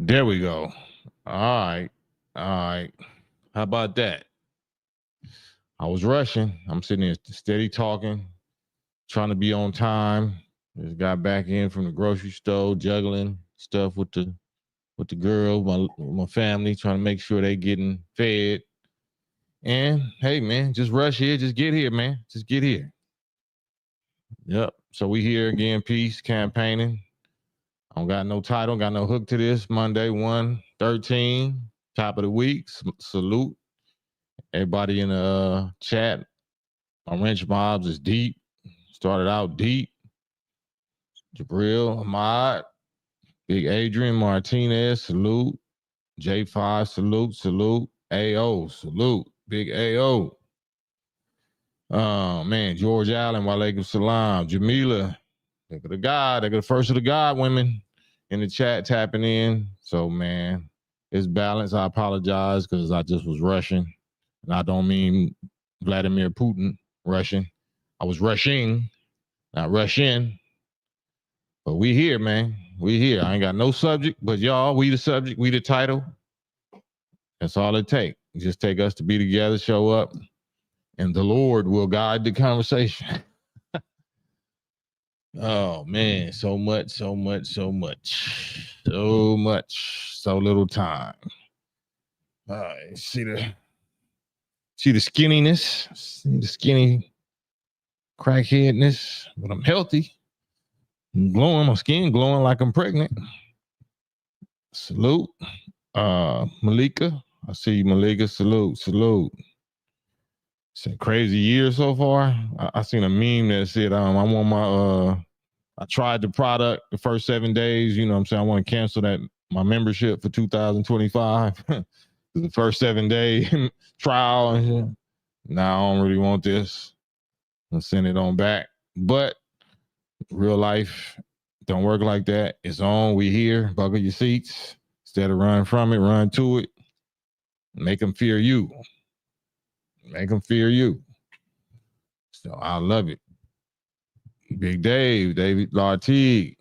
There we go. All right. All right. How about that? I was rushing. I'm sitting there steady talking, trying to be on time. Just got back in from the grocery store, juggling stuff with the girl, my family, trying to make sure they getting fed. And hey, man, just rush here, just get here, man, just get here. Yep. So we here again, peace campaigning. I don't got no title, got no hook to this. Monday, 1/13, top of the week. Salute everybody in the chat. My wrench mobs is deep. Started out deep. Jabril, Ahmad, Big Adrian Martinez, salute. J5, salute. AO, salute. Big AO. Oh, man. George Allen, Walaikum Salam. Jamila, look at the God. Look at the first of the God women in the chat tapping in. So, man, it's balanced. I apologize because I just was rushing. And I don't mean Vladimir Putin rushing. I was rushing, not rushing. But we here, man. We here. I ain't got no subject, but y'all, we the subject, we the title. That's all it takes. Just take us to be together, show up, and the Lord will guide the conversation. Oh man, so much, so little time. All right, see the skinniness, see the skinny crackheadness, but I'm healthy. I'm glowing, my skin glowing like I'm pregnant. Salute. Malika. I see you, Malika. Salute. It's a crazy year so far. I seen a meme that said, I want my I tried the product the first 7 days. You know what I'm saying? I want to cancel my membership for 2025. The first 7-day trial. And now I don't really want this. I'll send it on back. But real life don't work like that. It's on. We here. Buckle your seats. Instead of run from it, run to it. Make them fear you. Make them fear you. So I love it. Big David Lartigue.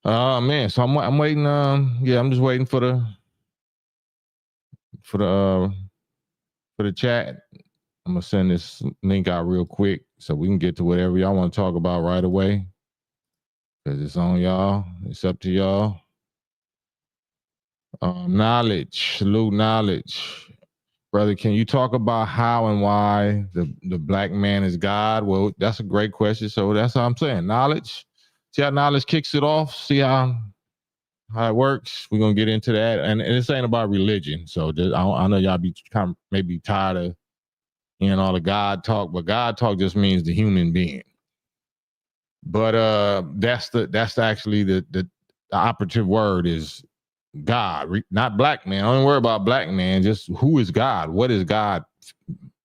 Man. So I'm waiting. I'm just waiting for the chat. I'm gonna send this link out real quick so we can get to whatever y'all want to talk about right away. Because it's on y'all. It's up to y'all. Knowledge. Salute knowledge. Brother, can you talk about how and why the black man is God? Well, that's a great question. So that's how I'm saying. Knowledge. See how knowledge kicks it off? See how it works? We're going to get into that. And this ain't about religion. So I know y'all be kind of maybe tired of all the God talk, but God talk just means the human being. But that's actually the operative word is God, not black man. I don't worry about black man. Just who is God? What is God?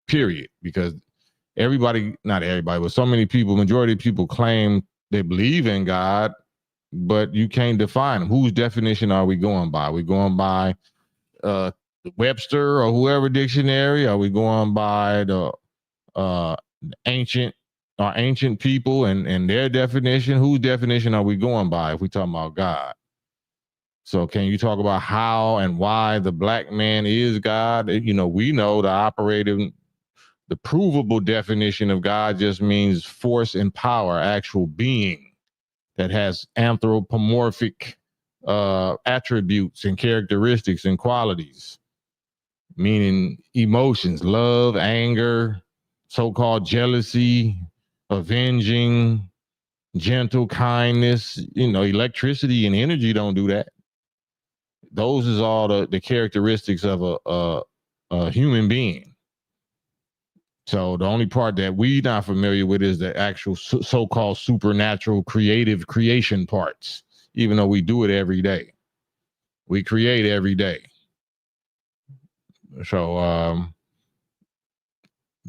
Period. Because not everybody, but so many people, majority of people claim they believe in God, but you can't define them. Whose definition are we going by? Are we going by Webster or whoever dictionary? Are we going by the ancient people and their definition? Whose definition are we going by if we talking about God? So can you talk about how and why the black man is God? We know the provable definition of God just means force and power, actual being that has anthropomorphic attributes and characteristics and qualities, meaning emotions, love, anger, so-called jealousy, avenging, gentle kindness. Electricity and energy don't do that. Those is all the characteristics of a human being. So the only part that we not familiar with is the actual so-called supernatural creative creation parts, even though we do it every day. We create every day. So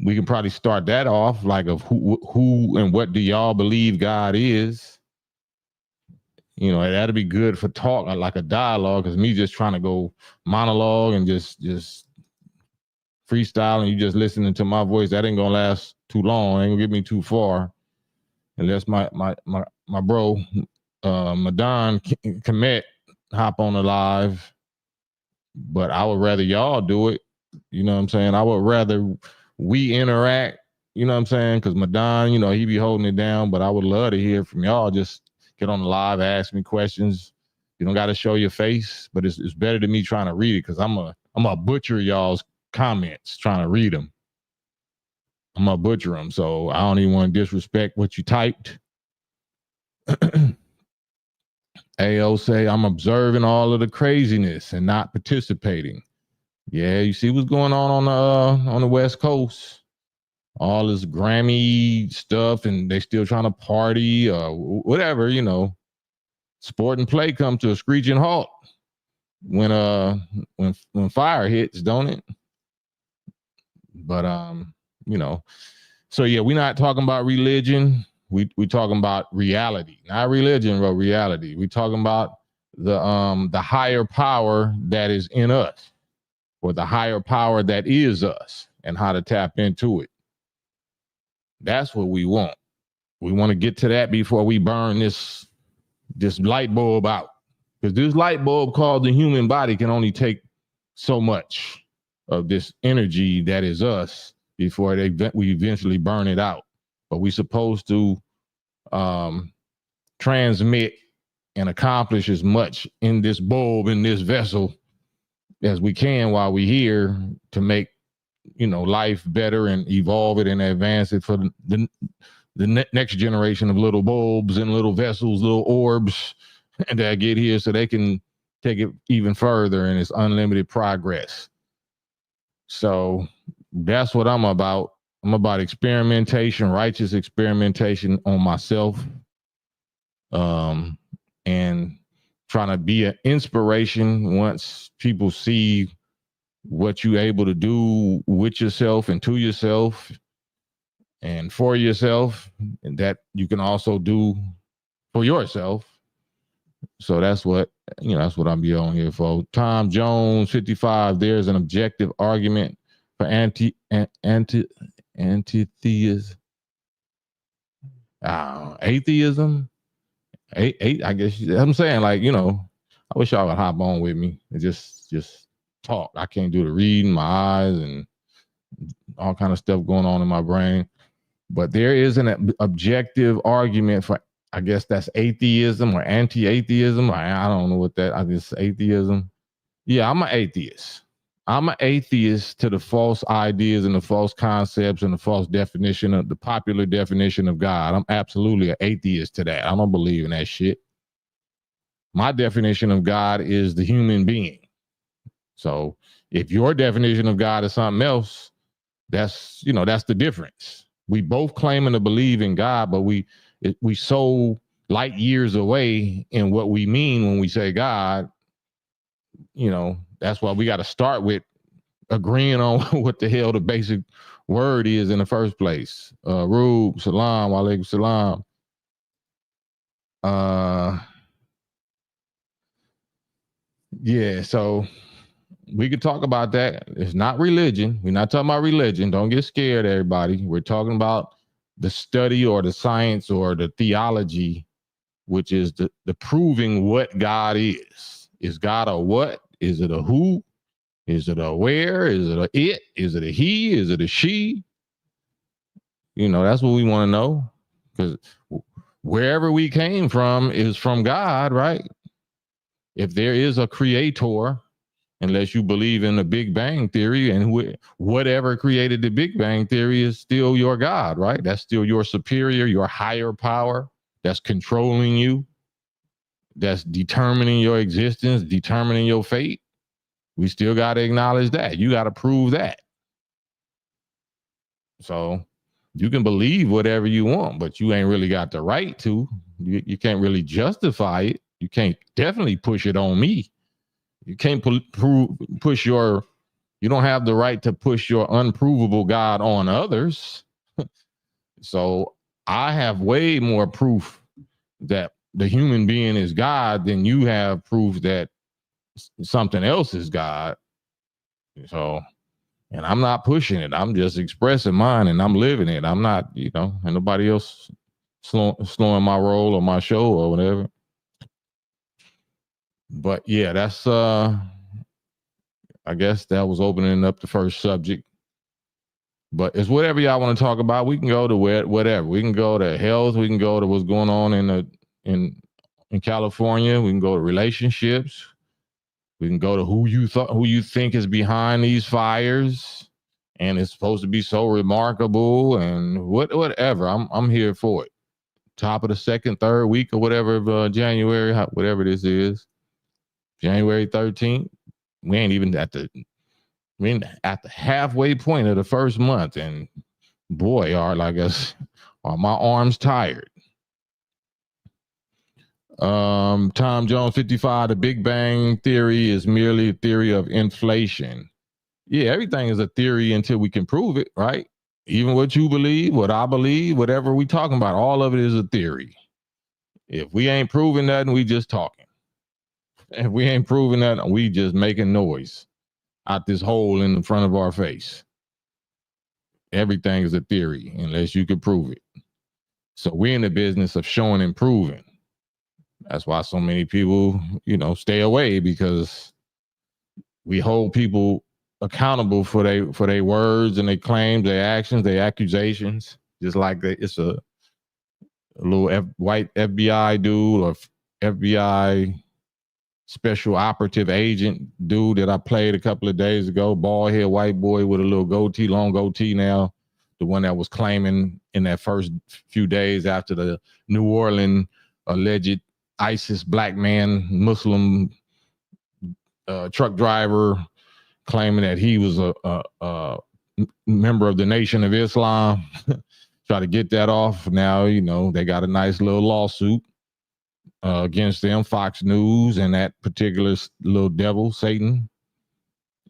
we can probably start that off, like of who and what do y'all believe God is? That'd be good for talk, like a dialogue, because me just trying to go monologue and just freestyle and you just listening to my voice, that ain't gonna last too long. Ain't gonna get me too far. Unless my bro, Madan Komet, hop on the live, but I would rather y'all do it. You know what I'm saying? I would rather we interact, you know what I'm saying? Because Madon, you know, he be holding it down, but I would love to hear from y'all. Just get on the live, ask me questions. You don't got to show your face, but it's better than me trying to read it because I'm a butcher y'all's comments trying to read them. I'm gonna butcher them, so I don't even want to disrespect what you typed. AO say I'm observing all of the craziness and not participating. Yeah, you see what's going on the West Coast. All this Grammy stuff, and they still trying to party or whatever, you know. Sport and play come to a screeching halt when fire hits, don't it? But you know, so yeah, we're not talking about religion. We talking about reality, not religion, but reality. We talking about the higher power that is in us, or the higher power that is us, and how to tap into it. That's what we want. We want to get to that before we burn this light bulb out, because this light bulb called the human body can only take so much of this energy that is us before we eventually burn it out. But we're supposed to transmit and accomplish as much in this bulb, in this vessel, as we can while we're here to make, you know, life better and evolve it and advance it for the next generation of little bulbs and little vessels, little orbs that get here so they can take it even further, and it's unlimited progress. So that's what I'm about. I'm about experimentation, righteous experimentation on myself, and trying to be an inspiration once people see what you're able to do with yourself and to yourself and for yourself, and that you can also do for yourself. So that's what, you know, that's what I'm on here for. Tom Jones, 55. There's an objective argument for anti-theism. Atheism. I guess I'm saying, like, you know, I wish y'all would hop on with me and just talk. I can't do the reading, my eyes, and all kind of stuff going on in my brain. But there is an objective argument for, I guess that's atheism or anti-atheism. I don't know what that, I guess atheism. Yeah, I'm an atheist. I'm an atheist to the false ideas and the false concepts and the false definition of the popular definition of God. I'm absolutely an atheist to that. I don't believe in that shit. My definition of God is the human being. So if your definition of God is something else, that's, you know, that's the difference. We both claiming to believe in God, but we so light years away in what we mean when we say God. You know, that's why we got to start with agreeing on what the hell the basic word is in the first place. Rube, salam, walaikum salam. Yeah, so we could talk about that. It's not religion. We're not talking about religion. Don't get scared, everybody. We're talking about the study or the science or the theology, which is the proving what God is. Is God a what? Is it a who? Is it a where? Is it a it? Is it a he? Is it a she? You know, that's what we want to know. Because wherever we came from is from God, right? If there is a creator, unless you believe in the Big Bang Theory, and whatever created the Big Bang Theory is still your God, right? That's still your superior, your higher power that's controlling you, that's determining your existence, determining your fate. We still got to acknowledge that. You got to prove that. So you can believe whatever you want, but you ain't really got the right to. You can't really justify it. You can't definitely push it on me. You can't push your, you don't have the right to push your unprovable God on others. So I have way more proof that the human being is God than you have proof that something else is God. So, and I'm not pushing it. I'm just expressing mine and I'm living it. I'm not, you know, and nobody else slowing my roll or my show or whatever. But yeah, that's I guess that was opening up the first subject. But it's whatever y'all want to talk about. We can go to whatever. We can go to health. We can go to what's going on in California. We can go to relationships. We can go to who you think is behind these fires, and it's supposed to be so remarkable and whatever. I'm here for it. Top of the second, third week or whatever of January, whatever this is, January 13th. We ain't even at the halfway point of the first month, and boy, are my arms tired. Tom Jones 55, the Big Bang Theory is merely a theory of inflation. Yeah, everything is a theory until we can prove it, right? Even what you believe, what I believe, whatever we talking about, all of it is a theory. If we ain't proving nothing, we just talking. If we ain't proving nothing, we just making noise out this hole in the front of our face. Everything is a theory unless you can prove it. So we're in the business of showing and proving. That's why so many people, stay away, because we hold people accountable for their words and their claims, their actions, their accusations. Just like it's a little white FBI dude or FBI special operative agent dude that I played a couple of days ago, bald head white boy with a little goatee, long goatee now, the one that was claiming in that first few days after the New Orleans alleged ISIS black man, Muslim truck driver, claiming that he was a member of the Nation of Islam. Try to get that off. Now, they got a nice little lawsuit against them, Fox News and that particular little devil, Satan,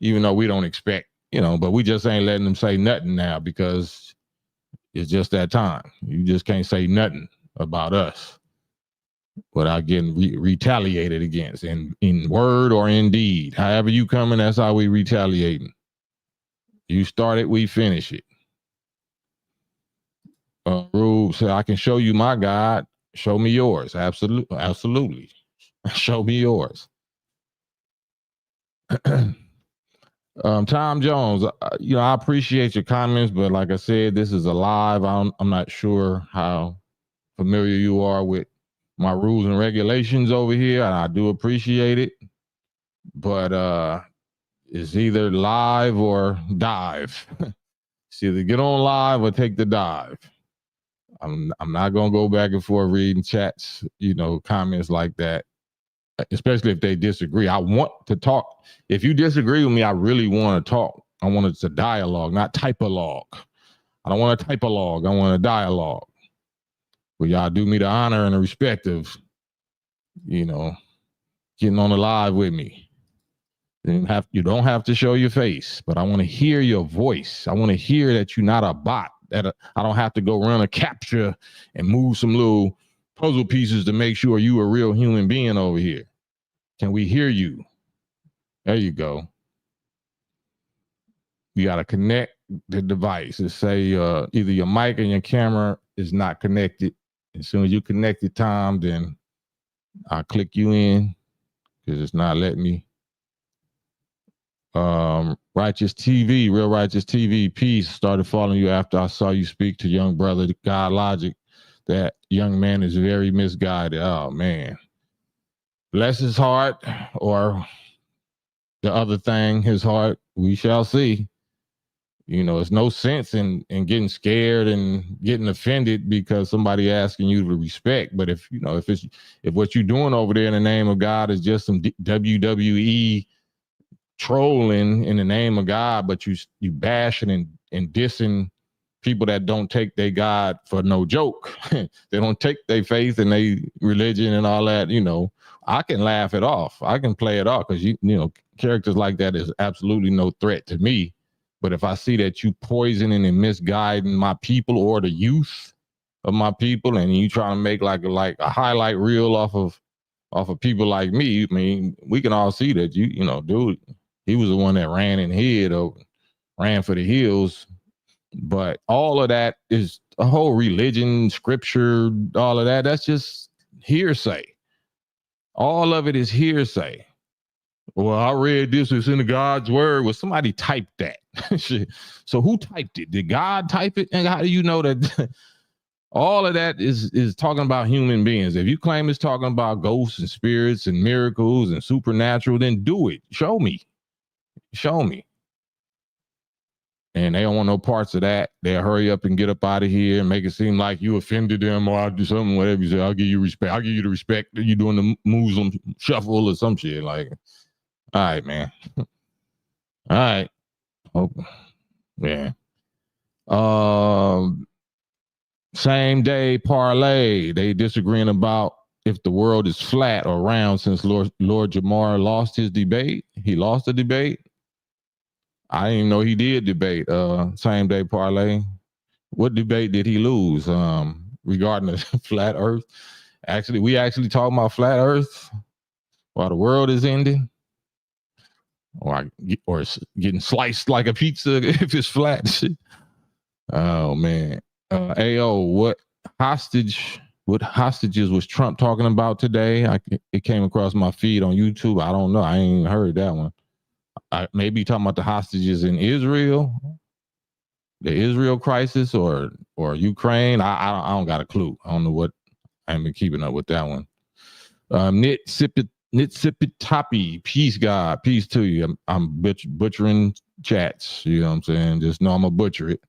even though we don't expect, but we just ain't letting them say nothing now because it's just that time. You just can't say nothing about us without getting retaliated against in word or in deed. However you coming, that's how we retaliating. You start it, we finish it. Rube said, I can show you my God. Show me yours. Absolutely. Show me yours. Tom Jones, I appreciate your comments, but like I said, this is a live. I'm not sure how familiar you are with my rules and regulations over here, and I do appreciate it. But it's either live or dive. It's either get on live or take the dive. I'm not gonna go back and forth reading chats, comments like that, especially if they disagree. I want to talk. If you disagree with me, I really want to talk. I want it to dialogue, not type-a-log. I don't want a type-a-log. I want a dialogue. But y'all do me the honor and the respect of, getting on the live with me. You don't have to show your face, but I want to hear your voice. I want to hear that you're not a bot, that I don't have to go run a capture and move some little puzzle pieces to make sure you a real human being over here. Can we hear you? There you go. You got to connect the device. It say either your mic and your camera is not connected. As soon as you connect it, Tom, then I'll click you in because it's not letting me. Righteous TV, Real Righteous TV, peace. Started following you after I saw you speak to young brother God Logic. That young man is very misguided. Oh man, bless his heart, or the other thing, his heart. We shall see. It's no sense in getting scared and getting offended because somebody asking you to respect. But if what you're doing over there in the name of God is just some WWE trolling in the name of God, but you bashing and dissing people that don't take their God for no joke. They don't take their faith and their religion and all that. I can laugh it off. I can play it off because characters like that is absolutely no threat to me. But if I see that you poisoning and misguiding my people or the youth of my people, and you trying to make like a highlight reel off of people like me, I mean, we can all see that dude, he was the one that ran and hid or ran for the hills. But all of that is a whole religion, scripture, all of that. That's just hearsay. All of it is hearsay. Well, I read this. It's in the God's word. Well, somebody typed that. So who typed it? Did God type it? And how do you know that? All of that is talking about human beings. If you claim it's talking about ghosts and spirits and miracles and supernatural, then do it. Show me. And they don't want no parts of that. They'll hurry up and get up out of here and make it seem like you offended them, or I'll do something, whatever you say. I'll give you respect. I'll give you the respect that you're doing the Muslim shuffle or some shit. Like, all right, man. All right. Oh, yeah. Same day parlay. They disagreeing about if the world is flat or round since Lord Jamar lost his debate. He lost the debate. I didn't even know he did debate. Same day parlay. What debate did he lose? Regarding the flat Earth. Actually, we actually talking about flat Earth while the world is ending, or it's getting sliced like a pizza if it's flat. Oh man. AO, what hostages was Trump talking about today? It came across my feed on YouTube. I don't know. I ain't even heard that one. Maybe talking about the hostages in Israel, the Israel crisis, or Ukraine. I don't got a clue. I don't know what. I haven't been keeping up with that one. Nitsipitapi, peace, God, peace to you. I'm butchering chats. You know what I'm saying? Just know I'm gonna butcher it.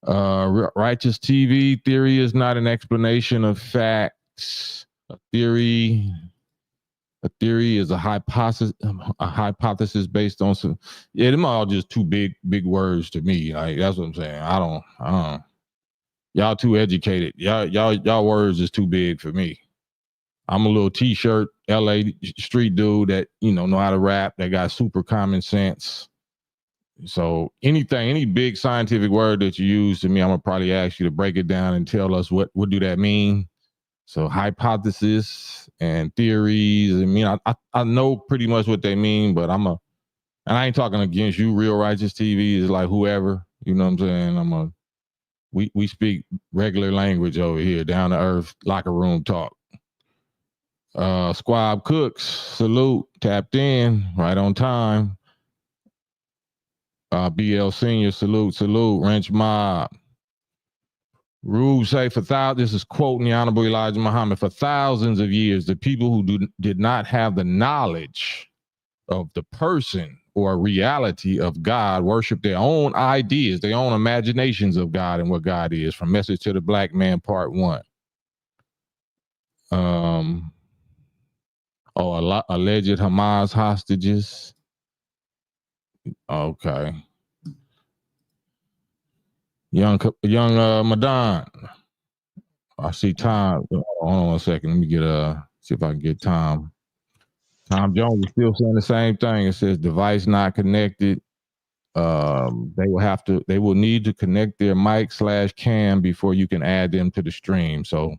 Righteous TV theory is not an explanation of facts. A theory is a hypothesis based on some. Yeah, them all just too big words to me. Like, that's what I'm saying. I don't. Y'all too educated. Y'all words is too big for me. I'm a little t-shirt LA street dude that know how to rap. That got super common sense. So any big scientific word that you use to me, I'm gonna probably ask you to break it down and tell us what do that mean. So hypothesis and theories. I mean, I know pretty much what they mean, but and I ain't talking against you. Real Righteous TV is like whoever, you know what I'm saying? We speak regular language over here, down to earth, locker room talk. Squab Cooks, salute, tapped in, right on time. BL Senior, salute, Wrench Mob. Rube say this is quoting the Honorable Elijah Muhammad, for thousands of years, the people who did not have the knowledge of the person or reality of God worship their own ideas, their own imaginations of God and what God is. From Message to the Black Man, Part 1. Alleged Hamas hostages. Okay. Young Madan. I see Tom. Hold on 1 second. Let me see if I can get Tom. Tom Jones is still saying the same thing. It says device not connected. They will need to connect their mic/cam before you can add them to the stream. So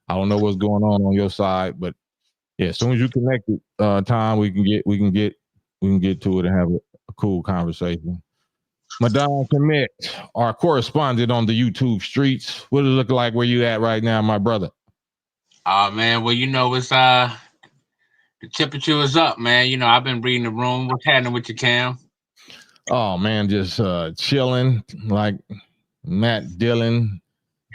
I don't know what's going on your side, but yeah, as soon as you connect it, Tom, we can get to it and have a cool conversation. Madonna Commit, our correspondent on the YouTube streets. What does it look like where you at right now, my brother? Man, well, it's the temperature is up, man. I've been reading the room. What's happening with you, Cam? Oh man, just chilling like Matt Dillon,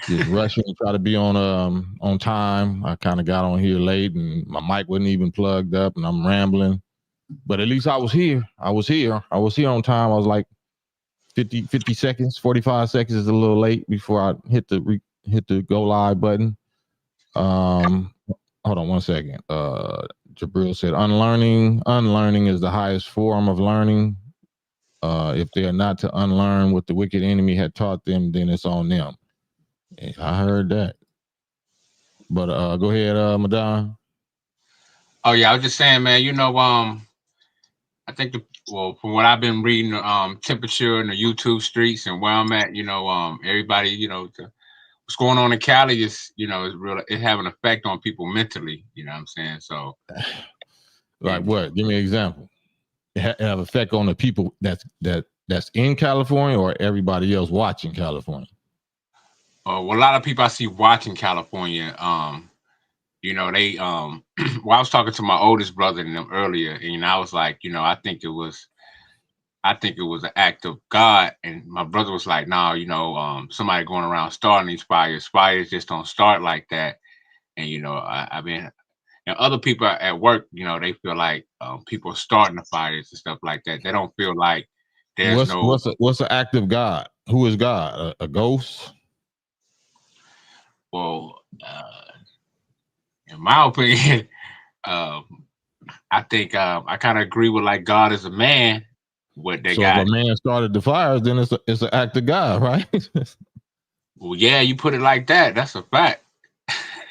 just rushing to try to be on time. I kind of got on here late and my mic wasn't even plugged up and I'm rambling. But at least I was here. I was here on time. I was like 50 seconds, 45 seconds is a little late before I hit the go live button. Hold on 1 second. Jabril said unlearning is the highest form of learning. If they are not to unlearn what the wicked enemy had taught them, then it's on them. I heard that. But go ahead, Madonna. Oh yeah, I was just saying, man. I think from what I've been reading, temperature in the YouTube streets and where I'm at, everybody, what's going on in Cali is real. It have an effect on people mentally. You know what I'm saying? So, like what? Give me an example. It have effect on the people that's in California or everybody else watching California. Well, a lot of people I see watching California, you know, they well, I was talking to my oldest brother and them earlier, and I was like, you know, I think it was an act of God. And my brother was like, no, you know, somebody going around starting these fires. Fires just don't start like that. And you know, I mean, and other people at work, you know, they feel like people are starting the fires and stuff like that. They don't feel like there's What's no, what's an act of God? Who is God? A ghost? well, in my opinion, um, I think I kind of agree with like God is a man. What they So if a got. man started the fires, then it's an act of God, right? That's Well, yeah, you put it like that. That's a fact.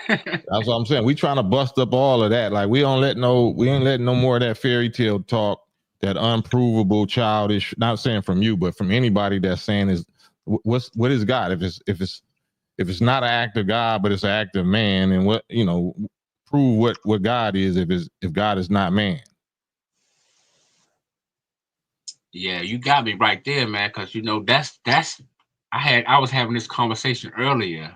what I'm saying. We trying to bust up all of that. Like we ain't letting no more of that fairy tale talk, that unprovable, childish. Not saying from you, but from anybody that's saying is what is God? If it's not an act of God, but it's an act of man, and what prove what God is if God is not man. Yeah, you got me right there, man. Because you know that's I was having this conversation earlier.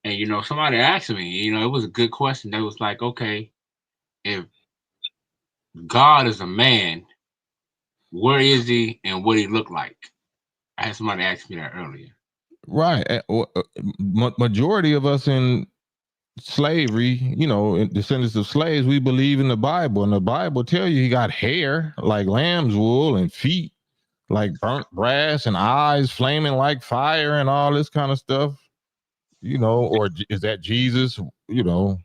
And you know somebody asked me. You know, it was a good question. They was like, okay, if God is a man, where is he and what he look like? I had somebody ask me that earlier. Right. Majority of us in slavery, descendants of slaves, we believe in the Bible, and the Bible tell you he got hair like lamb's wool and feet like burnt brass and eyes flaming like fire and all this kind of stuff. Or is that Jesus? You know,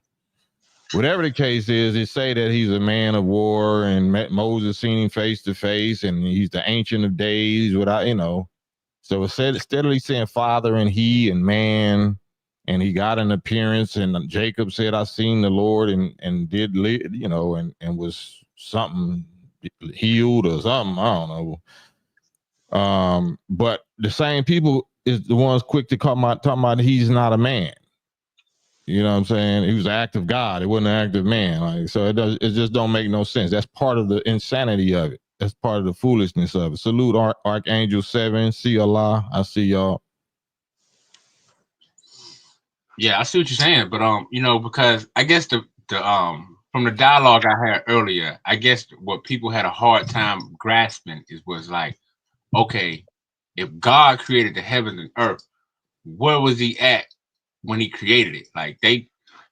Whatever the case is, it say that he's a man of war, and Moses seen him face to face, and he's the ancient of days. So it said steadily saying father and he and man, and he got an appearance. And Jacob said, "I seen the Lord," and did and was something healed or something. I don't know. But the same people is the ones quick to talking about he's not a man. You know what I'm saying? He was an act of God. It wasn't an act of man. Like, so it just don't make no sense. That's part of the insanity of it. That's part of the foolishness of it. Salute Archangel 7. See Allah. I see y'all. Yeah, I see what you're saying, but you know, because I guess the from the dialogue I had earlier, I guess what people had a hard time grasping was like, okay, if God created the heavens and earth, where was he at when he created it? Like a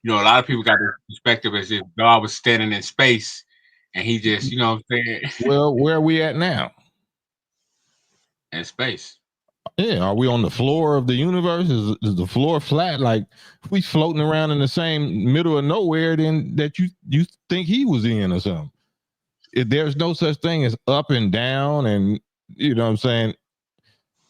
lot of people got this perspective as if God was standing in space and he just, you know what I'm saying, Well, where are we at now? in space. Yeah, are we on the floor of the universe? Is the floor flat? Like if we floating around in the same middle of nowhere, then that you think he was in or something. There's no such thing as up and down, and you know what I'm saying.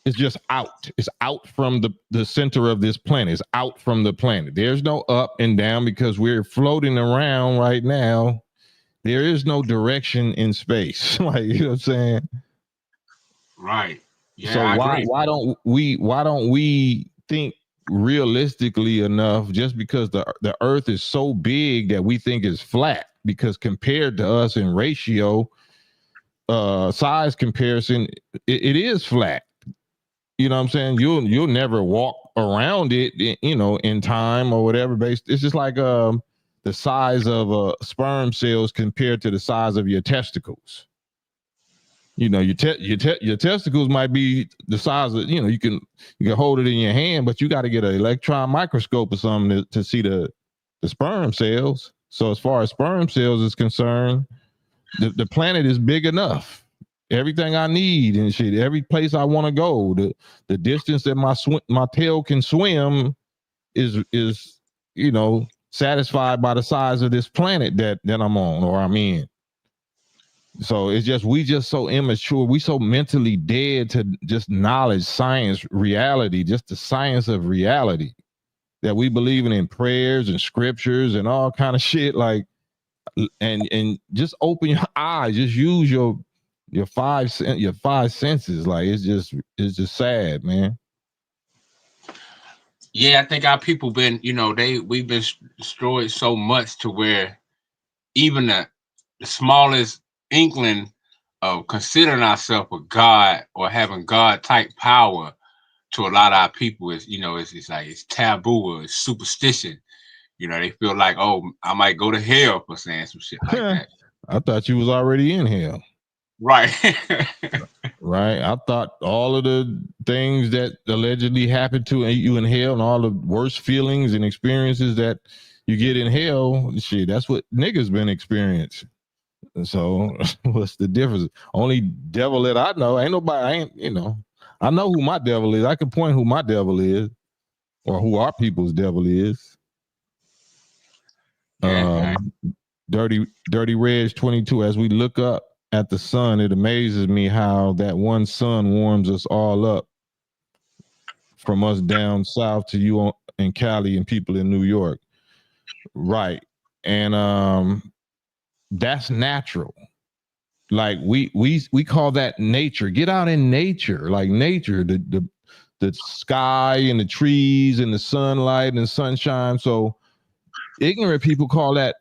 It's just out. It's out from the center of this planet. It's out from the planet. There's no up and down because we're floating around right now. There is no direction in space. Like, you know what I'm saying? Right. So Yeah, I agree. why don't we think realistically enough, just because the earth is so big that we think it's flat, because compared to us in ratio, size comparison, it is flat. You know what I'm saying? You'll never walk around it, in time or whatever. Based, it's just like the size of sperm cells compared to the size of your testicles. Your testicles might be the size of, you can hold it in your hand, but you got to get an electron microscope or something to see the sperm cells. So as far as sperm cells is concerned, the planet is big enough. Everything I need and shit, every place I want to go, the distance that my tail can swim is satisfied by the size of this planet that I'm on or I'm in. So it's just we just so immature, we so mentally dead to just knowledge, science, reality, just the science of reality, that we believing in prayers and scriptures and all kind of shit. Like, and just open your eyes, just use your five senses. Like, it's just sad, man. Yeah, I think our people been, we've been destroyed so much to where even the smallest inkling of considering ourselves a God or having God type power to a lot of our people is, it's like it's taboo or it's superstition. You know, they feel like, oh, I might go to hell for saying some shit like that. I thought you was already in hell. Right. Right. I thought all of the things that allegedly happened to you in hell and all the worst feelings and experiences that you get in hell, shit, that's what niggas been experiencing. So what's the difference? Only devil that I know, ain't nobody, I know who my devil is. I can point who my devil is or who our people's devil is. Yeah, Dirty Reg 22. As we look up at the sun, it amazes me how that one sun warms us all up, from us down south to you in Cali and people in New York. Right. And that's natural. Like we call that nature. Get out in nature, like nature, the sky and the trees and the sunlight and sunshine. So ignorant people call that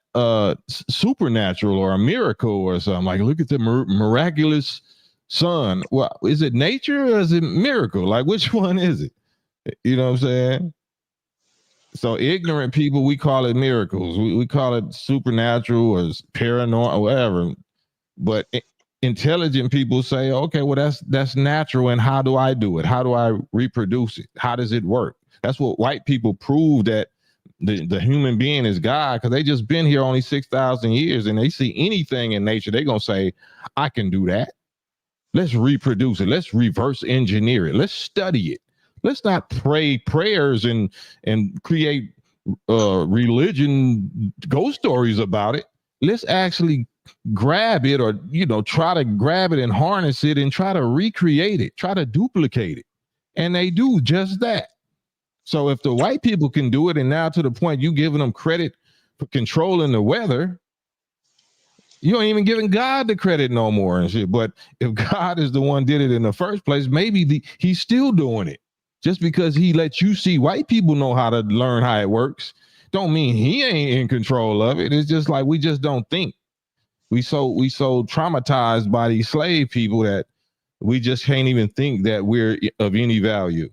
supernatural or a miracle or something. Like, look at the miraculous sun. Well, is it nature or is it miracle? Like, which one is it? You know what I'm saying? So ignorant people, we call it miracles. We call it supernatural or paranormal or whatever. But intelligent people say, okay, well, that's natural. And how do I do it? How do I reproduce it? How does it work? That's what white people prove that the human being is God, because they just been here only 6,000 years and they see anything in nature, they're going to say, I can do that. Let's reproduce it. Let's reverse engineer it. Let's study it. Let's not pray prayers and create religion ghost stories about it. Let's actually grab it, or try to grab it and harness it and try to recreate it, try to duplicate it. And they do just that. So if the white people can do it, and now to the point you giving them credit for controlling the weather, you ain't even giving God the credit no more and shit. But if God is the one did it in the first place, maybe he's still doing it. Just because he lets you see white people know how to learn how it works, don't mean he ain't in control of it. It's just like we just don't think. We so traumatized by these slave people that we just can't even think that we're of any value.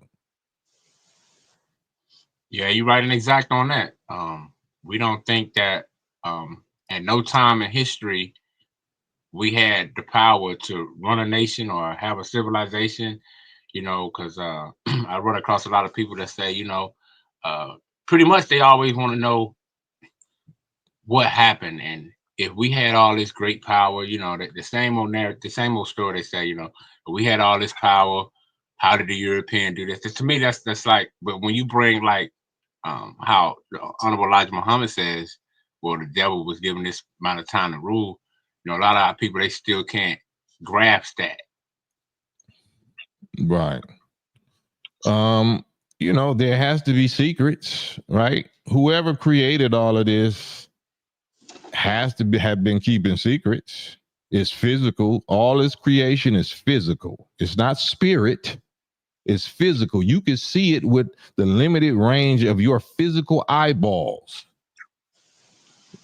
Yeah, you're right and exact on that. We don't think that at no time in history we had the power to run a nation or have a civilization, because I run across a lot of people that say, pretty much they always want to know what happened. And if we had all this great power, the same old narrative, the same old story they say, we had all this power, how did the European do this? To me, that's like, but when you bring like how the Honorable Elijah Muhammad says, well, the devil was given this amount of time to rule. A lot of our people, they still can't grasp that. Right. There has to be secrets, right? Whoever created all of this has to have been keeping secrets. It's physical. All this creation is physical. It's not spirit. It's physical. You can see it with the limited range of your physical eyeballs,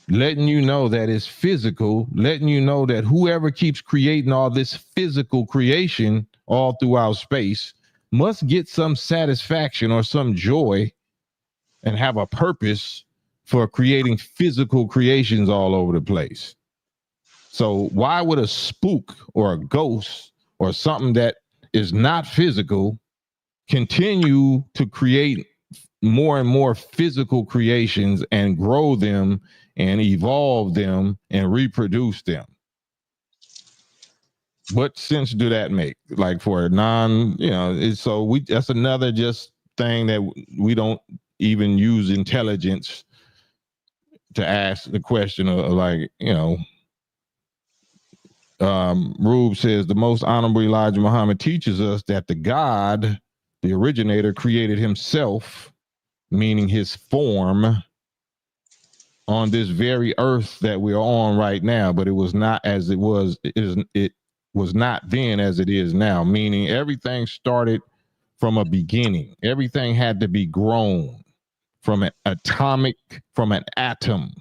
letting you know that it's physical, letting you know that whoever keeps creating all this physical creation all throughout space must get some satisfaction or some joy and have a purpose for creating physical creations all over the place. So why would a spook or a ghost or something that is not physical continue to create more and more physical creations and grow them and evolve them and reproduce them? What sense do that make? Like for a that's another just thing that we don't even use intelligence to ask the question of, like, Rube says the most honorable Elijah Muhammad teaches us that the God, the originator, created himself, meaning his form, on this very earth that we're on right now, but it was not as it was. It was not then as it is now, meaning everything started from a beginning. Everything had to be grown from an atom.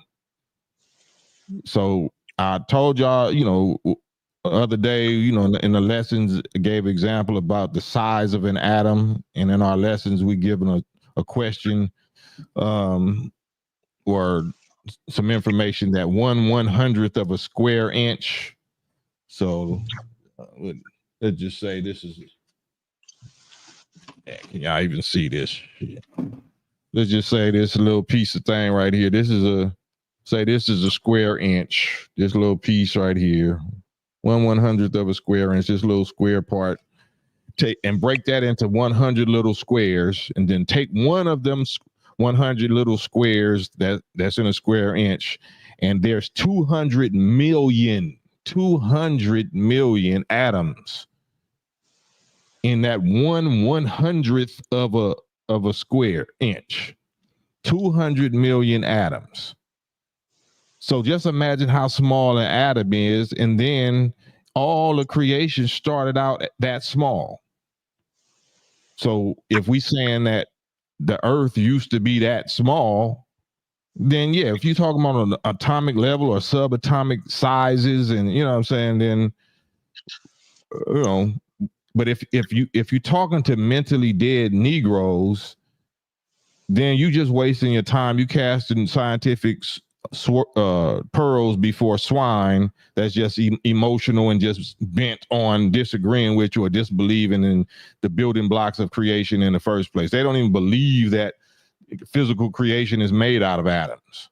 So I told y'all, the other day, in the lessons, gave example about the size of an atom. And in our lessons, we given a question. or some information that 1/100th of a square inch. So let's just say this is. Can y'all even see this? Let's just say this little piece of thing right here. This is a square inch. This little piece right here, 1/100th of a square inch. This little square part. Take and break that into 100 little squares, and then take one of them 100 little squares that's in a square inch, and there's 200 million atoms in that 1/100th of a square inch. 200 million atoms. So just imagine how small an atom is, and then all the creation started out that small. So if we saying that the earth used to be that small, then yeah, if you're talking about an atomic level or subatomic sizes, and you know what I'm saying, then but if you're talking to mentally dead Negroes, then you just wasting your time. You casting scientific pearls before swine that's just emotional and just bent on disagreeing with you or disbelieving in the building blocks of creation in the first place. They don't even believe that physical creation is made out of atoms.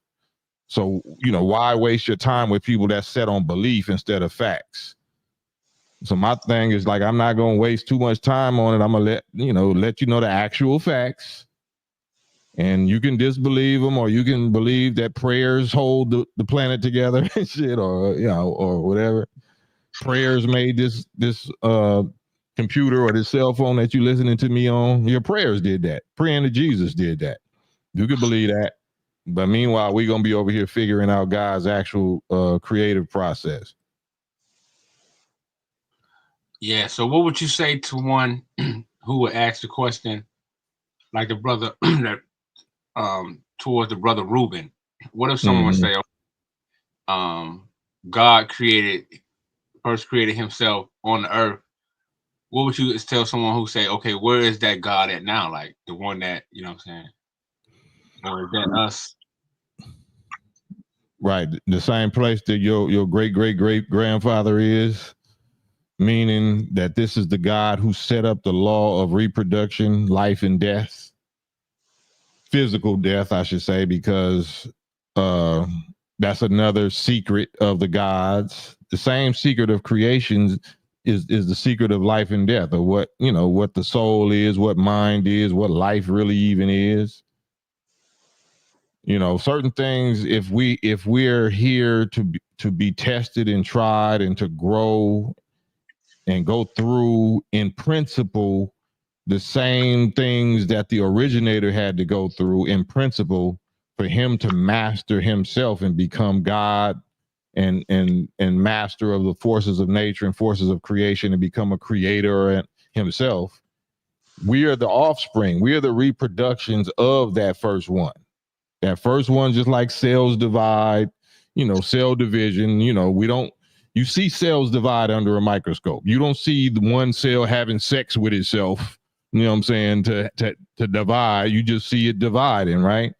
So, why waste your time with people that's set on belief instead of facts? So my thing is, like, I'm not going to waste too much time on it. I'm going to let you know the actual facts. And you can disbelieve them, or you can believe that prayers hold the planet together and shit, or or whatever. Prayers made this computer or this cell phone that you listening to me on. Your prayers did that. Praying to Jesus did that. You can believe that. But meanwhile, we're gonna be over here figuring out God's actual creative process. Yeah. So what would you say to one who would ask the question, like the brother that towards the brother Reuben? What if someone say, God first created himself on the earth? What would you tell someone who say, okay, where is that God at now? Like the one that, you know what I'm saying? Or is that us? Right. The same place that your great grandfather is, meaning that this is the God who set up the law of reproduction, life and death. Physical death, I should say, because that's another secret of the gods. The same secret of creation is the secret of life and death, or what the soul is, what mind is, what life really even is. Certain things, if we're here to be tested and tried and to grow and go through, in principle, the same things that the originator had to go through, in principle, for him to master himself and become God and master of the forces of nature and forces of creation and become a creator himself. We are the offspring. We are the reproductions of that first one. That first one, just like cells divide, cell division, you see cells divide under a microscope. You don't see the one cell having sex with itself, you know what I'm saying, to divide. You just see it dividing, right?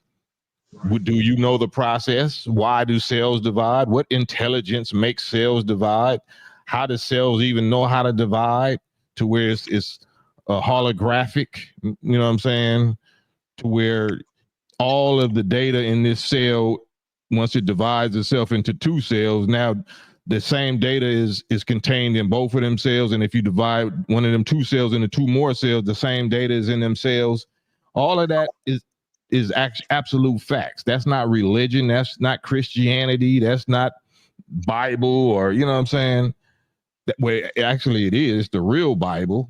Do you know the process? Why do cells divide? What intelligence makes cells divide? How do cells even know how to divide to where it's holographic, you know what I'm saying, to where all of the data in this cell, once it divides itself into two cells, now the same data is contained in both of them cells. And if you divide one of them two cells into two more cells, the same data is in them cells. All of that is absolute facts. That's not religion. That's not Christianity. That's not Bible, or, you know what I'm saying? Well, actually it is the real Bible.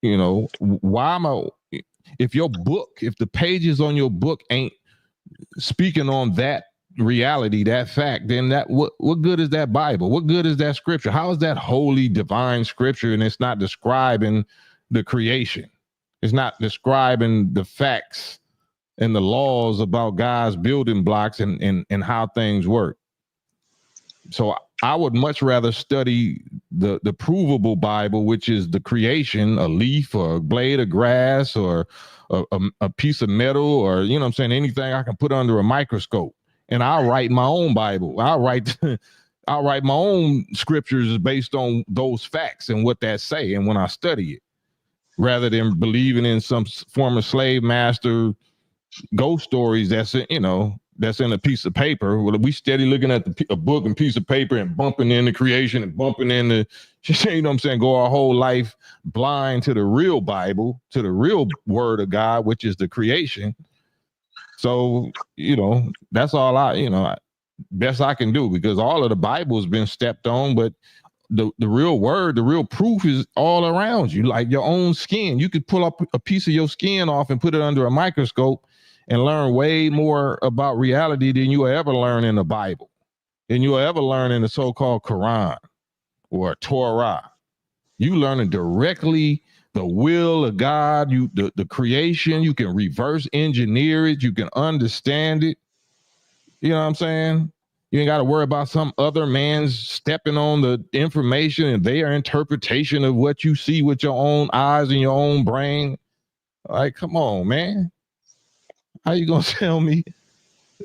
Why am I, if the pages on your book ain't speaking on that reality, that fact, then what good is that Bible? What good is that scripture? How is that holy divine scripture and it's not describing the creation? It's not describing the facts and the laws about God's building blocks and how things work. So I would much rather study the provable Bible, which is the creation, a leaf or a blade of grass or a piece of metal, or, you know what I'm saying, anything I can put under a microscope and I'll write my own Bible. I'll write my own scriptures based on those facts and what that say, and when I study it, rather than believing in some former slave master ghost stories that's in a piece of paper. Well, we steady looking at a book and piece of paper and bumping into creation and bumping into, you know what I'm saying, go our whole life blind to the real Bible, to the real word of God, which is the creation. So, that's all best I can do, because all of the Bible has been stepped on, but the real word, the real proof is all around you, like your own skin. You could pull up a piece of your skin off and put it under a microscope and learn way more about reality than you will ever learn in the Bible, than you will ever learn in the so-called Quran or Torah. You learning directly the will of God, the creation. You can reverse engineer it. You can understand it. You know what I'm saying? You ain't got to worry about some other man's stepping on the information and their interpretation of what you see with your own eyes and your own brain. Like, come on, man. How you gonna tell me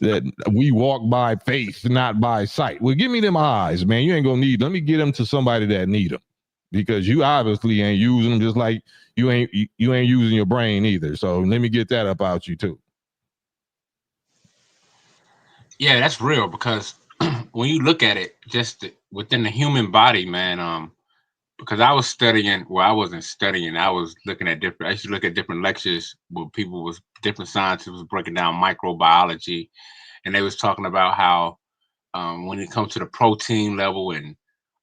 that we walk by faith, not by sight? Well, give me them eyes, man. You ain't gonna need. Let me get them to somebody that need them, because you obviously ain't using them. Just like you ain't using your brain either. So let me get that about you too. Yeah, that's real, because when you look at it, just within the human body, man. Because I was studying, well, I wasn't studying. I was looking at I used to look at different lectures where different scientists was breaking down microbiology, and they was talking about how when it comes to the protein level and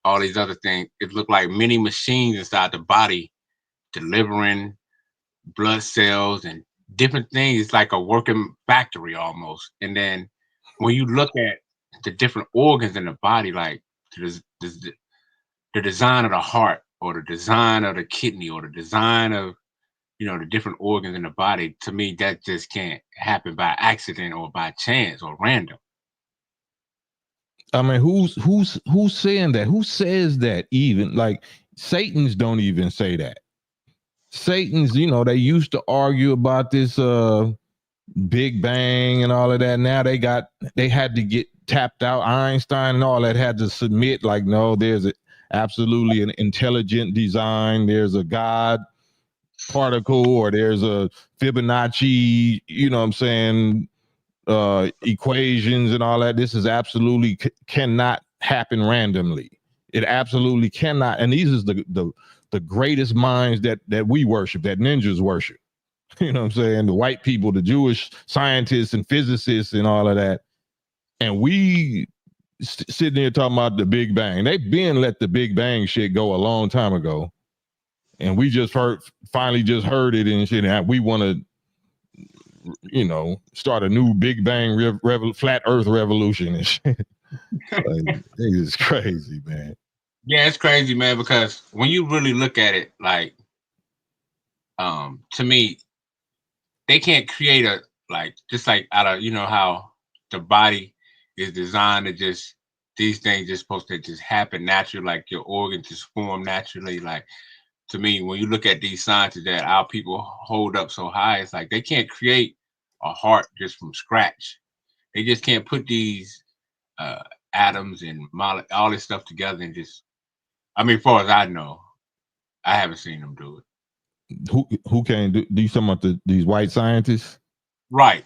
all these other things, it looked like many machines inside the body delivering blood cells and different things. It's like a working factory almost. And then when you look at the different organs in the body, like the design of the heart, or the design of the kidney, or the design of the different organs in the body, to me that just can't happen by accident or by chance or random. I mean, who's saying that? Who says that? Even like Satan's don't even say that. Satan's, they used to argue about this Big Bang and all of that. Now they had to get tapped out. Einstein and all that had to submit, like, no, there's absolutely an intelligent design. There's a God particle, or there's a Fibonacci, you know what I'm saying, equations and all that. This is absolutely cannot happen randomly. It absolutely cannot. And these is the greatest minds that we worship, that ninjas worship. You know what I'm saying? The white people, the Jewish scientists and physicists and all of that. And we sitting here talking about the Big Bang. They've been let the Big Bang shit go a long time ago. And we just finally heard it and shit. And we want to, start a new Big Bang flat Earth revolution and shit. Like, it's crazy, man. Yeah, it's crazy, man, because when you really look at it, like, to me, they can't create just like out of, how the body is designed to these things just supposed to just happen naturally, like your organs just form naturally. Like, to me, when you look at these scientists that our people hold up so high, it's like they can't create a heart just from scratch. They just can't put these atoms and all this stuff together and just, I mean, as far as I know, I haven't seen them do it. Who can do you talking about these white scientists? Right.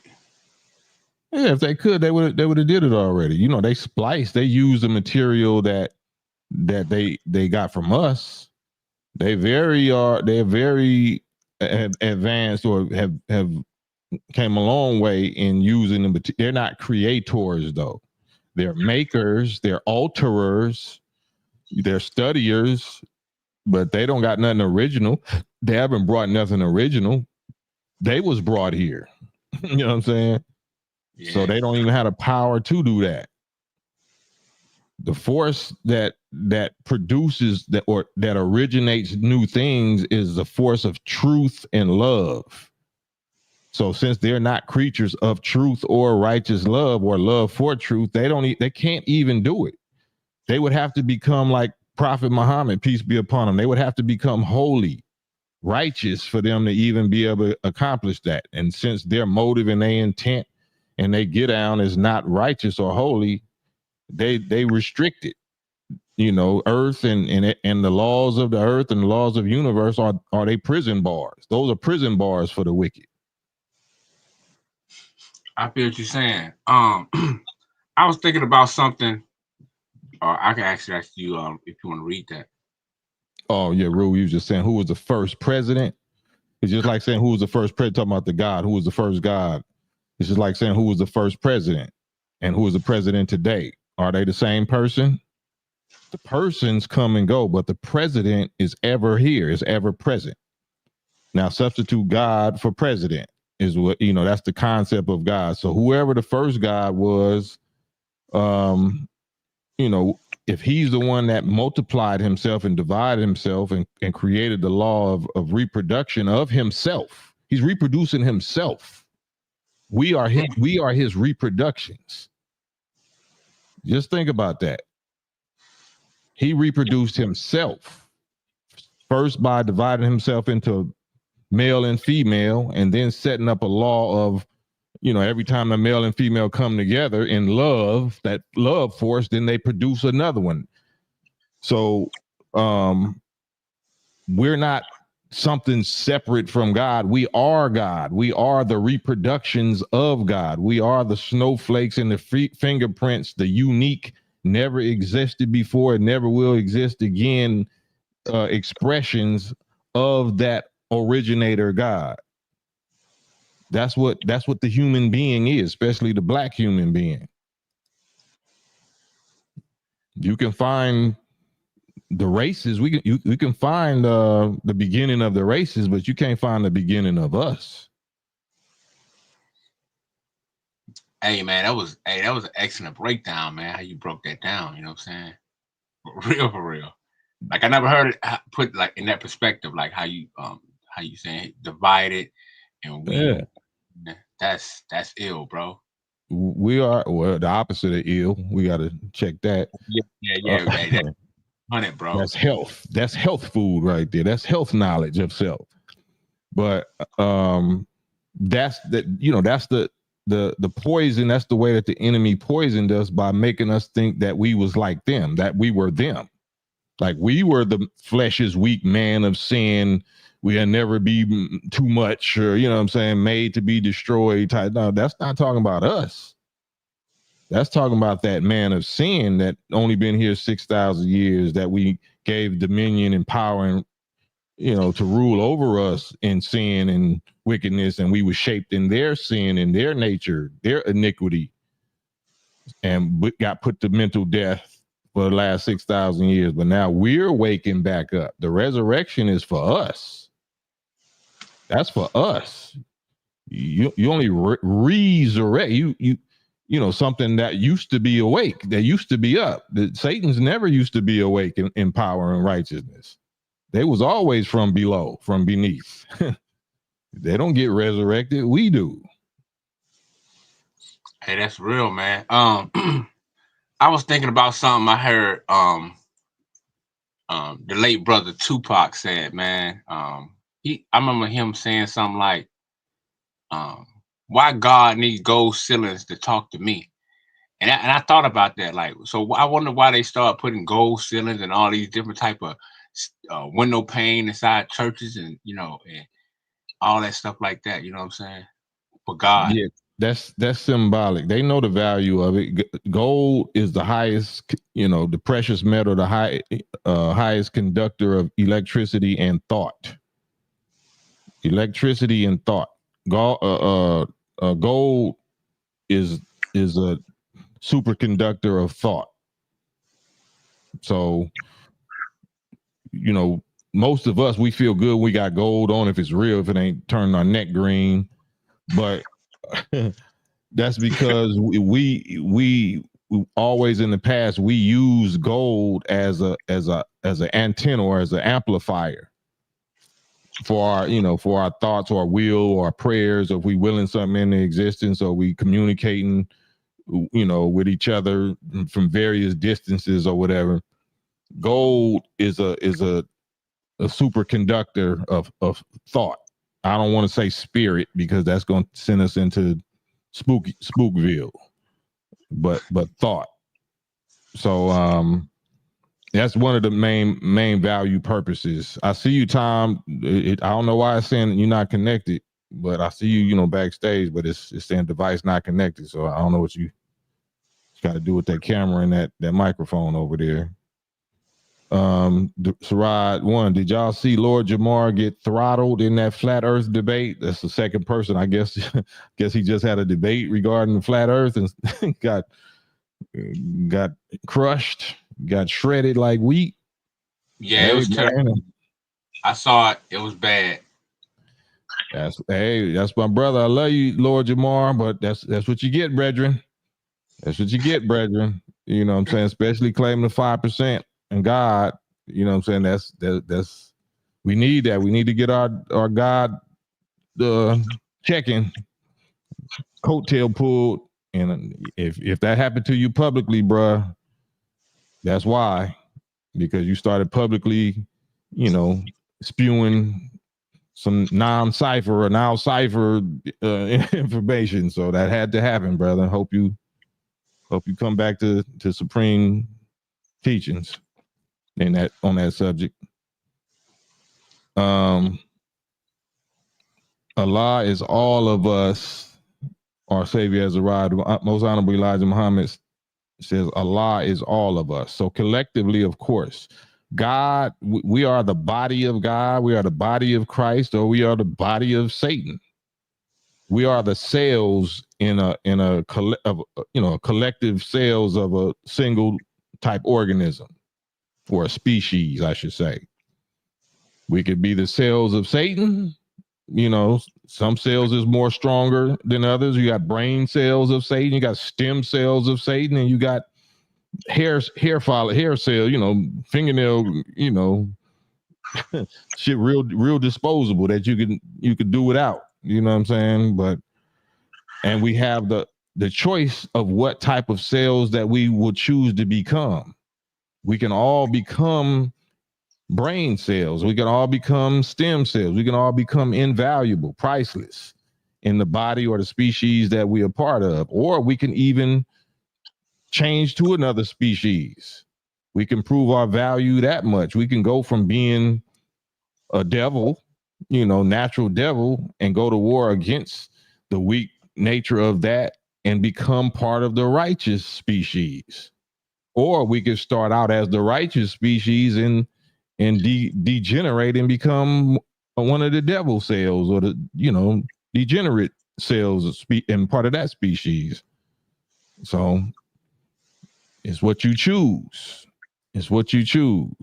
Yeah, if they could, they would have did it already. They splice, they use the material that they got from us. They're very advanced, or have came a long way in using them. But they're not creators, though. They're makers, they're alterers, they're studiers, but they don't got nothing original. They haven't brought nothing original. They was brought here. You know what I'm saying? Yeah. So they don't even have the power to do that. The force that produces that, or that originates new things, is the force of truth and love. So since they're not creatures of truth or righteous love or love for truth, they can't even do it. They would have to become like Prophet Muhammad, peace be upon him. They would have to become holy, righteous, for them to even be able to accomplish that. And since their motive and their intent and they get down is not righteous or holy, they restrict it. You know, earth and the laws of the earth and the laws of the universe are they prison bars. Those are prison bars for the wicked. I feel what you're saying. I was thinking about something, or I can actually ask you if you want to read that. Oh yeah, Rue, you was just saying who was the first president. It's just like saying who was the first president, talking about the God, who was the first God. It's just like saying who was the first president and who is the president today. Are they the same person? The persons come and go, but the president is ever here, is ever present. Now, substitute God for president is what, that's the concept of God. So whoever the first God was, if he's the one that multiplied himself and divided himself and created the law of reproduction of himself, he's reproducing himself. We are his reproductions. Just think about that. He reproduced himself first by dividing himself into male and female, and then setting up a law of, every time a male and female come together in love, that love force, then they produce another one. So we're not something separate from God. We are God. We are the reproductions of God. We are the snowflakes and the fingerprints, the unique, never existed before, and never will exist again expressions of that originator God. That's what the human being is, especially the black human being. You can find the races. We can find the beginning of the races, but you can't find the beginning of us. Hey man, that was an excellent breakdown, man. How you broke that down, you know what I'm saying? For real. Like I never heard it put like in that perspective, like how you saying divided and we. Yeah. That's ill, bro. We are the opposite of ill. We got to check that. Yeah. That's 100, bro. That's health. That's health food right there. That's health knowledge of self. But that's the poison. That's the way that the enemy poisoned us, by making us think that we was like them, that we were them. Like we were the flesh is weak man of sin. We'll never be too much, or, made to be destroyed type. No, that's not talking about us. That's talking about that man of sin that only been here 6,000 years, that we gave dominion and power and, to rule over us in sin and wickedness. And we were shaped in their sin and their nature, their iniquity, and got put to mental death for the last 6,000 years. But now we're waking back up. The resurrection is for us. That's for us. You only resurrect something that used to be awake, that used to be up. Satan's never used to be awake in power and righteousness. They was always from below, from beneath. They don't get resurrected. We do. Hey, that's real, man. I was thinking about something I heard the late brother Tupac said, man. I remember him saying something like, why God needs gold ceilings to talk to me? And I thought about that. Like, so I wonder why they start putting gold ceilings and all these different type of window pane inside churches and, and all that stuff like that. You know what I'm saying? For God. Yeah, that's symbolic. They know the value of it. Gold is the highest, the precious metal, the highest conductor of electricity and thought. Electricity and thought. Gold is a superconductor of thought. So, most of us, we feel good. We got gold on if it's real, if it ain't turning our neck green. But that's because we always in the past, we use gold as an antenna or as an amplifier for our thoughts or will or our prayers, or if we willing something into existence, or we communicating with each other from various distances or whatever. Gold is a superconductor of thought. I don't want to say spirit, because that's going to send us into Spookville, but thought. So that's one of the main value purposes. I see you, Tom. I don't know why it's saying you're not connected, but I see you, backstage, but it's saying device not connected. So I don't know what you got to do with that camera and that microphone over there. Sarad, one, did y'all see Lord Jamar get throttled in that flat earth debate? That's the second person, I guess. Guess he just had a debate regarding the flat earth and got crushed, got shredded like wheat. Yeah, it was terrible. I saw it. It was bad. That's my brother. I love you, Lord Jamar, but that's what you get, brethren. That's what you get, brethren. You know what I'm saying? Especially claiming the 5% and God. You know what I'm saying? That's we need that. We need to get our God checking, coattail pulled. And if that happened to you publicly, bruh, that's why. Because you started publicly, spewing some non-cipher or now-cipher information. So that had to happen, brother. Hope you come back to supreme teachings on that subject. Allah is all of us. Our Savior has arrived. Most Honorable Elijah Muhammad says Allah is all of us. So collectively, of course, God, we are the body of God. We are the body of Christ, or we are the body of Satan. We are the cells in a collective cells of a single type organism, or a species, I should say. We could be the cells of Satan. Some cells is more stronger than others. You got brain cells of Satan, you got stem cells of Satan, and you got hair cell, fingernail, shit real disposable that you could do without. You know what I'm saying? And we have the choice of what type of cells that we will choose to become. We can all become brain cells. We can all become stem cells. We can all become invaluable, priceless in the body or the species that we are part of. Or we can even change to another species. We can prove our value that much. We can go from being a devil, natural devil, and go to war against the weak nature of that and become part of the righteous species. Or we could start out as the righteous species and degenerate and become one of the devil cells, or the degenerate cells and part of that species. So it's what you choose. It's what you choose.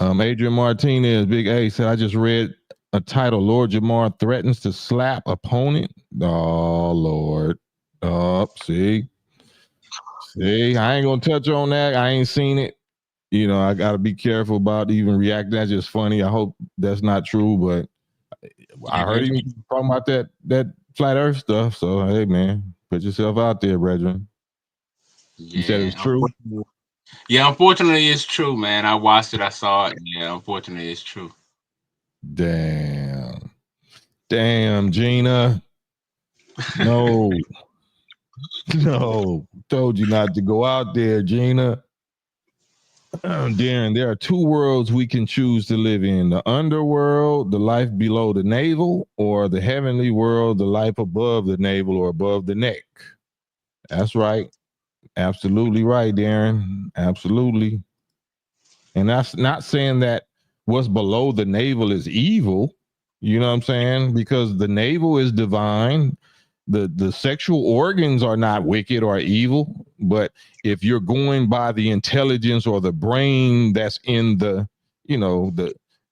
Adrian Martinez, Big A, said, I just read a title, Lord Jamar threatens to slap opponent. Oh, Lord. See, I ain't gonna touch on that. I ain't seen it. I gotta be careful about even reacting. That's just funny. I hope that's not true, but I heard him talking about that flat earth stuff. So hey, man, put yourself out there, brethren. You said it was true? Yeah, unfortunately, it's true, man. I watched it. I saw it. Yeah, unfortunately, it's true. Damn, Gina. No. Told you not to go out there, Gina. Darren, there are two worlds we can choose to live in: the underworld, the life below the navel, or the heavenly world, the life above the navel or above the neck. That's right. Absolutely right, Darren. Absolutely. And that's not saying that what's below the navel is evil. You know what I'm saying? Because the navel is divine. The sexual organs are not wicked or evil, but if you're going by the intelligence or the brain that's in the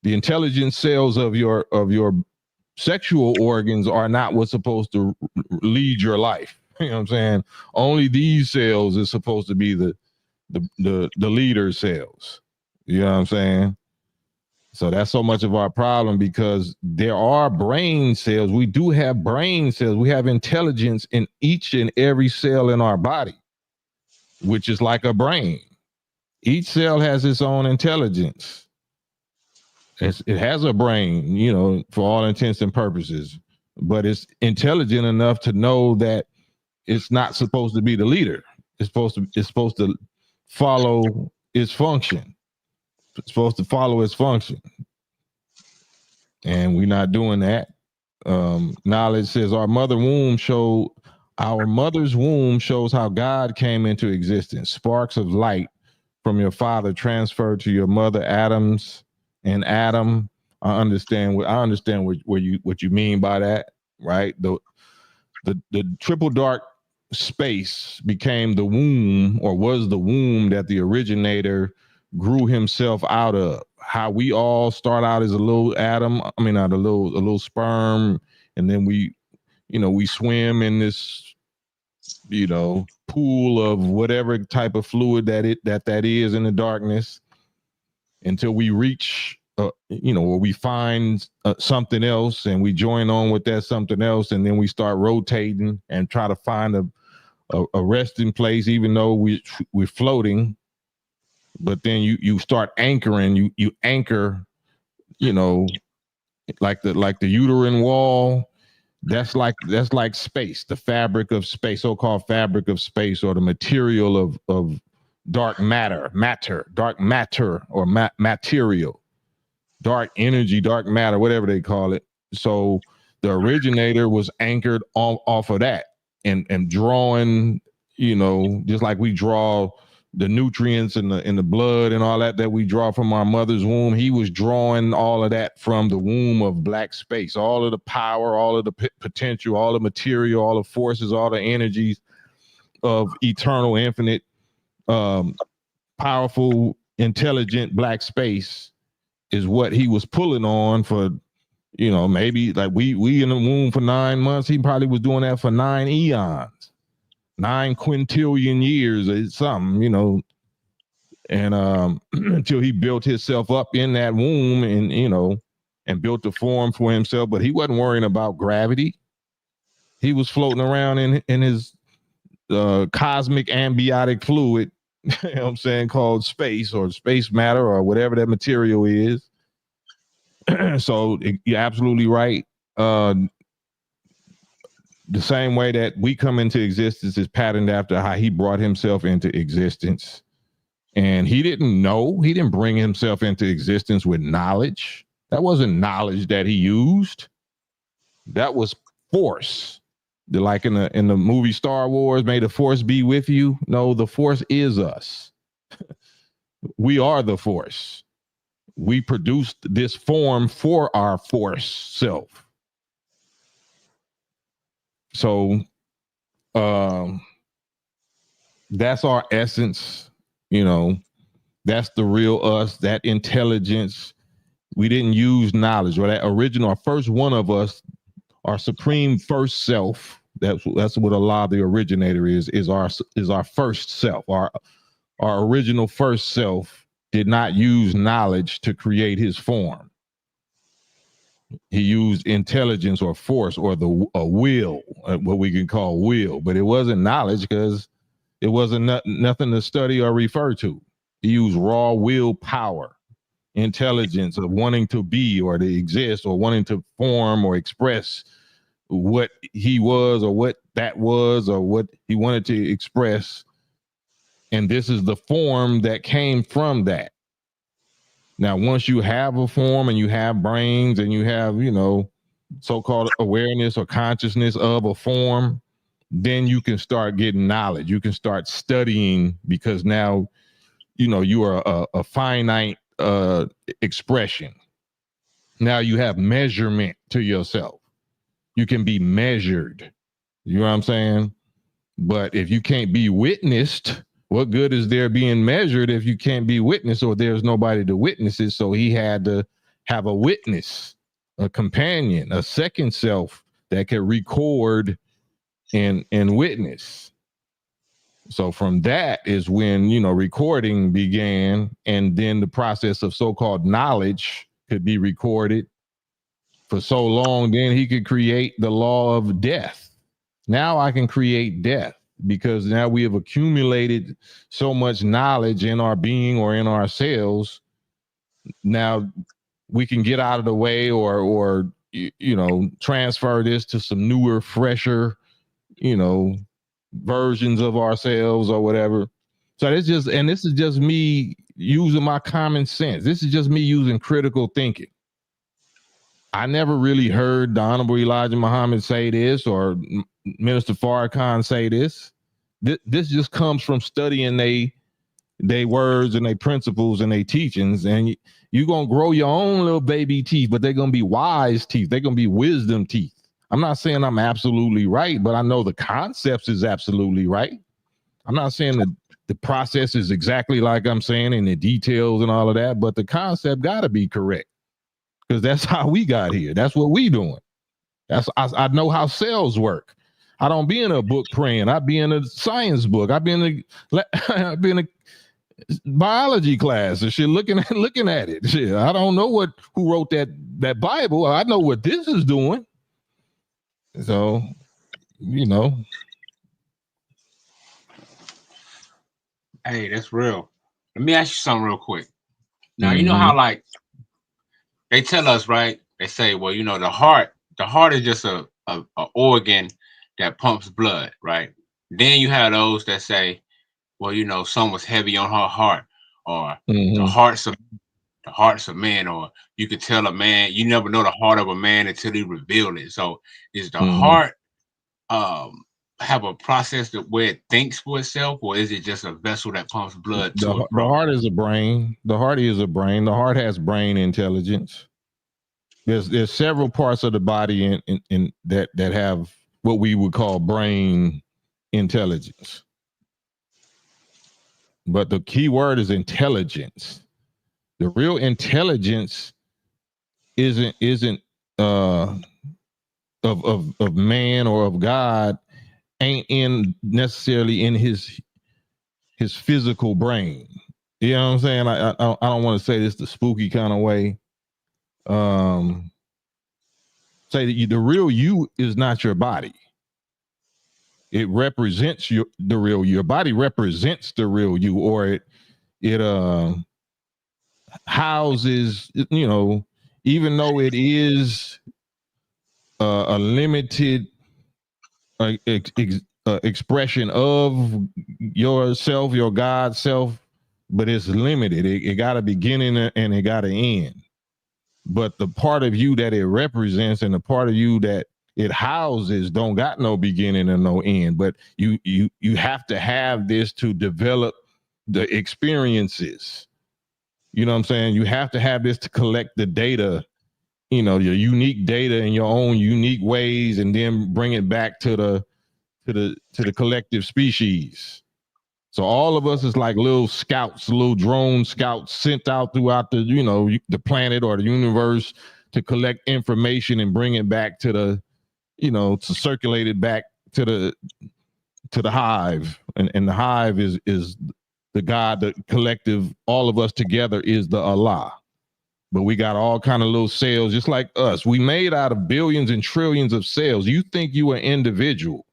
intelligence cells of your sexual organs are not what's supposed to lead your life. You know what I'm saying? Only these cells is supposed to be the leader cells. You know what I'm saying? So that's so much of our problem, because there are brain cells. We do have brain cells. We have intelligence in each and every cell in our body, which is like a brain. Each cell has its own intelligence. It has a brain, for all intents and purposes. but it's intelligent enough to know that it's not supposed to be the leader. It's supposed to follow its function. It's supposed to follow its function. And we're not doing that. Knowledge says our mother's womb shows how God came into existence. Sparks of light from your father transferred to your mother, Adam's and Adam. I understand what you mean by that, right? The triple dark space became the womb, or was the womb that the originator grew himself out of. How we all start out as a little atom, a little sperm, and then we swim in this, pool of whatever type of fluid that is in the darkness, until we reach or we find something else, and we join on with that something else, and then we start rotating and try to find a resting place, even though we're floating. But then you start anchoring. You anchor, like the uterine wall. That's like space, the fabric of space, so-called fabric of space, or the material of dark matter, or material, dark energy, dark matter, whatever they call it. So the originator was anchored off of that, and drawing, just like we draw the nutrients in the blood and all that we draw from our mother's womb. He was drawing all of that from the womb of black space, all of the power, all of the potential, all the material, all the forces, all the energies of eternal, infinite, powerful, intelligent black space is what he was pulling on for, maybe like we in the womb for 9 months. He probably was doing that for 9 eons, 9 quintillion years or something, and until he built himself up in that womb, and built the form for himself. But he wasn't worrying about gravity. He was floating around in his cosmic ambiotic fluid, you know what I'm saying, called space, or space matter, or whatever that material is. So you're absolutely right. The same way that we come into existence is patterned after how he brought himself into existence. And he didn't bring himself into existence with knowledge. That wasn't knowledge that he used. That was force. Like in the movie Star Wars, may the force be with you. No, the force is us. We are the force. We produced this form for our force self. So that's our essence, that's the real us, that intelligence. We didn't use knowledge, or that original, our first one of us, our supreme first self. That's what a lot of the originator is our first self. Our original first self did not use knowledge to create his form. He used intelligence or force, or a will, what we can call will, but it wasn't knowledge, because it wasn't nothing to study or refer to. He used raw willpower, intelligence of wanting to be, or to exist, or wanting to form or express what he was, or what that was, or what he wanted to express. And this is the form that came from that. Now, once you have a form, and you have brains, and you have, so-called awareness or consciousness of a form, then you can start getting knowledge. You can start studying, because now, you are a finite expression. Now you have measurement to yourself. You can be measured. You know what I'm saying? But if you can't be witnessed, what good is there being measured if you can't be witnessed, or there's nobody to witness it? So he had to have a witness, a companion, a second self that could record and witness. So from that is when, recording began, and then the process of so-called knowledge could be recorded for so long. Then he could create the law of death. Now I can create death, because now we have accumulated so much knowledge in our being, or in our cells. Now we can get out of the way, or transfer this to some newer, fresher, versions of ourselves or whatever. So this is just me using my common sense. This is just me using critical thinking. I never really heard the Honorable Elijah Muhammad say this or Minister Farrakhan say this. This just comes from studying they words and they principles and they teachings, and you're gonna grow your own little baby teeth, but they're gonna be wise teeth. They're gonna be wisdom teeth. I'm not saying I'm absolutely right, but I know the concepts is absolutely right. I'm not saying that the process is exactly like I'm saying in the details and all of that, but the concept got to be correct because that's how we got here. That's what we doing. I know how cells work. I don't be in a book praying. I be in a science book. I be in a biology class and shit, looking at it. Shit, I don't know who wrote that Bible. I know what this is doing. So, Hey, that's real. Let me ask you something real quick. Now, you know how like they tell us, right? They say, well, the heart is just a organ that pumps blood, right? Then you have those that say, well, someone's heavy on her heart, or the heart's a man, or you could tell a man, you never know the heart of a man until he revealed it. So is the heart have a process where it thinks for itself, or is it just a vessel that pumps blood to and from? The heart is a brain. The heart is a brain. The heart has brain intelligence. There's several parts of the body in that have what we would call brain intelligence. But the key word is intelligence. The real intelligence isn't of man or of God, ain't necessarily in his physical brain. You know what I'm saying? I don't want to say this the spooky kind of way. Say that the real you is not your body. It represents the real you. Your body represents the real you, or it houses, even though it is a limited expression of yourself, your God self, but it's limited. It got a beginning and it got an end. But the part of you that it represents and the part of you that it houses don't got no beginning and no end. But you have to have this to develop the experiences. You know what I'm saying? You have to have this to collect the data, your unique data in your own unique ways, and then bring it back to the collective species. So all of us is like little scouts, little drone scouts sent out throughout the planet or the universe to collect information and bring it back to to circulate it back to the hive. And the hive is the God, the collective, all of us together is the Allah. But we got all kind of little cells just like us. We made out of billions and trillions of cells. You think you are individual,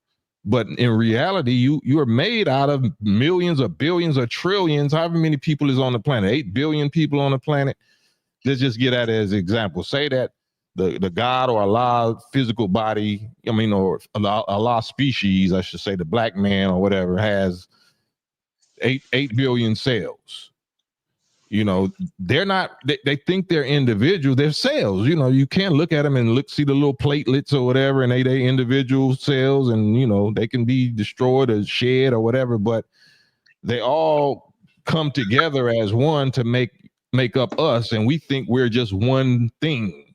but in reality, you are made out of millions or billions or trillions, however many people is on the planet, 8 billion people on the planet. Let's just get at it as an example. Say that the God or Allah physical body, or Allah species, I should say, the black man or whatever, has 8 billion cells. They're not, they think they're individual, they're cells. You can't look at them and see the little platelets or whatever, and they individual cells, and they can be destroyed or shed or whatever, but they all come together as one to make up us, and we think we're just one thing.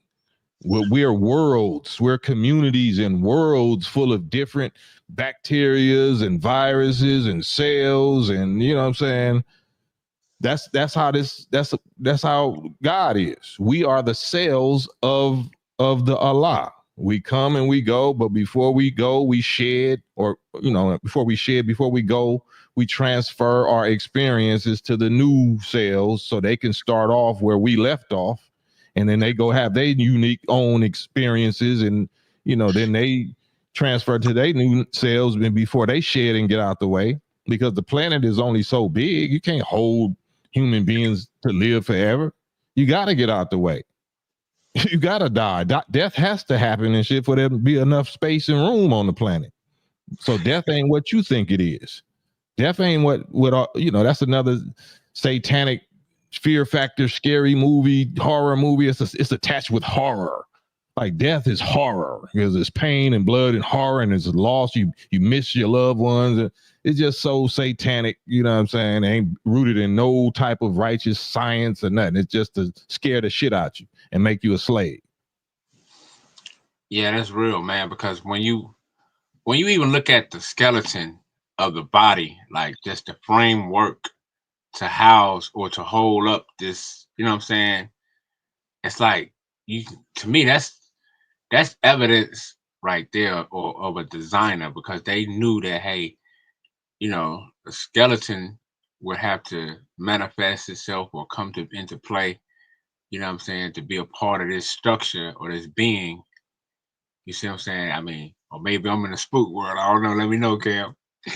We're worlds, we're communities and worlds full of different bacterias and viruses and cells, and you know what I'm saying? That's how God is. We are the cells of the Allah. We come and we go, but before we go, we shed, or before we go, we transfer our experiences to the new cells so they can start off where we left off, and then they go have their unique own experiences, and then they transfer to their new cells before they shed and get out the way, because the planet is only so big. You can't hold human beings to live forever. You got to get out the way. You gotta die. Death has to happen and shit for there to be enough space and room on the planet. So death ain't what you think it is. Death ain't what that's another satanic fear factor, scary movie, horror movie. It's attached with horror. Like death is horror because there's pain and blood and horror and there's loss. You miss your loved ones. It's just so satanic, you know what I'm saying? It ain't rooted in no type of righteous science or nothing. It's just to scare the shit out you and make you a slave. Yeah, that's real, man, because when you even look at the skeleton of the body, like just the framework to house or to hold up this, you know what I'm saying? It's like to me that's evidence right there of a designer, because they knew that, hey, the skeleton would have to manifest itself or come into play, you know what I'm saying, to be a part of this structure or this being. You see what I'm saying? I mean, or maybe I'm in the spook world. I don't know. Let me know, Cam.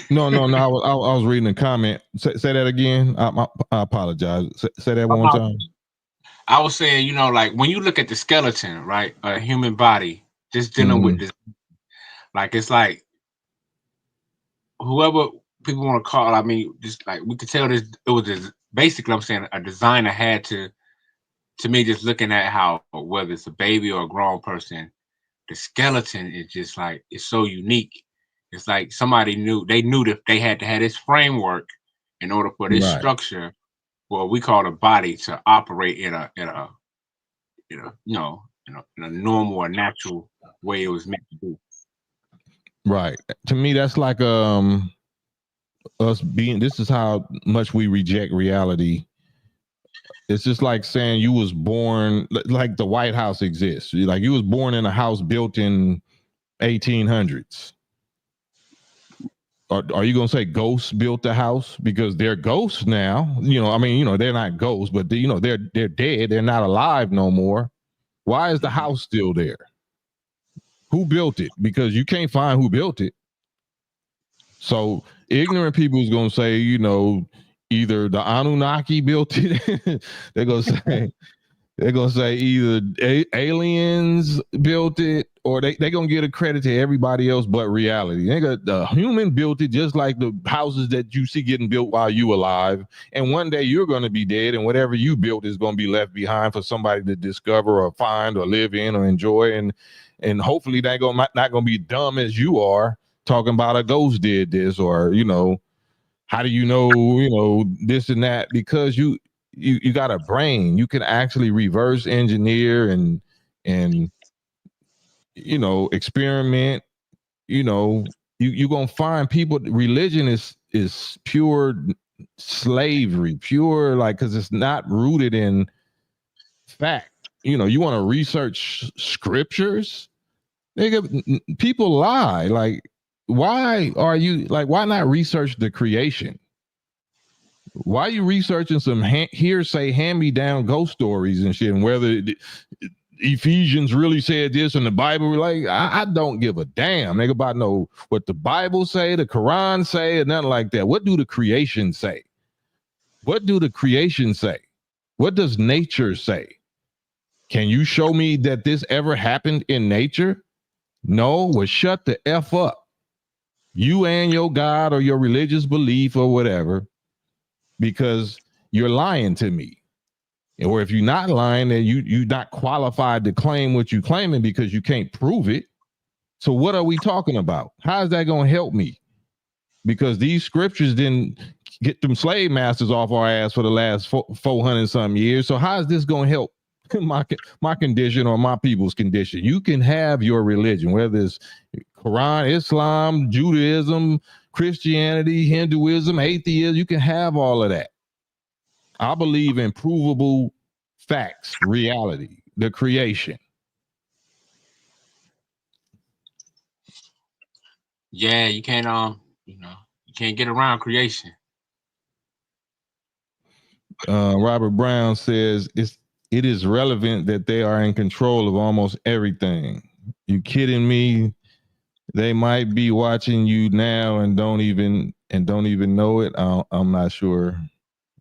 No. I was reading a comment. Say that again. I apologize. Say that one more time. I was saying, like when you look at the skeleton, right, a human body, just dealing with this, like it's like whoever people want to call. I mean, just like we could tell this, it was just, basically, I'm saying a designer had to me, just looking at how whether it's a baby or a grown person, the skeleton is just like, it's so unique. It's like somebody knew that they had to have this framework in order for this structure, what we call a body, to operate in a normal or natural way it was meant to do. Right. To me, that's like us being. This is how much we reject reality. It's just like saying you was born, like the White House exists. Like you was born in a house built in 1800s. Are you gonna say ghosts built the house because they're ghosts now? I mean, they're not ghosts, but they're dead. They're not alive no more. Why is the house still there? Who built it? Because you can't find who built it. So ignorant people is gonna say, either the Anunnaki built it. They're gonna say either aliens built it, or they're gonna give a credit to everybody else but reality. The human built it, just like the houses that you see getting built while you alive. And one day you're gonna be dead, and whatever you built is gonna be left behind for somebody to discover or find or live in or enjoy. And hopefully they're not gonna be dumb as you are, talking about a ghost did this, or how do this and that? Because you got a brain. You can actually reverse engineer and experiment. You're gonna find people. Religion is pure slavery, pure, like, because it's not rooted in fact. You want to research scriptures, people lie. Like, why not research the creation? Why are you researching some hearsay, hand-me-down ghost stories and shit, and whether Ephesians really said this in the Bible? Like, I don't give a damn, nigga, about what the Bible say, the Quran say, or nothing like that. What do the creation say? What do the creation say? What does nature say? Can you show me that this ever happened in nature? No. Well, shut the F up. You and your God or your religious belief or whatever, because you're lying to me. Or if you're not lying, then you're not qualified to claim what you're claiming because you can't prove it. So what are we talking about? How is that going to help me? Because these scriptures didn't get them slave masters off our ass for the last 400 some years. So how is this going to help my condition or my people's condition? You can have your religion, whether it's Quran, Islam, Judaism, Christianity, Hinduism, atheism. You can have all of that. I believe in provable facts, reality, the creation. Yeah, you can't you can't get around creation. Robert Brown says it is relevant that they are in control of almost everything. You kidding me? They might be watching you now and don't even know it. I'm not sure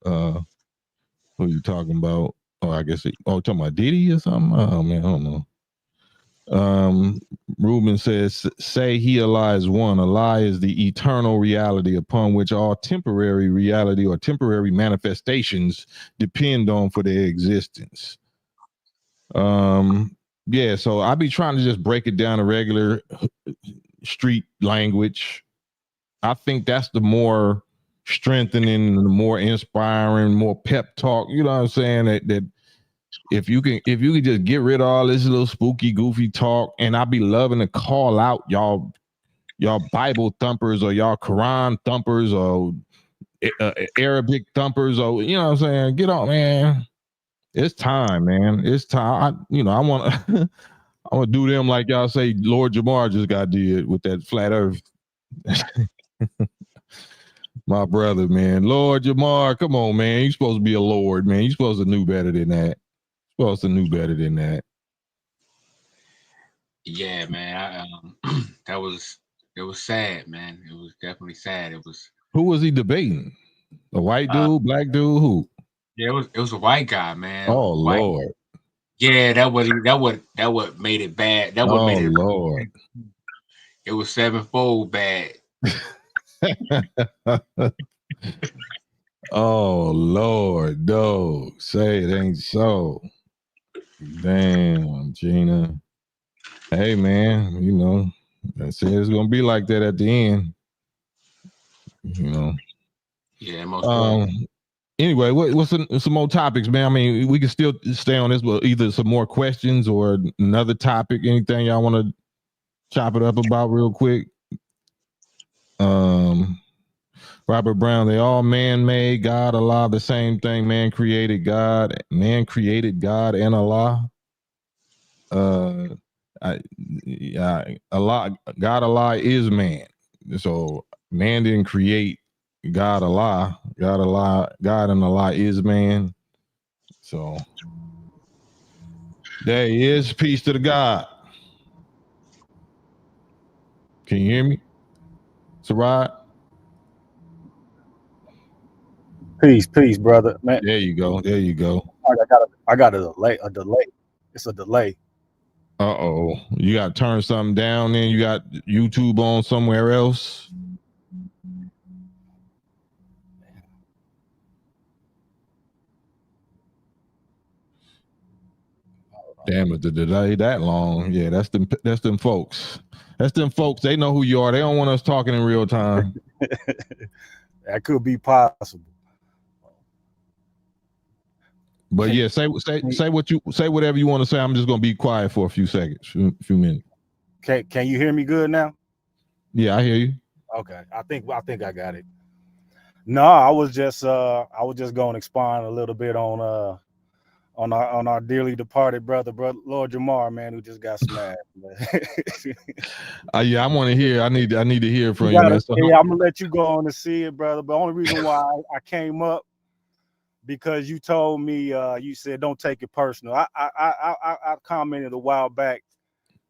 who you're talking about. Oh, I guess talking about Diddy or something. Oh man, I don't know. Ruben says, say he a lie is one. A lie is the eternal reality upon which all temporary reality or temporary manifestations depend on for their existence. Yeah, so I be trying to just break it down to regular street language. I think that's the more strengthening, the more inspiring, more pep talk. You know what I'm saying? That if you can just get rid of all this little spooky, goofy talk, and I be loving to call out y'all Bible thumpers or y'all Quran thumpers or Arabic thumpers, or you know what I'm saying? Get on, man. It's time, man. It's time. I want to I want to do them like y'all say Lord Jamar just got did with that flat earth. My brother, man. Lord Jamar, come on, man. You supposed to be a Lord, man. You supposed to know better than that. Yeah, man. It was sad, man. It was definitely sad. It was. Who was he debating? A white dude, black dude, who? Yeah, it was a white guy, man. Oh White. Lord. Yeah, that what made it bad. That what Oh made it. Lord. It was sevenfold bad. Oh Lord, no. Say it ain't so. Damn, Gina. Hey man, I said it's gonna be like that at the end. Yeah, most. Anyway, what's some more topics, man? I mean, we can still stay on this, but either some more questions or another topic. Anything y'all want to chop it up about real quick? Robert Brown, they all man-made. God, Allah, the same thing. Man created God and Allah. Allah, God, Allah is man. So man didn't create God, Allah. God and Allah is man. So there he is. Peace to the God. Can you hear me, Sarad? Peace, brother. Man, There you go. I got a delay. It's a delay. Uh-oh. You got to turn something down then. You got YouTube on somewhere else. Damn it, the delay that long. Yeah, that's them folks. That's them folks. They know who you are. They don't want us talking in real time. That could be possible. But yeah, say whatever you want to say. I'm just gonna be quiet for a few seconds, few minutes. Can you hear me good now? Yeah, I hear you. Okay, I think I got it. No, I was just going to expand a little bit on our dearly departed brother Lord Jamar, man, who just got smashed. Yeah, I want to hear. I need to hear from you, man. Yeah, I'm gonna let you go on to see it, brother. But the only reason why I came up because you told me you said don't take it personal. I commented a while back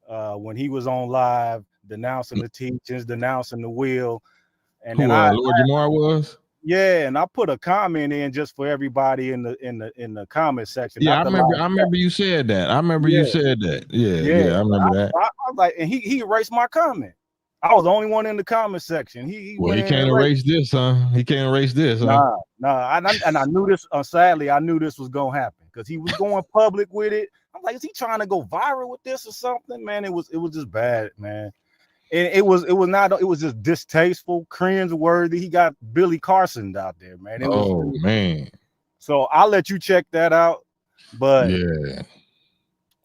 when he was on live denouncing the teachings, denouncing the will, and who then Lord Jamar was. Yeah, and I put a comment in just for everybody in the comment section. Yeah, I remember you said that. You said that. Yeah, I remember that. I was like, and he erased my comment. I was the only one in the comment section. He can't erase this, huh? He can't erase this, huh? Nah. And I knew this. Sadly, I knew this was gonna happen because he was going public with it. I'm like, is he trying to go viral with this or something? Man, it was just bad, man. And it was just distasteful, cringe-worthy. He got Billy Carson out there, man. Man. So I'll let you check that out. But yeah,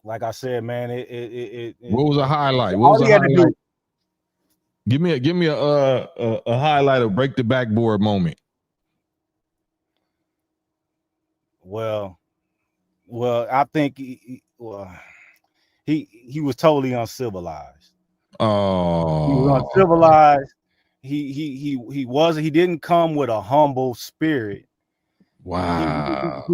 like I said, man, what was a highlight? What was a highlight? Give me a highlight of break the backboard moment. Well, I think he was totally uncivilized. Oh, he was uncivilized. He didn't come with a humble spirit. Wow.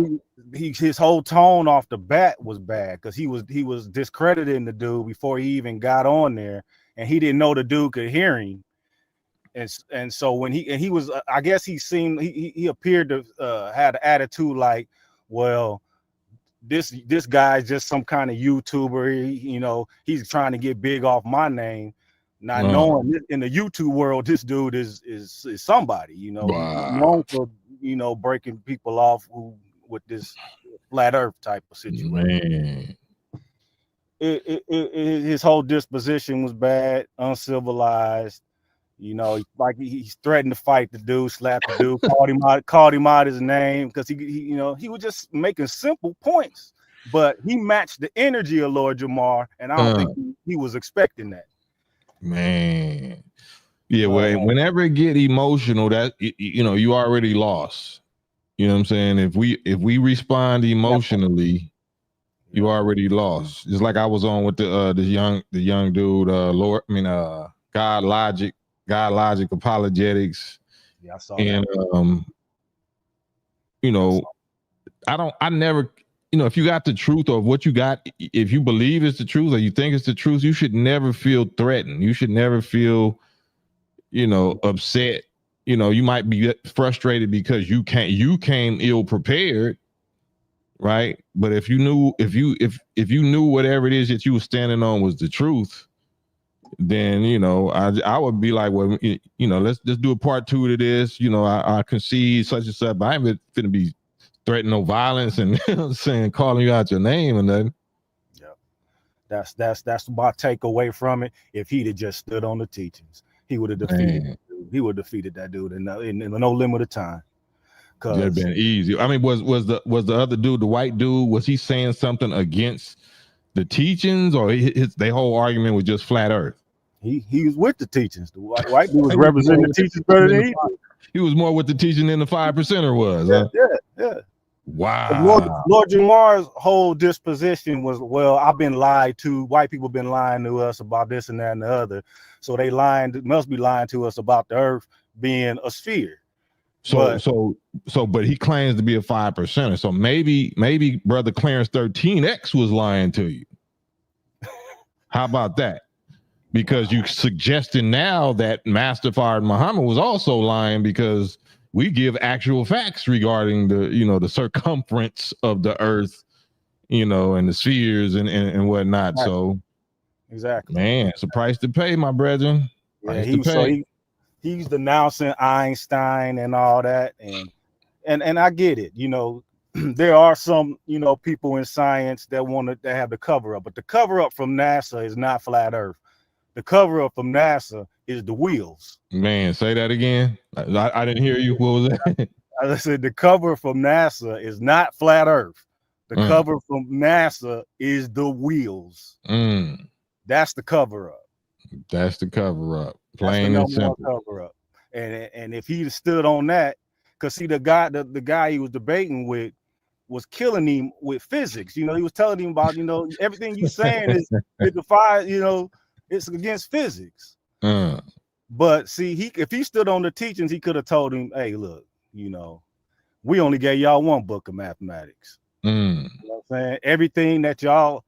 His whole tone off the bat was bad because he was discrediting the dude before he even got on there, and he didn't know the dude could hear him. And so when he was, I guess he appeared to had an attitude like, well, this guy's just some kind of YouTuber. He's trying to get big off my name, not knowing in the YouTube world, this dude is somebody. Known for breaking people off with this flat Earth type of situation. Man. His whole disposition was bad, uncivilized. Like he's threatened to fight the dude, slap the dude, called him out his name because he was just making simple points, but he matched the energy of Lord Jamar, and I don't think he was expecting that. Man, yeah. Whenever it get emotional, that you already lost. You know what I'm saying? If we respond emotionally, you already lost. It's like I was on with the young dude, God Logic Apologetics. Yeah, I saw and that. I never, if you got the truth of what you got, if you believe it's the truth or you think it's the truth, you should never feel threatened. You should never feel, upset. You might be frustrated because you came ill prepared, right? But if you knew whatever it is that you were standing on was the truth, then I would be like, well, let's do a part 2 to this. I concede such and such, but I ain't finna be threatening no violence and saying calling you out your name and nothing. Yeah, that's my takeaway from it. If he'd have just stood on the teachings, he would have defeated. He would have defeated that dude in no limit of time. It'd been easy. I mean, was the other dude, the white dude, was he saying something against the teachings, or their whole argument was just flat Earth? He was with the teachings. The white dude was representing the teachings better than he did. He was more with the teaching than the 5%er was. Yeah. Wow. Lord Jamar's whole disposition was, well, I've been lied to. White people been lying to us about this and that and the other. So they must be lying to us about the Earth being a sphere. But he claims to be a 5%er. So maybe Brother Clarence 13X was lying to you. How about that? Because you suggesting now that Master Fard Muhammad was also lying, because we give actual facts regarding the circumference of the Earth, and the spheres and whatnot. Right. So exactly, man, it's a price to pay, my brethren. Yeah, he's denouncing Einstein and all that, and I get it. There are some people in science that have the cover up, but the cover up from NASA is not flat Earth. The cover up from NASA is the wheels. Man, say that again. I didn't hear you. What was that? I said the cover from NASA is not flat Earth. The cover from NASA is the wheels. That's the cover up. That's the cover up. Plain and simple. Cover up. And if he stood on that, because see, the guy he was debating with was killing him with physics. He was telling him about everything you saying it defies it's against physics. But see, if he stood on the teachings, he could have told him, hey, look, we only gave y'all one book of mathematics. You know what I'm saying? Everything that y'all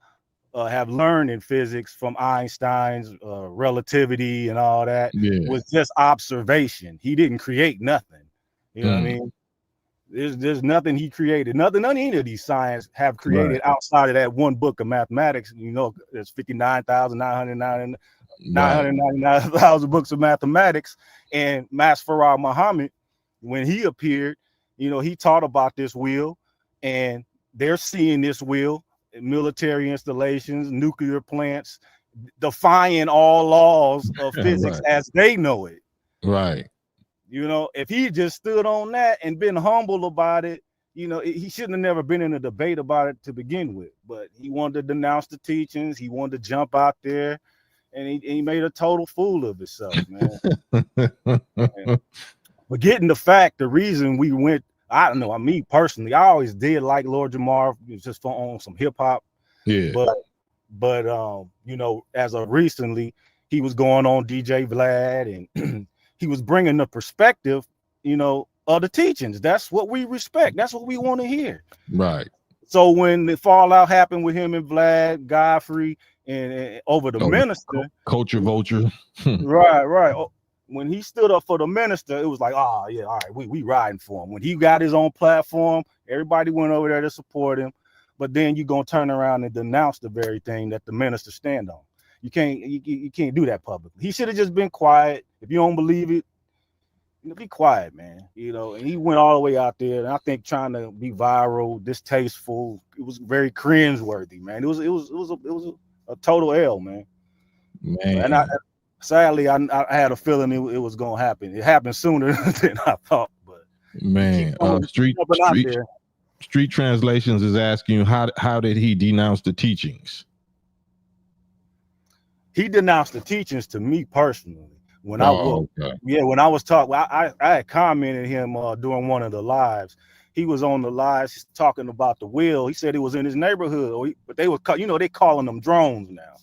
have learned in physics from Einstein's relativity and all that was just observation. He didn't create nothing. You know what I mean? There's nothing he created. None of any of these science have created outside of that one book of mathematics. There's 999,000 books of mathematics. And Master Fard Muhammad, when he appeared, he taught about this wheel, and they're seeing this wheel in military installations, nuclear plants, defying all laws of physics as they know it. Right. If he just stood on that and been humble about it, he shouldn't have never been in a debate about it to begin with. But he wanted to denounce the teachings. He wanted to jump out there, and he made a total fool of himself, man. Forgetting the reason we went, I don't know, me personally, I always did like Lord Jamar, just on some hip hop. Yeah. But as of recently, he was going on DJ Vlad, and he was bringing the perspective, of the teachings. That's what we respect. That's what we want to hear. Right. So when the fallout happened with him and Vlad, Godfrey, and over the minister, culture vulture. right. When he stood up for the minister, it was like, oh yeah, all right, we riding for him. When he got his own platform, everybody went over there to support him. but then you're gonna turn around and denounce the very thing that the minister stand on. You can't do that publicly. He should have just been quiet. If you don't believe it, be quiet, man. And he went all the way out there, and I think trying to be viral, distasteful, it was very cringeworthy, man. It was a total L, man. And sadly, I had a feeling it was gonna happen. It happened sooner than I thought, but man, Street Translations is asking you how did he denounce the teachings? He denounced the teachings to me personally. When I was talking, I had commented him during one of the lives. He was on the lives talking about the will. He said it was in his neighborhood, but they were, they calling them drones now.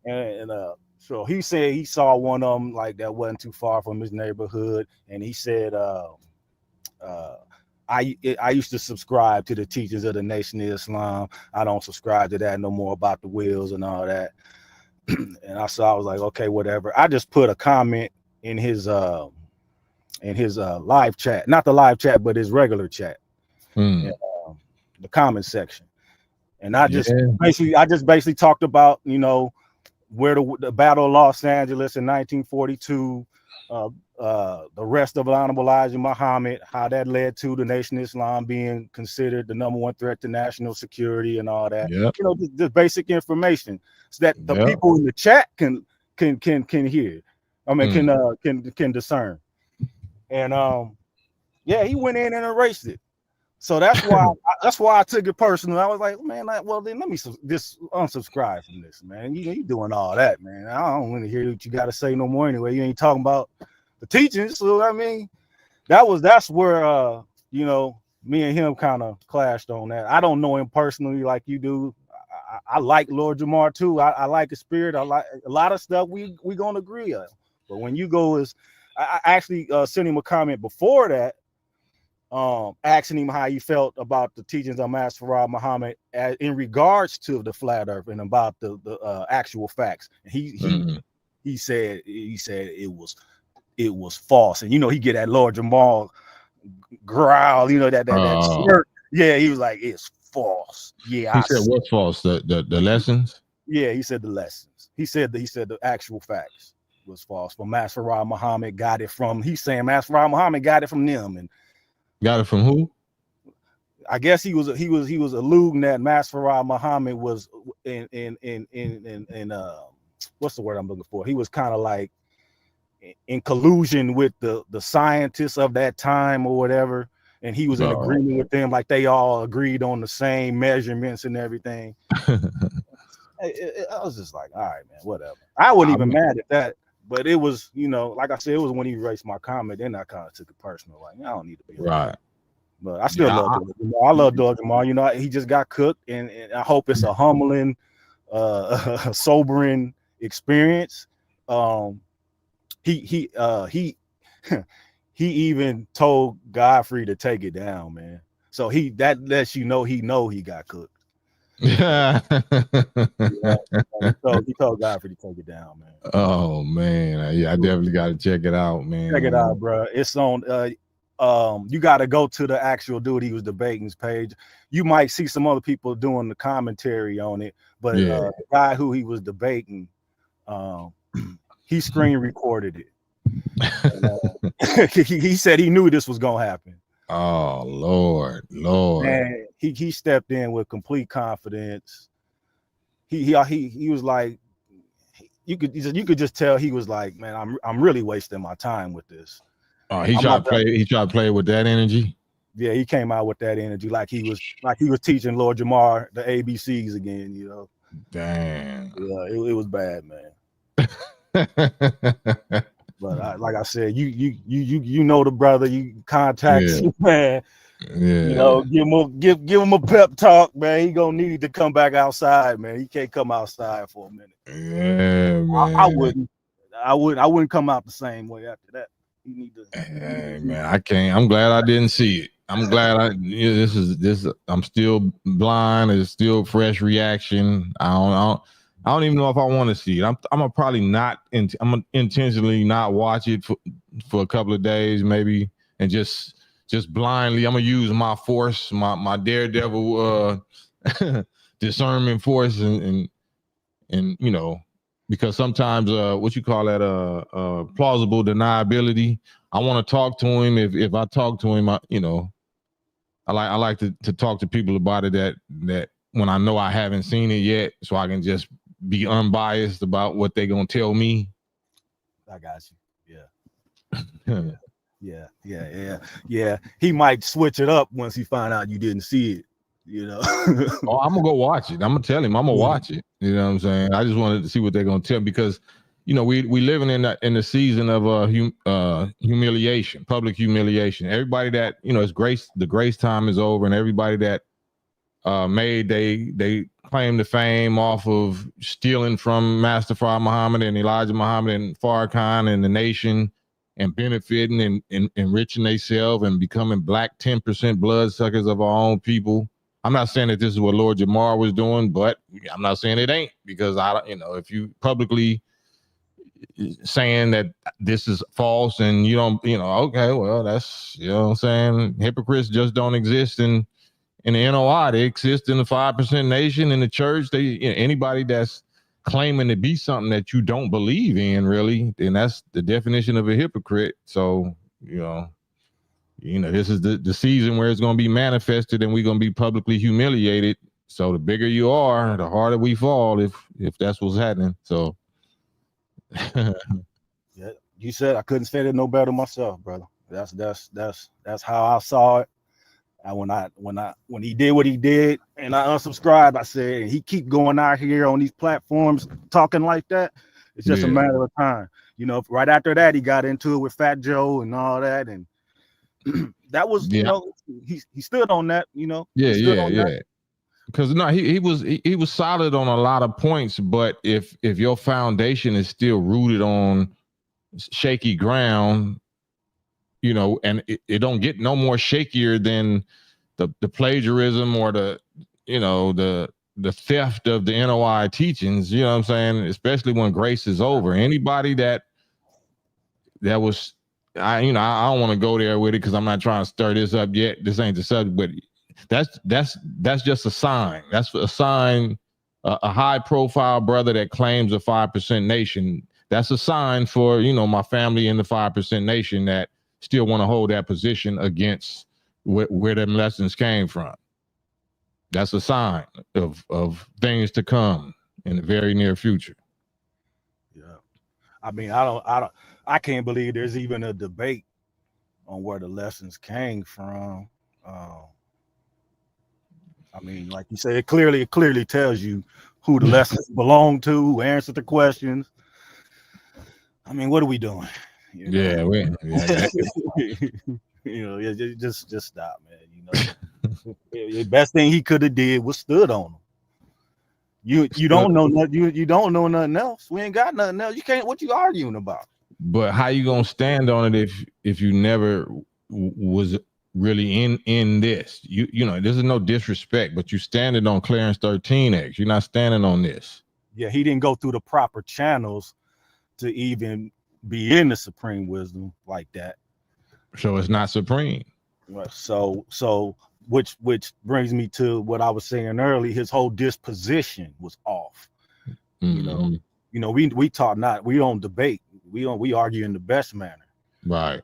And so he said he saw one of them like that wasn't too far from his neighborhood, and he said, I used to subscribe to the teachings of the Nation of Islam. I don't subscribe to that no more about the wills and all that. And I was like, okay, whatever. I just put a comment in his live chat, not the live chat, but his regular chat, in, the comment section. And I just basically talked about, where the Battle of Los Angeles in 1942, the arrest of Honorable Elijah Muhammad, how that led to the Nation of Islam being considered the #1 threat to national security and all that. Just basic information so that the people in the chat can hear. I mean, can discern. And he went in and erased it. So that's why I took it personal. I was like, man, well then let me just unsubscribe from this, man. You doing all that, man. I don't want to hear what you got to say no more anyway. You ain't talking about the teachings. So I mean, that's where me and him kind of clashed on that. I don't know him personally like you do. I like Lord Jamar too. I like his spirit. I like a lot of stuff we gonna agree on. But when you go I actually sent him a comment before that, asking him how he felt about the teachings of Master Farad Muhammad in regards to the flat earth and about the actual facts. And he said it was false. And he get that Lord Jamal growl, that smirk. Yeah, he was like, it's false. Yeah. He said what's false? The lessons? Yeah, he said the lessons. He said the actual facts was false. But Master Farad Muhammad got it from, he's saying Master Farad Muhammad got it from them. And got it from who? I guess he was alluding that Master Farad Muhammad was in what's the word I'm looking for? He was kind of like in collusion with the scientists of that time or whatever, and he was in agreement with them, like they all agreed on the same measurements and everything. I was just like, all right, man, whatever. I wasn't even mad at that, but it was, like I said, it was when he erased my comment, then I kind of took it personal. Like, I don't need to be right. But I still love Doug Jamar. I love Doug Jamar. He just got cooked, and I hope it's a humbling, sobering experience. He even told Godfrey to take it down, man. So that lets you know he got cooked. Yeah. So he told Godfrey to take it down, man. Oh man, yeah, I definitely got to check it out, man. Check it out, bro. It's on. You got to go to the actual dude he was debating's page. You might see some other people doing the commentary on it, but the guy who he was debating, he screen recorded it. And, he said he knew this was gonna happen. Oh Lord. And he stepped in with complete confidence. He was like, you could just tell he was like, man, I'm really wasting my time with this. Oh, he tried to play with that energy. Yeah, he came out with that energy like he was teaching Lord Jamar the ABCs again, Damn. Yeah, it was bad, man. But like I said, you know the brother, you contact him, man. Yeah. Give him a pep talk, man. He gonna need to come back outside, man. He can't come outside for a minute. Yeah, man. I wouldn't come out the same way after that. You need to. Hey, man, I can't. I'm glad I didn't see it. I'm glad this. I'm still blind. It's still fresh reaction. I don't even know if I want to see it. I'm gonna probably not. I'm gonna intentionally not watch it for a couple of days, maybe, and just just blindly, I'm gonna use my force, my daredevil discernment force, and you know, because sometimes what you call that plausible deniability. I want to talk to him. If I talk to him, you know, I like to talk to people about it that when I know I haven't seen it yet, so I can just be unbiased about what they're gonna tell me. I got you. Yeah. He might switch it up once he find out you didn't see it. You know. Oh, I'm gonna go watch it. I'm gonna tell him I'm gonna watch it. You know what I'm saying? I just wanted to see what they're gonna tell me, because you know we living in the season of humiliation, public humiliation. Everybody that, you know, it's grace, the grace time is over, and everybody that they claim the fame off of stealing from Master Fard Muhammad and Elijah Muhammad and Farrakhan and the nation, and benefiting and enriching themselves and becoming black 10% bloodsuckers of our own people. I'm not saying that this is what Lord Jamar was doing, but I'm not saying it ain't, because you know, if you publicly saying that this is false and you don't, you know, okay, well, that's, you know what I'm saying, hypocrites just don't exist in the NOI. They exist in the 5% nation, in the church. They, you know, anybody that's claiming to be something that you don't believe in, really, then that's the definition of a hypocrite. So, you know, this is the season where it's going to be manifested, and we're going to be publicly humiliated. So the bigger you are, the harder we fall, if that's what's happening. So yeah, you said I couldn't say it no better myself, brother. That's how I saw it. When he did what he did and I unsubscribed, I said, he keep going out here on these platforms talking like that, it's just a matter of time. You know, right after that, he got into it with Fat Joe and all that, and that was, you know, he stood on that, you know. Yeah. Because no, he was solid on a lot of points, but if your foundation is still rooted on shaky ground, you know, and it don't get no more shakier than the plagiarism or the, you know, the theft of the NOI teachings, you know what I'm saying? Especially when grace is over. Anybody that was, I don't want to go there with it because I'm not trying to stir this up yet. This ain't the subject, but that's just a sign. That's a sign. A high profile brother that claims a 5% nation. That's a sign for, you know, my family in the 5% nation that still want to hold that position against where them lessons came from. That's a sign of things to come in the very near future. Yeah, I mean, I can't believe there's even a debate on where the lessons came from. I mean, like you said, it clearly tells you who the lessons belong to, who answered the questions. I mean, what are we doing? You know? You know, just stop, man. You know, the best thing he could have did was stood on them. You don't know nothing. You don't know nothing else. We ain't got nothing else. You can't. What you arguing about? But how you gonna stand on it if you never was really in this? You know, this is no disrespect, but you standing on Clarence 13X. You're not standing on this. Yeah, he didn't go through the proper channels to even be in the supreme wisdom like that. So it's not supreme. So which brings me to what I was saying earlier. His whole disposition was off. Mm-hmm. You know, we talk not, we don't debate. We argue in the best manner. Right.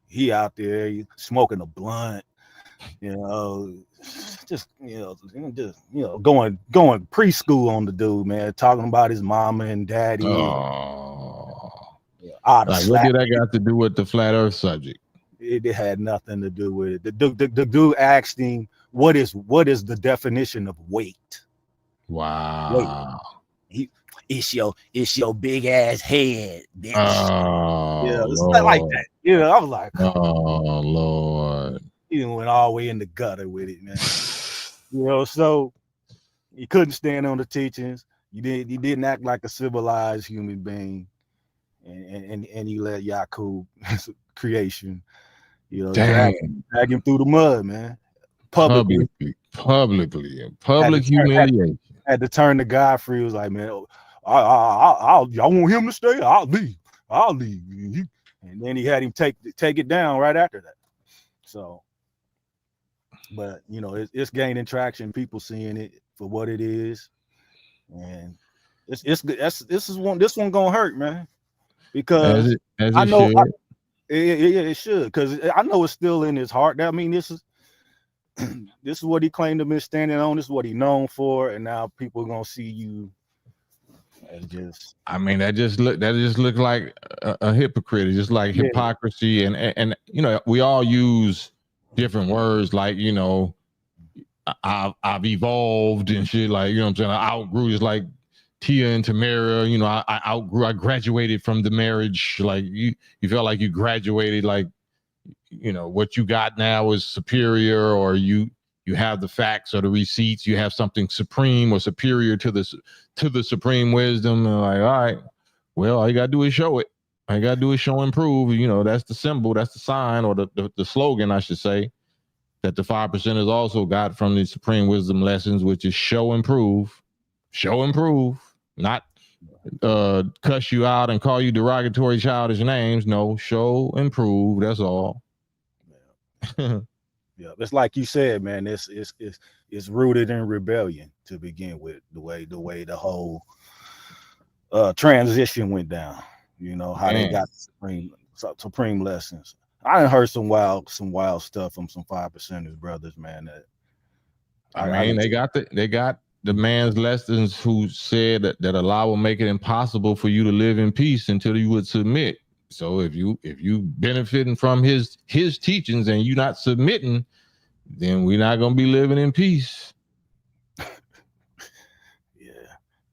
He out there smoking a blunt, you know, just going preschool on the dude, man, talking about his mama and daddy. Oh. Like, what did that got to do with the flat earth subject? It had nothing to do with it. The dude asked him, what is the definition of weight? Wow. It's your big ass head, bitch. Oh, it's not like that. You know, I was like, oh Lord. He went all the way in the gutter with it, man. You know, so he couldn't stand on the teachings. He didn't act like a civilized human being, and he let Yakub creation, you know, drag him through the mud, man. Public humiliation. Had to turn the guy free. He was like, man, y'all want him to stay? I'll leave. And then he had him take it down right after that. So but you know, it's gaining traction. People seeing it for what it is, and it's good. This one gonna hurt, man, because as I it know should. it should, because I know it's still in his heart. I mean, this is this is what he claimed to be standing on. This is what he known for, and now people are gonna see you as just. I mean, that just look like a hypocrite. It's just like hypocrisy, and you know, we all use different words, like, you know, I've evolved and shit, like, you know what I'm saying, I outgrew. It's like Tia and Tamara, you know, I graduated from the marriage. Like you felt like you graduated, like, you know, what you got now is superior, or you have the facts or the receipts, you have something supreme or superior to the supreme wisdom. And like, all right, well, all you gotta do is show it. All you gotta do is show and prove. You know, that's the symbol, that's the sign, or the slogan, I should say, that the 5%ers also got from the supreme wisdom lessons, which is show and prove. Show and prove, not cuss you out and call you derogatory childish names. No, show and prove. That's all. Yeah, it's like you said, man. It's rooted in rebellion to begin with. The way the whole transition went down. You know how they got supreme lessons. I done heard some wild stuff from some 5%ers brothers, man. That I mean, they got the man's lessons who said that Allah will make it impossible for you to live in peace until you would submit. So if you benefiting from his teachings and you not submitting, then we're not gonna be living in peace.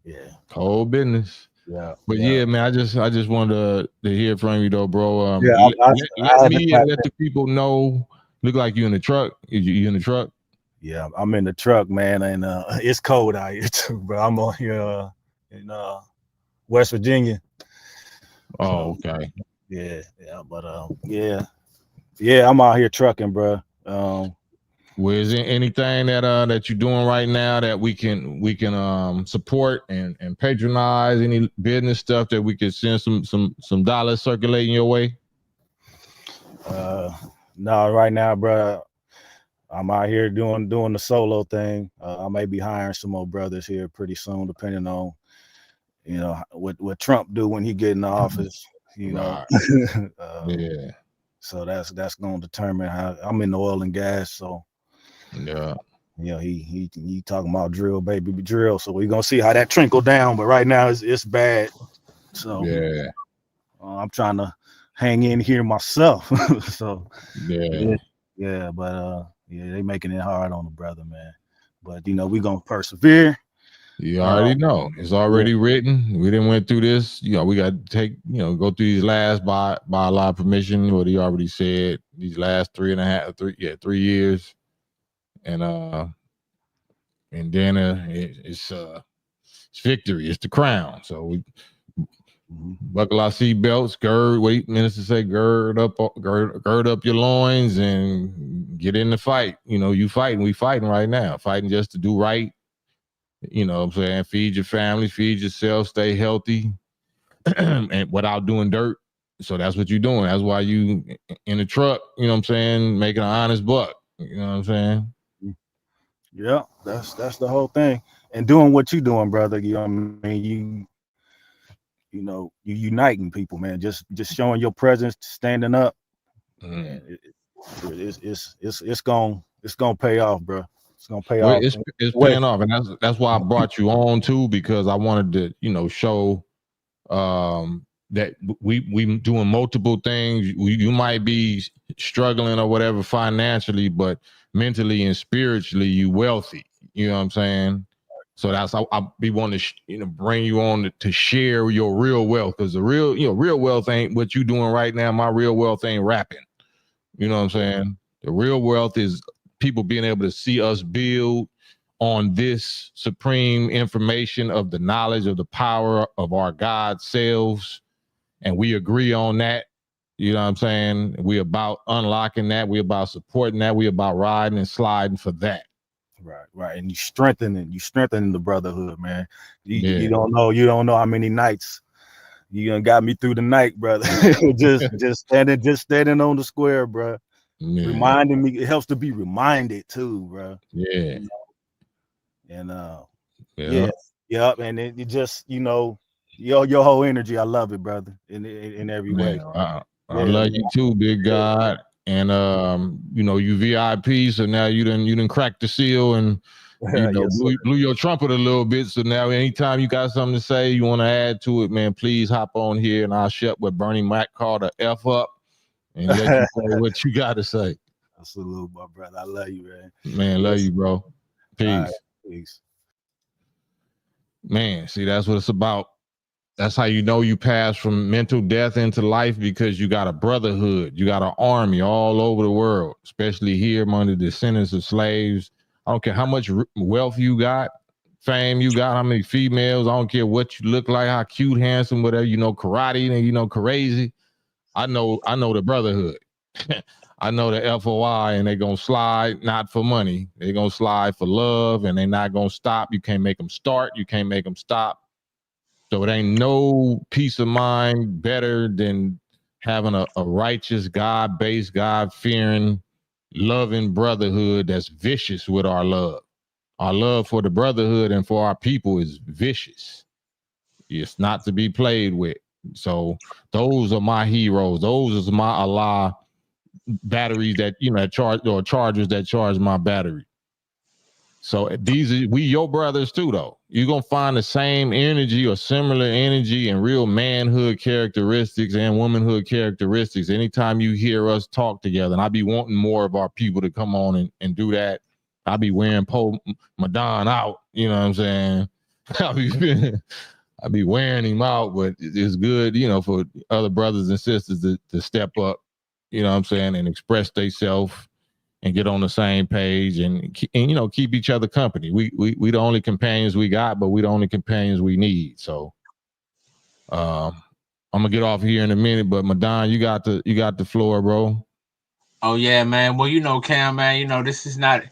Yeah. Cold business. Yeah. But yeah, man, I just wanted to hear from you though, bro. Yeah, let me and let the people know. Look like you in the truck. You in the truck? Yeah, I'm in the truck, man, and it's cold out here too, bro. I'm on here in West Virginia. Oh, okay. Yeah, but yeah, I'm out here trucking, bro. Well, is there anything that you're doing right now that we can support and patronize? Any business stuff that we could send some dollars circulating your way? No, right now, bro, I'm out here doing the solo thing. I may be hiring some more brothers here pretty soon, depending on, you know, what Trump do when he get in the office. You know, yeah. So that's going to determine how. I'm in the oil and gas, so yeah. You know, he talking about drill, baby, drill. So we're gonna see how that trickle down. But right now it's bad. So yeah, I'm trying to hang in here myself. So yeah, but they making it hard on the brother, man. But you know, we gonna persevere. You already know it's already written. We didn't went through this. You know, we got to take, you know, go through these last by a lot of permission. What he already said, these last 3 years, and then it's victory. It's the crown. So we buckle our seatbelts, gird up your loins and get in the fight. You know, we fighting right now, fighting just to do right. You know what I'm saying? Feed your family, feed yourself, stay healthy, and without doing dirt. So that's what you're doing. That's why you in the truck, you know what I'm saying, making an honest buck. You know what I'm saying? Yeah, that's the whole thing. And doing what you're doing, brother. You know what I mean? You know, you uniting people, man. Just showing your presence, standing up. It's gonna pay off, bro. It's gonna pay off. It's paying off, and that's why I brought you on too, because I wanted to, you know, show that we doing multiple things. You might be struggling or whatever financially, but mentally and spiritually you wealthy. You know what I'm saying? So that's how I be wanting to bring you on to share your real wealth, because the real wealth ain't what you doing right now. My real wealth ain't rapping. You know what I'm saying? The real wealth is people being able to see us build on this supreme information of the knowledge of the power of our God selves. And we agree on that. You know what I'm saying? We about unlocking that. We about supporting that. We about riding and sliding for that. Right. And you strengthening the brotherhood, man. You don't know how many nights you done got me through the night, brother. just standing on the square, bro. reminding me. It helps to be reminded too, bro. Yeah. And Yeah. yep. And it just, your whole energy. I love it, brother. In every way. I love you too, big God. And you VIP, so now you didn't crack the seal and Yes, blew your trumpet a little bit. So now anytime you got something to say, you want to add to it, man, please hop on here and I'll shut what Bernie Mac called a F up and let you say what you got to say. Salute, my brother. I love you, man. Man, love you, bro. Peace. Right, peace. Man, see, that's what it's about. That's how you know you pass from mental death into life, because you got a brotherhood. You got an army all over the world, especially here among the descendants of slaves. I don't care how much wealth you got, fame you got, how many females. I don't care what you look like, how cute, handsome, whatever. Karate and crazy. I know the brotherhood. I know the FOI, and they're gonna slide not for money. They're gonna slide for love, and they're not gonna stop. You can't make them start. You can't make them stop. So it ain't no peace of mind better than having a righteous, God-based, God-fearing, loving brotherhood that's vicious with our love. Our love for the brotherhood and for our people is vicious. It's not to be played with. So those are my heroes. Those are my Allah batteries that charge, or chargers that charge my battery. So we your brothers too, though. You're gonna find the same energy or similar energy and real manhood characteristics and womanhood characteristics anytime you hear us talk together. And I be wanting more of our people to come on and do that. I be wearing Madon out, you know what I'm saying? I be wearing him out, but it's good, for other brothers and sisters to step up, you know what I'm saying, and express themselves and get on the same page and keep each other company. We the only companions we got, but we the only companions we need. So I'm gonna get off here in a minute, but Madon, you got the floor, bro. Oh yeah, man. Well, Cam, man, this is not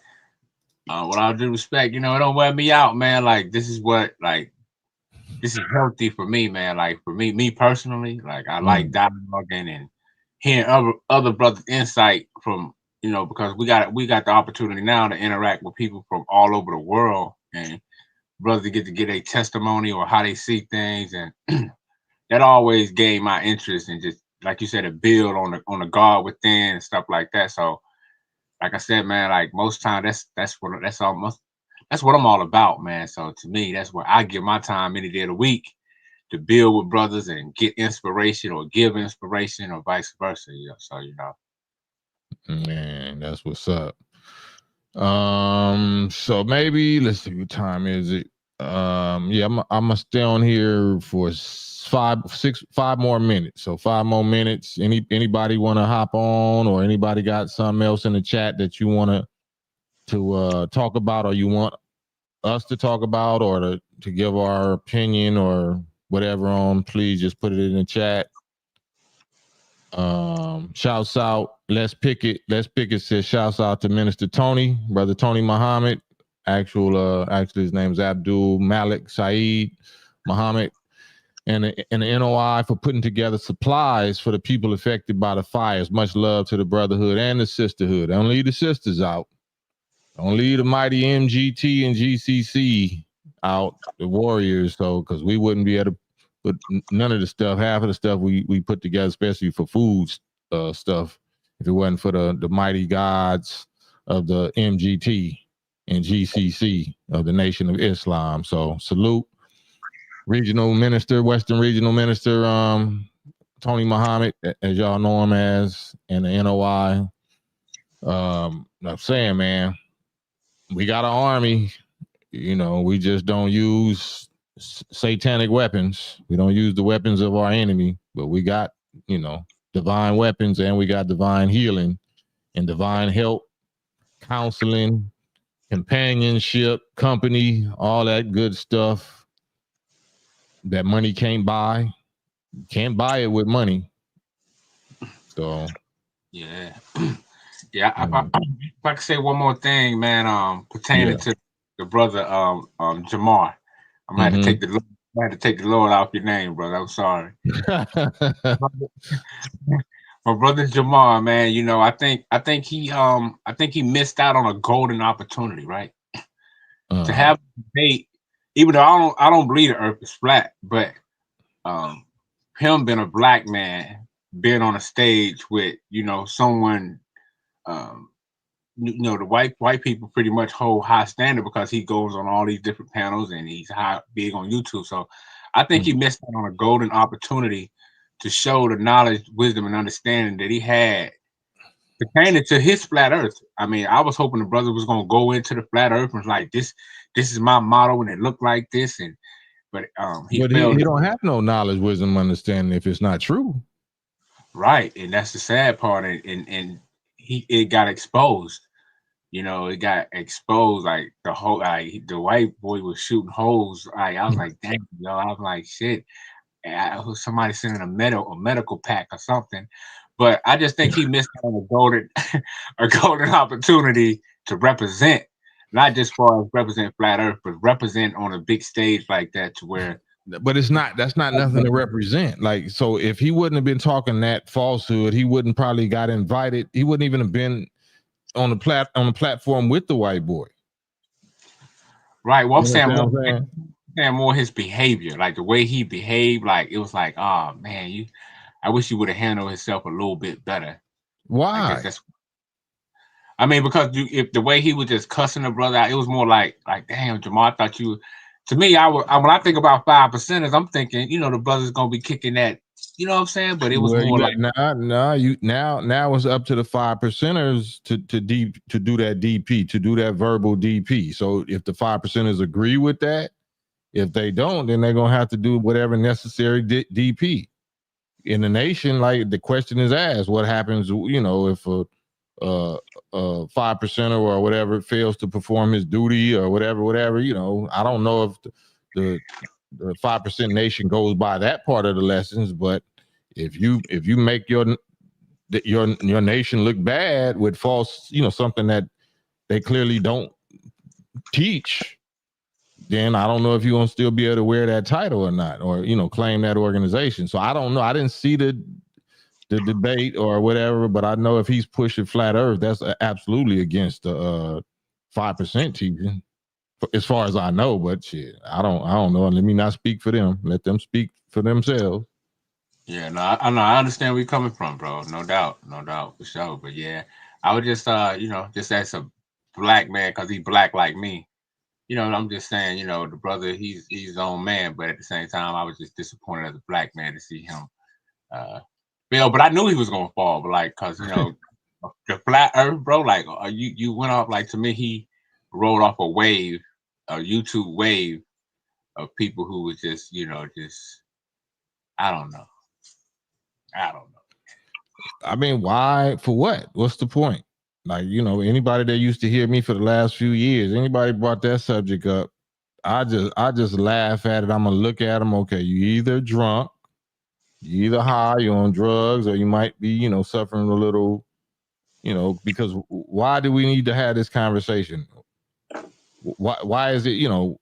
with all due respect, it don't wear me out, man. Like this is healthy for me, man. Like for me personally, like I like dialoguing and hearing other brothers' insight from, because we got the opportunity now to interact with people from all over the world, and brothers get to get a testimony or how they see things, and that always gained my interest, and just like you said, to build on the God within and stuff like that. So, like I said, man, like most time that's what I'm all about, man. So to me, that's where I give my time any day of the week, to build with brothers and get inspiration or give inspiration or vice versa. So Man, that's what's up. So maybe let's see, what time is it? Yeah, I'm gonna stay on here for 5 more minutes. So 5 more minutes. Anybody want to hop on, or anybody got something else in the chat that you want to talk about, or you want us to talk about, or to give our opinion or whatever on? Please just put it in the chat. Shouts out, let's pick it says shouts out to Minister Tony, brother Tony Muhammad. Actually his name is Abdul Malik Saeed Muhammad, and the NOI for putting together supplies for the people affected by the fires. Much love to the brotherhood and the sisterhood. Don't leave the sisters out. Don't leave the mighty MGT and GCC out, the warriors, because we wouldn't be able to put none of the stuff, half of the stuff we put together, especially for food stuff, if it wasn't for the mighty gods of the MGT and GCC of the Nation of Islam. So salute regional minister, Western regional minister, Tony Muhammad, as y'all know him as, and the NOI. I'm saying, man, we got an army. We just don't use satanic weapons. We don't use the weapons of our enemy, but we got, divine weapons, and we got divine healing and divine help, counseling, companionship, company, all that good stuff that money can't buy. Can't buy it with money. So yeah. Yeah, if I could say one more thing, man, pertaining to the brother Jamar, I'm gonna have to take the Lord off your name, brother. I'm sorry. My brother Jamal, man, you know, I think he missed out on a golden opportunity, right? To have a debate, even though I don't believe the earth is flat, but um him being a black man, being on a stage with, you know, someone, um you know, the white people pretty much hold high standard because he goes on all these different panels and he's high big on YouTube. So I think he missed out on a golden opportunity to show the knowledge, wisdom, and understanding that he had pertaining to his flat earth. I mean, I was hoping the brother was gonna go into the flat earth and was like, this is my model and it looked like this, and but he But failed. he don't have no knowledge, wisdom, understanding if it's not true. Right, and that's the sad part, and it got exposed. You know, it got exposed, like the whole, like the white boy was shooting holes. Like I was like, damn, yo, I was like, shit. Somebody sending a medical pack or something. But I just think he missed out on a golden a golden opportunity to represent, not just far as represent flat earth, but represent on a big stage like that, to where. But that's not nothing to represent. Like, so if he wouldn't have been talking that falsehood, he wouldn't probably got invited. He wouldn't even have been on the platform with the white boy. Right. Well, I'm saying more his behavior, like the way he behaved. Like it was like, oh man, I wish you would have handled himself a little bit better. Why? I guess that's. I mean, because if the way he was just cussing the brother out, it was more like damn, Jamal, I thought you. To me, when I think about 5%ers, I'm thinking, you know, the brother's gonna be kicking that. You know what I'm saying? But it was more like now it's up to the 5%ers to do that DP, to do that verbal DP. So if the 5%ers agree with that, if they don't, then they're gonna have to do whatever necessary DP. In the nation, like the question is asked, what happens, you know, if a 5%er or whatever fails to perform his duty or whatever, you know. I don't know if the 5% nation goes by that part of the lessons, but if you make your nation look bad with false, you know, something that they clearly don't teach, then I don't know if you're gonna still be able to wear that title or not, or, you know, claim that organization. So I don't know. I didn't see the debate or whatever, but I know if he's pushing flat earth, that's absolutely against the 5% teaching, as far as I know. But shit, I don't know. Let me not speak for them. Let them speak for themselves. Yeah, no, I know. I understand where you're coming from, bro. No doubt, for sure. But yeah, I would just, you know, just as a black man, because he's black like me. You know, I'm just saying, you know, the brother, he's his own man, but at the same time, I was just disappointed as a black man to see him fail. But I knew he was gonna fall, but like, cause you know, the flat Earth, bro. Like, you went off, like, to me, he rolled off a wave, a YouTube wave of people who was just, you know, just I don't know. I mean, why? For what? What's the point? Like, you know, anybody that used to hear me for the last few years, anybody brought that subject up, I just laugh at it. I'm gonna look at them. Okay, you either drunk, you either high, you're on drugs, or you might be, you know, suffering a little, you know, because why do we need to have this conversation? Why is it, you know,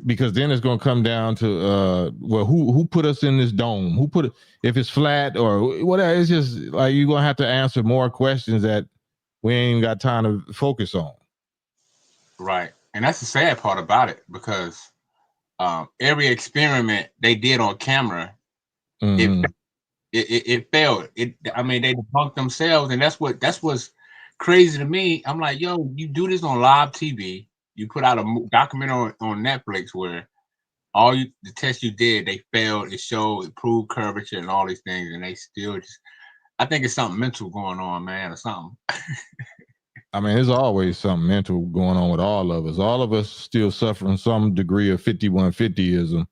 because then it's going to come down to well, who put us in this dome? Who put it, if it's flat or whatever? It's just like you're going to have to answer more questions that we ain't got time to focus on. Right. And that's the sad part about it, because every experiment they did on camera, it failed. I mean, they debunked themselves, and that's what's crazy to me. I'm like, yo, you do this on live TV. You put out a documentary on Netflix where the tests you did, they failed. It showed, it proved curvature and all these things, and they still just. I think it's something mental going on, man, or something. I mean, there's always something mental going on with all of us. All of us still suffering some degree of 5150ism.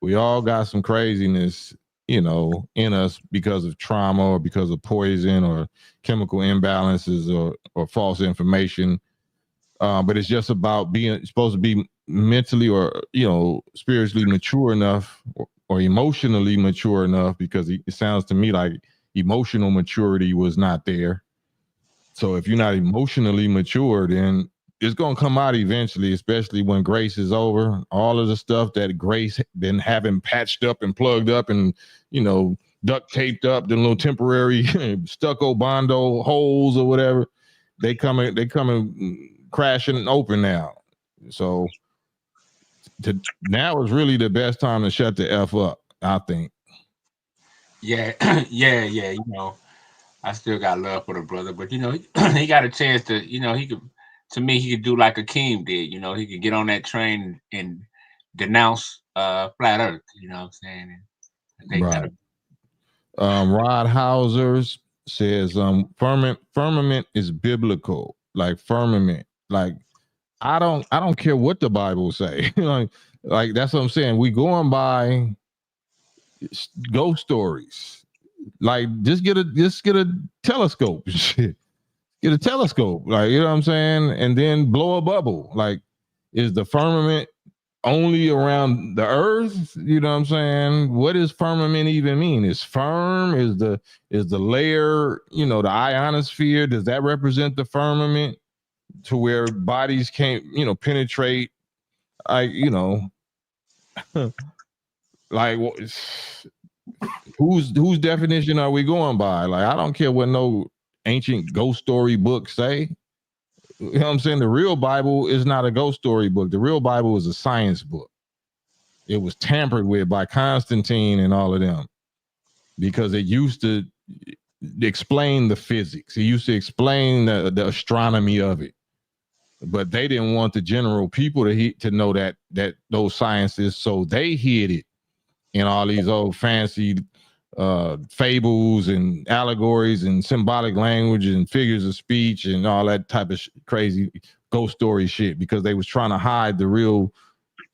We all got some craziness, you know, in us because of trauma or because of poison or chemical imbalances or false information. But it's just about being supposed to be mentally or, you know, spiritually mature enough or emotionally mature enough, because it sounds to me like emotional maturity was not there. So if you're not emotionally mature, then it's going to come out eventually, especially when grace is over. All of the stuff that grace been having patched up and plugged up and, you know, duct taped up, the little temporary stucco bondo holes or whatever. They coming crashing open now. So now is really the best time to shut the F up, I think. Yeah, yeah. You know, I still got love for the brother, but you know, he got a chance to, you know, he could. To me, he could do like Akeem did. You know, he could get on that train and denounce flat Earth. You know what I'm saying? And I think Right. Rod Hausers says firmament is biblical, like firmament. Like I don't care what the Bible say. like that's what I'm saying. We going by ghost stories. Like just get a telescope. Shit. Get a telescope. Like, you know what I'm saying? And then blow a bubble. Like, is the firmament only around the earth? You know what I'm saying? What does firmament even mean? Is firm? Is the layer, you know, the ionosphere? Does that represent the firmament to where bodies can't, you know, penetrate? Like whose definition are we going by? Like, I don't care what no ancient ghost story books say. You know what I'm saying? The real Bible is not a ghost story book. The real Bible is a science book. It was tampered with by Constantine and all of them because it used to explain the physics. It used to explain the astronomy of it. But they didn't want the general people to know that those sciences, so they hid it in all these old fancy fables and allegories and symbolic language and figures of speech and all that type of crazy ghost story shit because they was trying to hide the real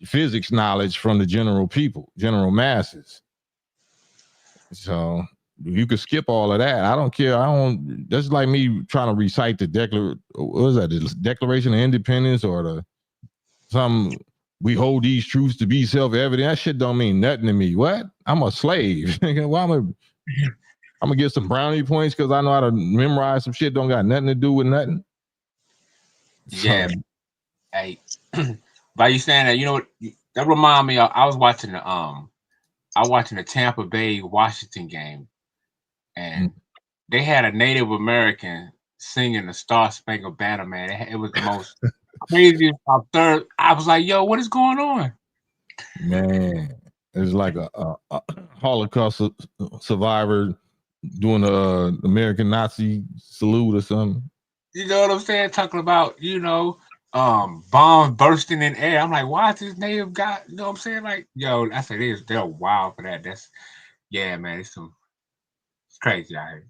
physics knowledge from the general people, general masses. So you could skip all of that. I don't care. That's like me trying to recite the the Declaration of Independence or we hold these truths to be self-evident. That shit don't mean nothing to me. What? I'm a slave. Well, I'm gonna get some brownie points because I know how to memorize some shit. Don't got nothing to do with nothing. Yeah. So. Hey, by you saying that, you know what? That remind me. I was watching the Tampa Bay Washington game, and they had a Native American singing the Star Spangled Banner. Man, it was the most craziest. Absurd. I was like, "Yo, what is going on?" Man, it's like a Holocaust survivor doing a American Nazi salute or something. You know what I'm saying? Talking about, you know, bombs bursting in air. I'm like, why is this native guy? You know what I'm saying? Like, yo, I said they're wild for that. Yeah, man, it's crazy out here.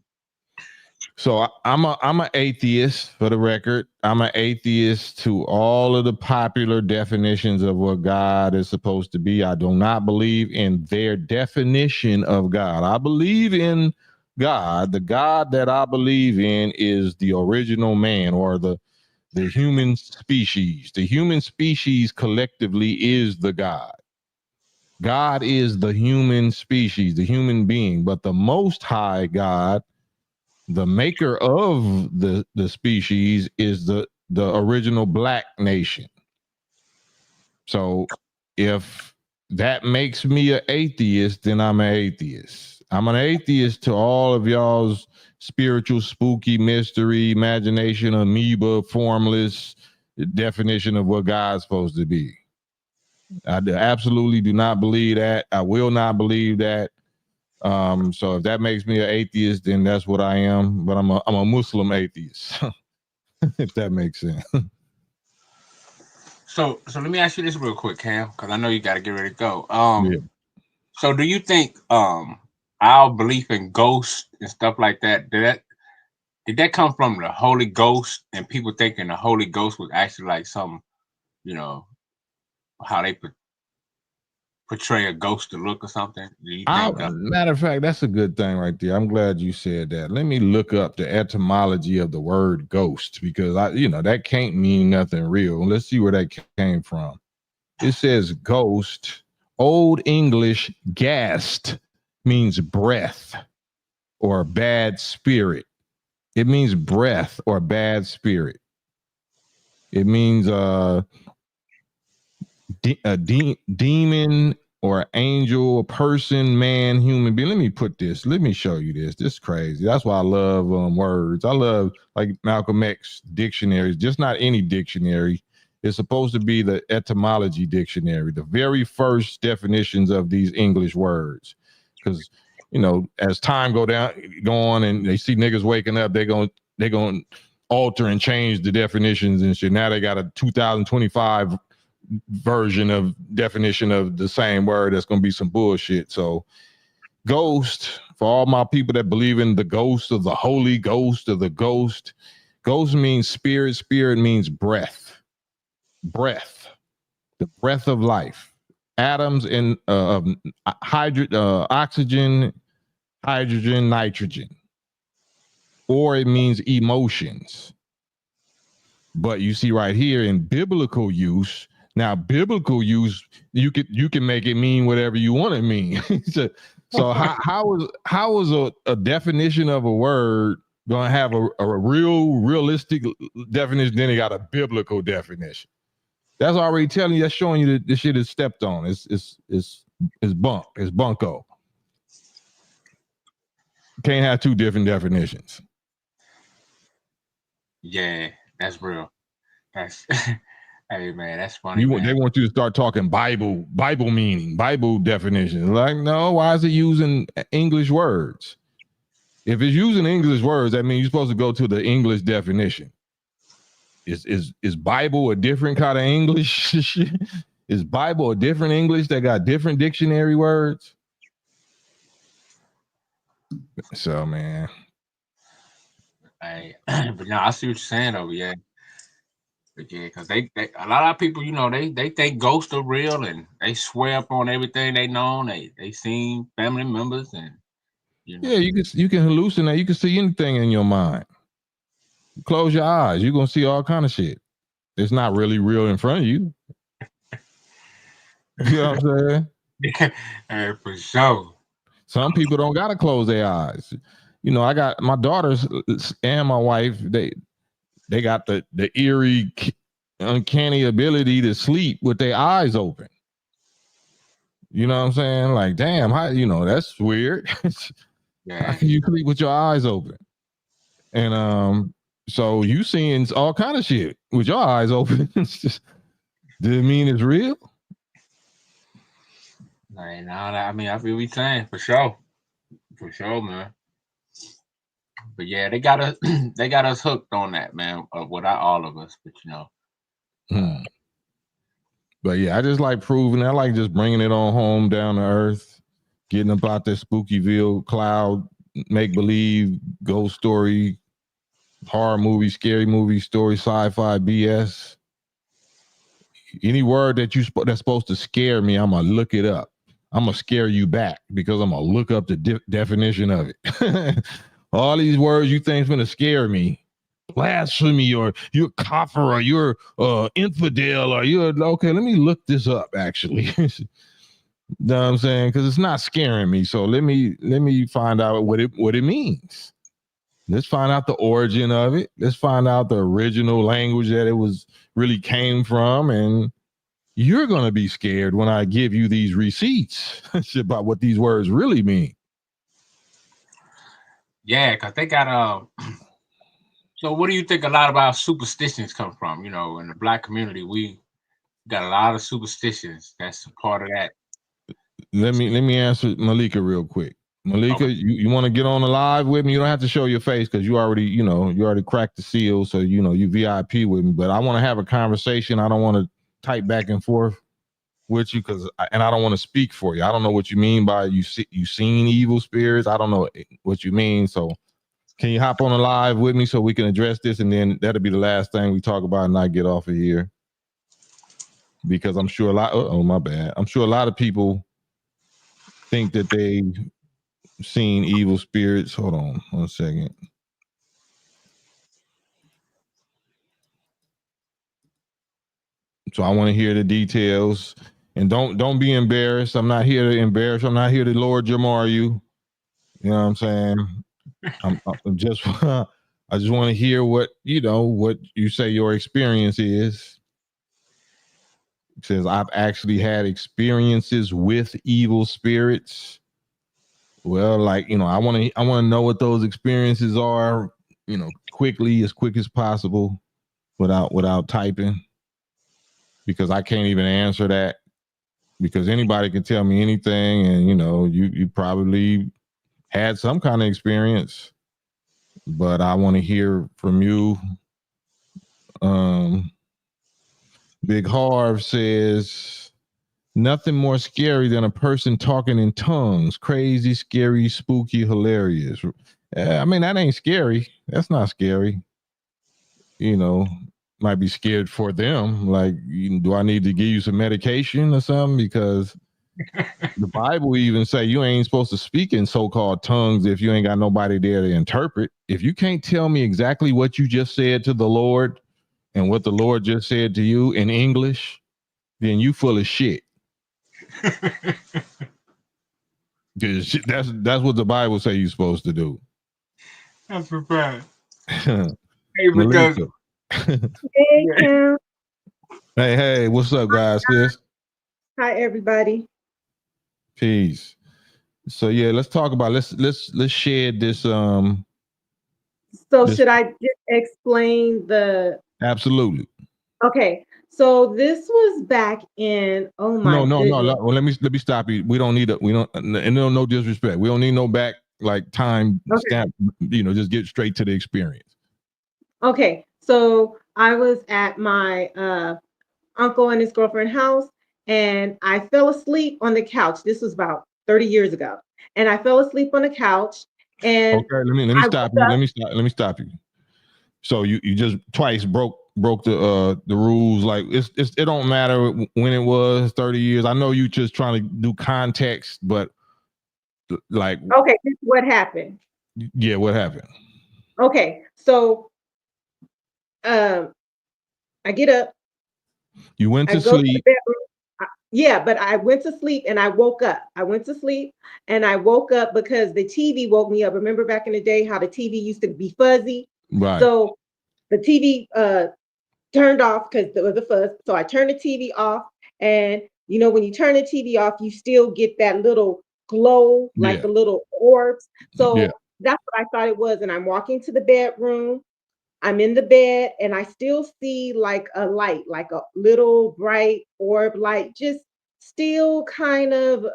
So I'm an atheist, for the record. I'm an atheist to all of the popular definitions of what God is supposed to be. I do not believe in their definition of God. I believe in God. The God that I believe in is the original man, or the human species. The human species collectively is the God. God is the human species, the human being, but the Most High God, the maker of the species, is the original black nation. So if that makes me an atheist, then I'm an atheist. I'm an atheist to all of y'all's spiritual, spooky, mystery, imagination, amoeba, formless definition of what God's supposed to be. I absolutely do not believe that. I will not believe that. So if that makes me an atheist, then that's what I am. But I'm a Muslim atheist, if that makes sense. So let me ask you this real quick, Cam, because I know you got to get ready to go. Yeah. So do you think our belief in ghosts and stuff like that, did that come from the Holy Ghost and people thinking the Holy Ghost was actually like some, you know, how they portray a ghost to look or something? Do you think matter of fact, that's a good thing right there. I'm glad you said that. Let me look up the etymology of the word ghost, because that can't mean nothing real. Let's see where that came from. It says ghost. Old English ghast means breath or bad spirit. It means breath or bad spirit. It means a demon or angel, a person, man, human being. Let me put this. Let me show you this. This is crazy. That's why I love words. I love like Malcolm X dictionaries, just not any dictionary. It's supposed to be the etymology dictionary, the very first definitions of these English words. Because as time go on, and they see niggas waking up, they're gonna alter and change the definitions and shit. Now they got a 2025 version of definition of the same word. That's gonna be some bullshit. So ghost, for all my people that believe in the ghost of the Holy Ghost, of the ghost means spirit. Spirit means breath, the breath of life, atoms in oxygen, hydrogen, nitrogen. Or it means emotions. But you see right here in biblical use, now biblical use, you can make it mean whatever you want to mean. so how is a definition of a word gonna have a realistic definition? Then it got a biblical definition. That's already telling you. That's showing you that this shit is stepped on. It's bunk. It's bunko. Can't have two different definitions. Yeah, that's real. That's hey man, that's funny. They want you to start talking Bible meaning, Bible definition. Like, no, why is it using English words? If it's using English words, that means you're supposed to go to the English definition. Is Bible a different kind of English? Is Bible a different English that got different dictionary words? So man. Hey, but no, I see what you're saying though, yeah. But yeah, because they a lot of people, they think ghosts are real and they swear up on everything they know. They seen family members and Yeah, you can hallucinate. You can see anything in your mind. Close your eyes, you're gonna see all kind of shit. It's not really real in front of you. You know what I'm saying? Yeah, for sure. Some people don't gotta close their eyes. I got my daughters and my wife. They got the eerie, uncanny ability to sleep with their eyes open. You know what I'm saying? Like, damn, how that's weird. Yeah. How can you sleep with your eyes open? And so you seeing all kind of shit with your eyes open. Does it mean it's real? I mean, I feel what you're saying, for sure, man. But yeah, they got us hooked on that, man. Without all of us, but But yeah, I just like proving. I like just bringing it on home, down to earth, getting about this Spookyville cloud, make believe, ghost story, horror movie, scary movie, story, sci-fi, BS. Any word that's supposed to scare me, I'm gonna look it up. I'm gonna scare you back because I'm gonna look up the definition of it. All these words you think's gonna scare me, blasphemy, or you're a kafir, or you're infidel, or you're okay. Let me look this up. Actually, you know what I'm saying? Because it's not scaring me. So let me find out what it means. Let's find out the origin of it. Let's find out the original language that it was really came from, and you're going to be scared when I give you these receipts about what these words really mean. Yeah, because they got so what do you think a lot of our superstitions come from? In the Black community, we got a lot of superstitions. That's a part of that. Let me answer Malika real quick. Malika, okay. You want to get on the live with me? You don't have to show your face because you already cracked the seal, so you VIP with me. But I want to have a conversation. I don't want to type back and forth with you and I don't want to speak for you. I don't know what you mean by you seen evil spirits. I don't know what you mean. So can you hop on the live with me so we can address this, and then that'll be the last thing we talk about, and I get off of here, because I'm sure I'm sure a lot of people think that they've seen evil spirits. Hold on 1 second. So I want to hear the details, and don't be embarrassed. I'm not here to embarrass. I'm not here to Lord Jamar you. You know what I'm saying? I'm just I just want to hear what you say your experience is. It says, I've actually had experiences with evil spirits. Well, like, I want to know what those experiences are, quickly, as quick as possible, without typing, because I can't even answer that, because anybody can tell me anything, and you probably had some kind of experience, but I want to hear from you. Big Harv says, nothing more scary than a person talking in tongues. Crazy, scary, spooky, hilarious. I mean, that ain't scary. That's not scary. Might be scared for them. Like, do I need to give you some medication or something? Because the Bible even say you ain't supposed to speak in so-called tongues if you ain't got nobody there to interpret. If you can't tell me exactly what you just said to the Lord and what the Lord just said to you in English, then you full of shit. Because that's what the Bible say you're supposed to do. That's for bad. Hey, because Hey, Cam. hey, what's up, guys? Sis? Hi, everybody. Peace. So yeah, let's talk about let's shed this. So should I just explain the? Absolutely. Okay, so this was back in. Oh my No. goodness. Well, let me stop you. We don't need no disrespect. We don't need no back like time stamp. Just get straight to the experience. Okay, so I was at my uncle and his girlfriend's house, and I fell asleep on the couch. This was about 30 years ago, and I fell asleep on the couch. And okay, let me stop you. Let me stop you. So you just twice broke the rules. Like it don't matter when it was 30 years. I know you just trying to do context, but like, okay, this is what happened. Yeah, what happened? Okay, so I get up. You went to go sleep. To the bedroom. Yeah, but I went to sleep and I woke up. I went to sleep and I woke up because the TV woke me up. Remember back in the day how the TV used to be fuzzy? Right. So the TV turned off because there was a fuzz. So I turned the TV off, and when you turn the TV off, you still get that little glow, like the little orbs. So that's what I thought it was. And I'm walking to the bedroom. I'm in the bed and I still see like a light, like a little bright orb light, just still kind of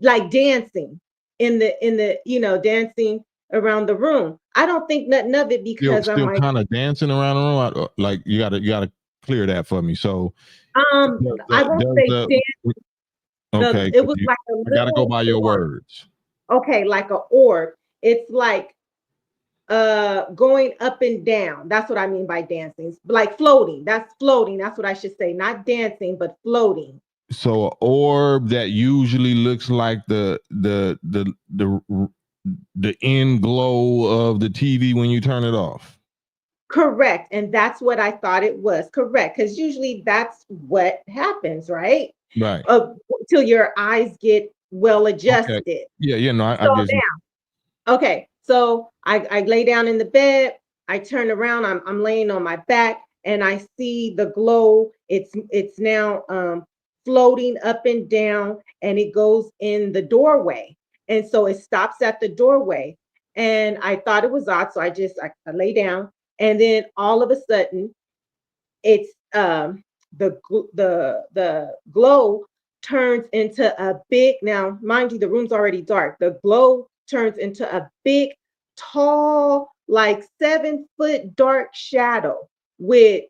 like dancing in the dancing around the room. I don't think nothing of it because still I'm like kind of dancing around the room. Like you gotta clear that for me. So I won't say dance. Okay, it was like a little I gotta go by your words. Okay, like an orb. It's like going up and down. That's what I mean by dancing. Like floating. That's floating. That's what I should say. Not dancing, but floating. So an orb that usually looks like the end glow of the TV when you turn it off. Correct. And that's what I thought it was. Correct. Because usually that's what happens, right? Right. Till your eyes get well adjusted. Okay. Yeah, no, I guess. Okay. So I lay down in the bed, I turn around, I'm laying on my back, and I see the glow. It's now floating up and down, and it goes in the doorway. And so it stops at the doorway. And I thought it was odd. So I lay down, and then all of a sudden it's the glow turns into a big, now mind you, the room's already dark. The glow turns into a big, tall, like 7-foot dark shadow with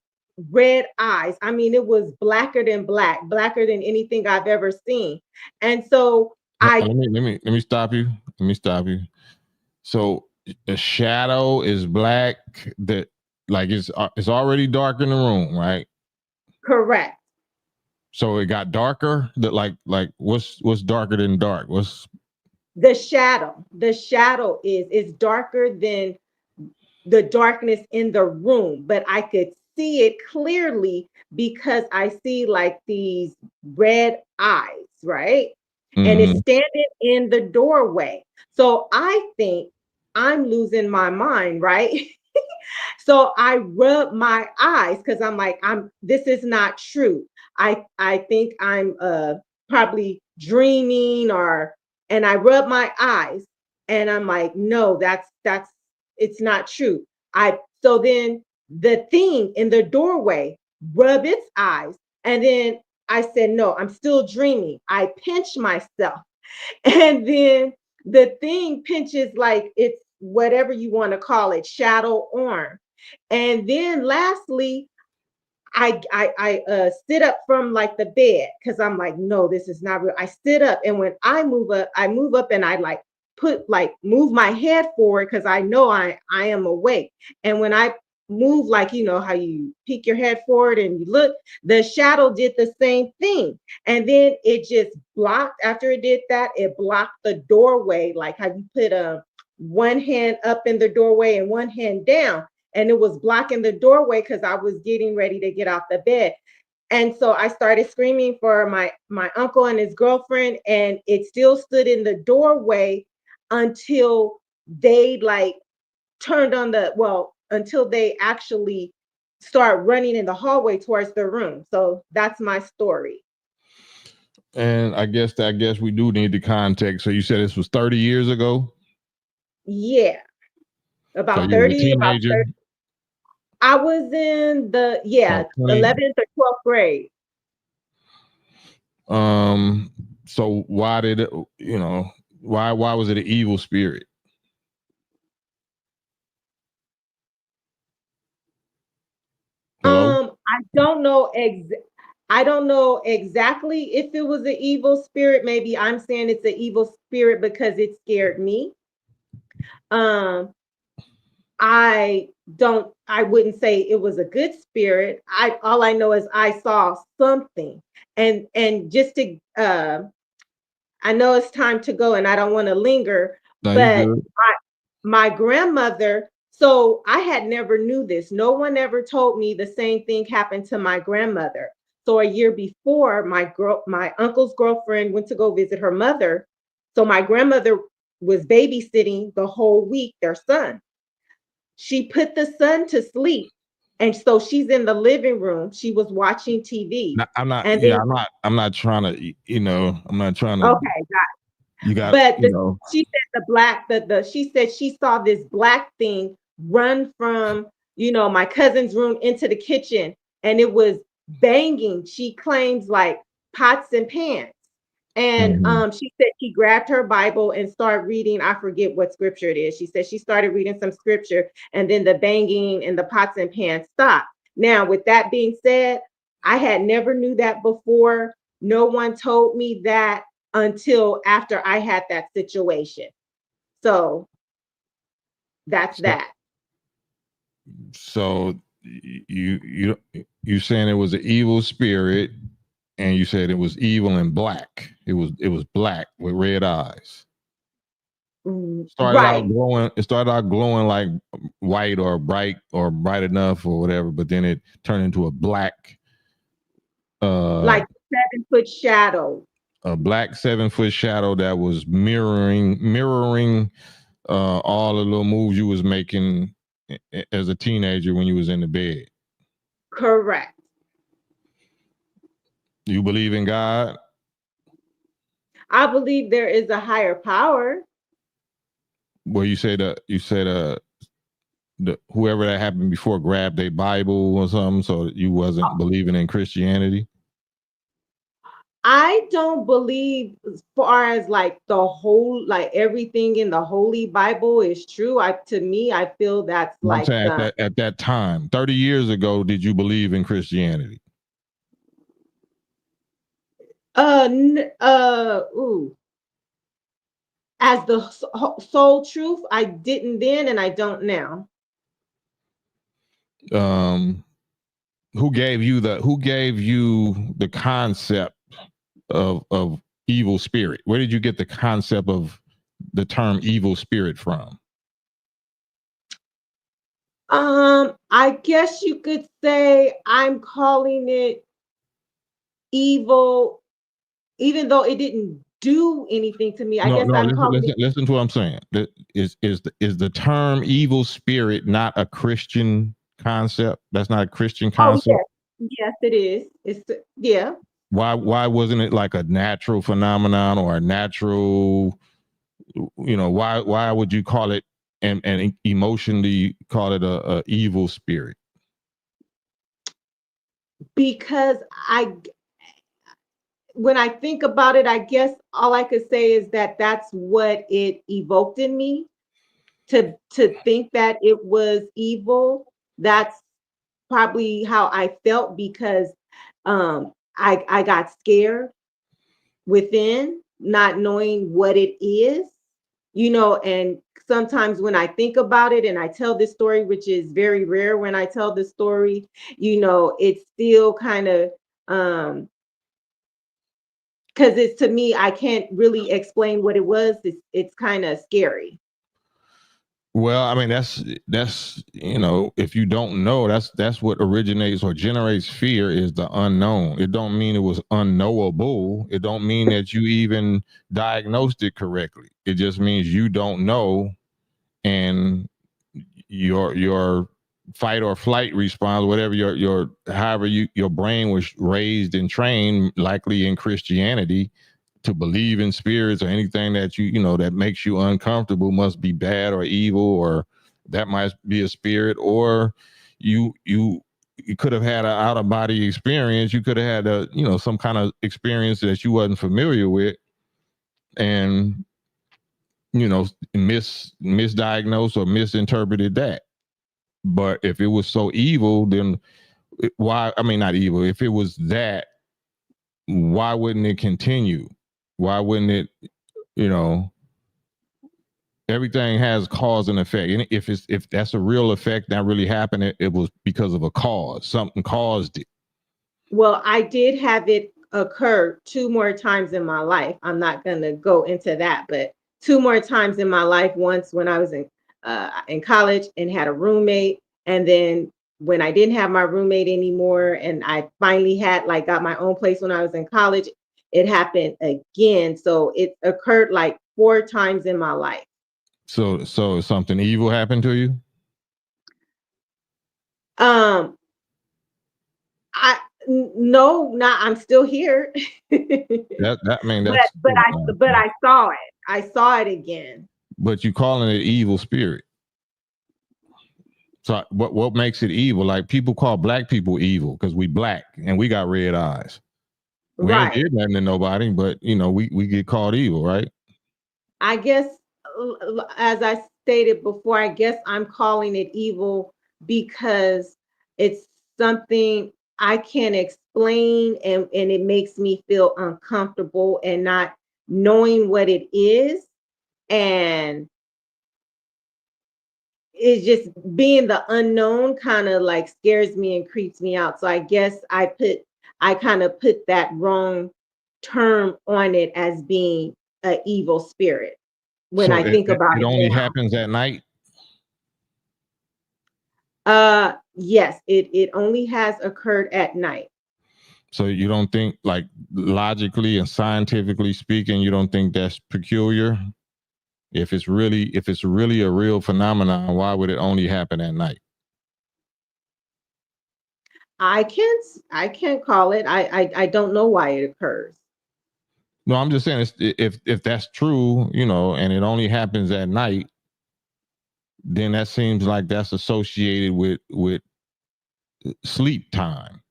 red eyes. I mean, it was blacker than black, blacker than anything I've ever seen. And so let me stop you. Let me stop you. So a shadow is black, that like it's already dark in the room, right? Correct. So it got darker. That like what's darker than dark? What's the shadow? The shadow is darker than the darkness in the room, but I could see it clearly because I see like these red eyes, right? Mm-hmm. And it's standing in the doorway. So I think I'm losing my mind, right? So I rub my eyes because I'm like, this is not true. I think I'm probably dreaming and I rub my eyes and I'm like, no, that's it's not true. So then the thing in the doorway rub its eyes, and then I said, no, I'm still dreaming. I pinch myself, and then the thing pinches like it's whatever you want to call it, shadow arm. And then lastly, I sit up from like the bed because I'm like, no, this is not real. I sit up, and when I move up and I like move my head forward because I know I am awake. And when I move, like, you know how you peek your head forward and you look, the shadow did the same thing. And then it just blocked. After it did that, it blocked the doorway, like how you put one hand up in the doorway and one hand down, and it was blocking the doorway because I was getting ready to get off the bed. And so I started screaming for my uncle and his girlfriend, and it still stood in the doorway until they like turned on until they actually start running in the hallway towards the room. So that's my story. And I guess we do need the context. So you said this was 30 years ago? Yeah. So About you were a 30, about teenager? 30. I was in the 11th or 12th grade. So why did it, why was it an evil spirit? Hello? I don't know exactly if it was an evil spirit. Maybe I'm saying it's an evil spirit because it scared me. I wouldn't say it was a good spirit. All I know is I saw something. And just to I know it's time to go and I don't want to linger, No, but you good. my grandmother, so I had never knew this. No one ever told me the same thing happened to my grandmother. So a year before, my uncle's girlfriend went to go visit her mother. So my grandmother was babysitting the whole week, their son. She put the son to sleep. And so she's in the living room. She was watching TV. No, I'm not. And Yeah, then, I'm not trying to. I'm not trying to. okay, You got. but she said she said she saw this black thing run from my cousin's room into the kitchen, and it was banging. She claims like pots and pans. And she said she grabbed her Bible and started reading. I forget what scripture it is. She said she started reading some scripture, and then the banging and the pots and pans stopped. Now, with that being said, I had never knew that before. No one told me that until after I had that situation. So that's that. So you saying it was an evil spirit, and you said it was evil and black. It was black with red eyes. It started out glowing like white or bright enough or whatever, but then it turned into a black, like 7-foot shadow. A black 7-foot shadow that was mirroring all the little moves you was making as a teenager when you was in the bed. Correct. You believe in God? I believe there is a higher power. Well, you said whoever that happened before grabbed a Bible or something, so you wasn't believing in Christianity. I don't believe as far as like the whole, like everything in the Holy Bible is true. To me, I feel that's I'm saying at that time, 30 years ago, did you believe in Christianity? As the sole truth, I didn't then and I don't now. Who gave you the concept of evil spirit? Where did you get the concept of the term evil spirit from? I guess you could say I'm calling it evil, even though it didn't do anything to me. I No, guess no. I'm calling it. Listen to what I'm saying. Is the term evil spirit not a Christian concept? That's not a Christian Oh concept. yes, it is. It's yeah. Why wasn't it like a natural phenomenon or a natural? Why would you call it and emotionally call it a evil spirit? Because when I think about it, I guess all I could say is that that's what it evoked in me to think that it was evil. That's probably how I felt because I got scared within, not knowing what it is, and sometimes when I think about it and I tell this story, which is very rare when I tell the story, it's still kind of because it's to me, I can't really explain what it was. It's kind of scary. Well, I mean, that's if you don't know, that's what originates or generates fear is the unknown. It don't mean it was unknowable. It don't mean that you even diagnosed it correctly. It just means you don't know, and your fight or flight response, whatever your however your brain was raised and trained, likely in Christianity, to believe in spirits or anything that that makes you uncomfortable must be bad or evil, or that might be a spirit, or you could have had an out of body experience. You could have had some kind of experience that you wasn't familiar with, and misdiagnosed or misinterpreted that. But if it was so evil, then why? I mean, not evil. If it was that, why wouldn't it continue? Why wouldn't it? Everything has cause and effect. And if that's a real effect that really happened, it was because of a cause. Something caused it. Well, I did have it occur 2 more times in my life. I'm not going to go into that, but 2 more times in my life. Once when I was in college and had a roommate, and then when I didn't have my roommate anymore, and I finally got my own place when I was in college, it happened again. So it occurred like 4 times in my life. So something evil happened to you? No, not. I'm still here. But I saw it. I saw it again. But you calling it evil spirit. So what makes it evil? Like people call black people evil because we black and we got red eyes. We ain't did nothing to nobody, but we get called evil, right? I guess, as I stated before, I guess I'm calling it evil because it's something I can't explain, and it makes me feel uncomfortable and not knowing what it is. And it's just being the unknown kind of like scares me and creeps me out. So I guess I kind of put that wrong term on it as being an evil spirit when I think about it. It only happens at night. Yes, it only has occurred at night. So you don't think, like, logically and scientifically speaking, you don't think that's peculiar? If it's really a real phenomenon, why would it only happen at night? I can't call it. I don't know why it occurs. No, I'm just saying if that's true, and it only happens at night, then that seems like that's associated with sleep time.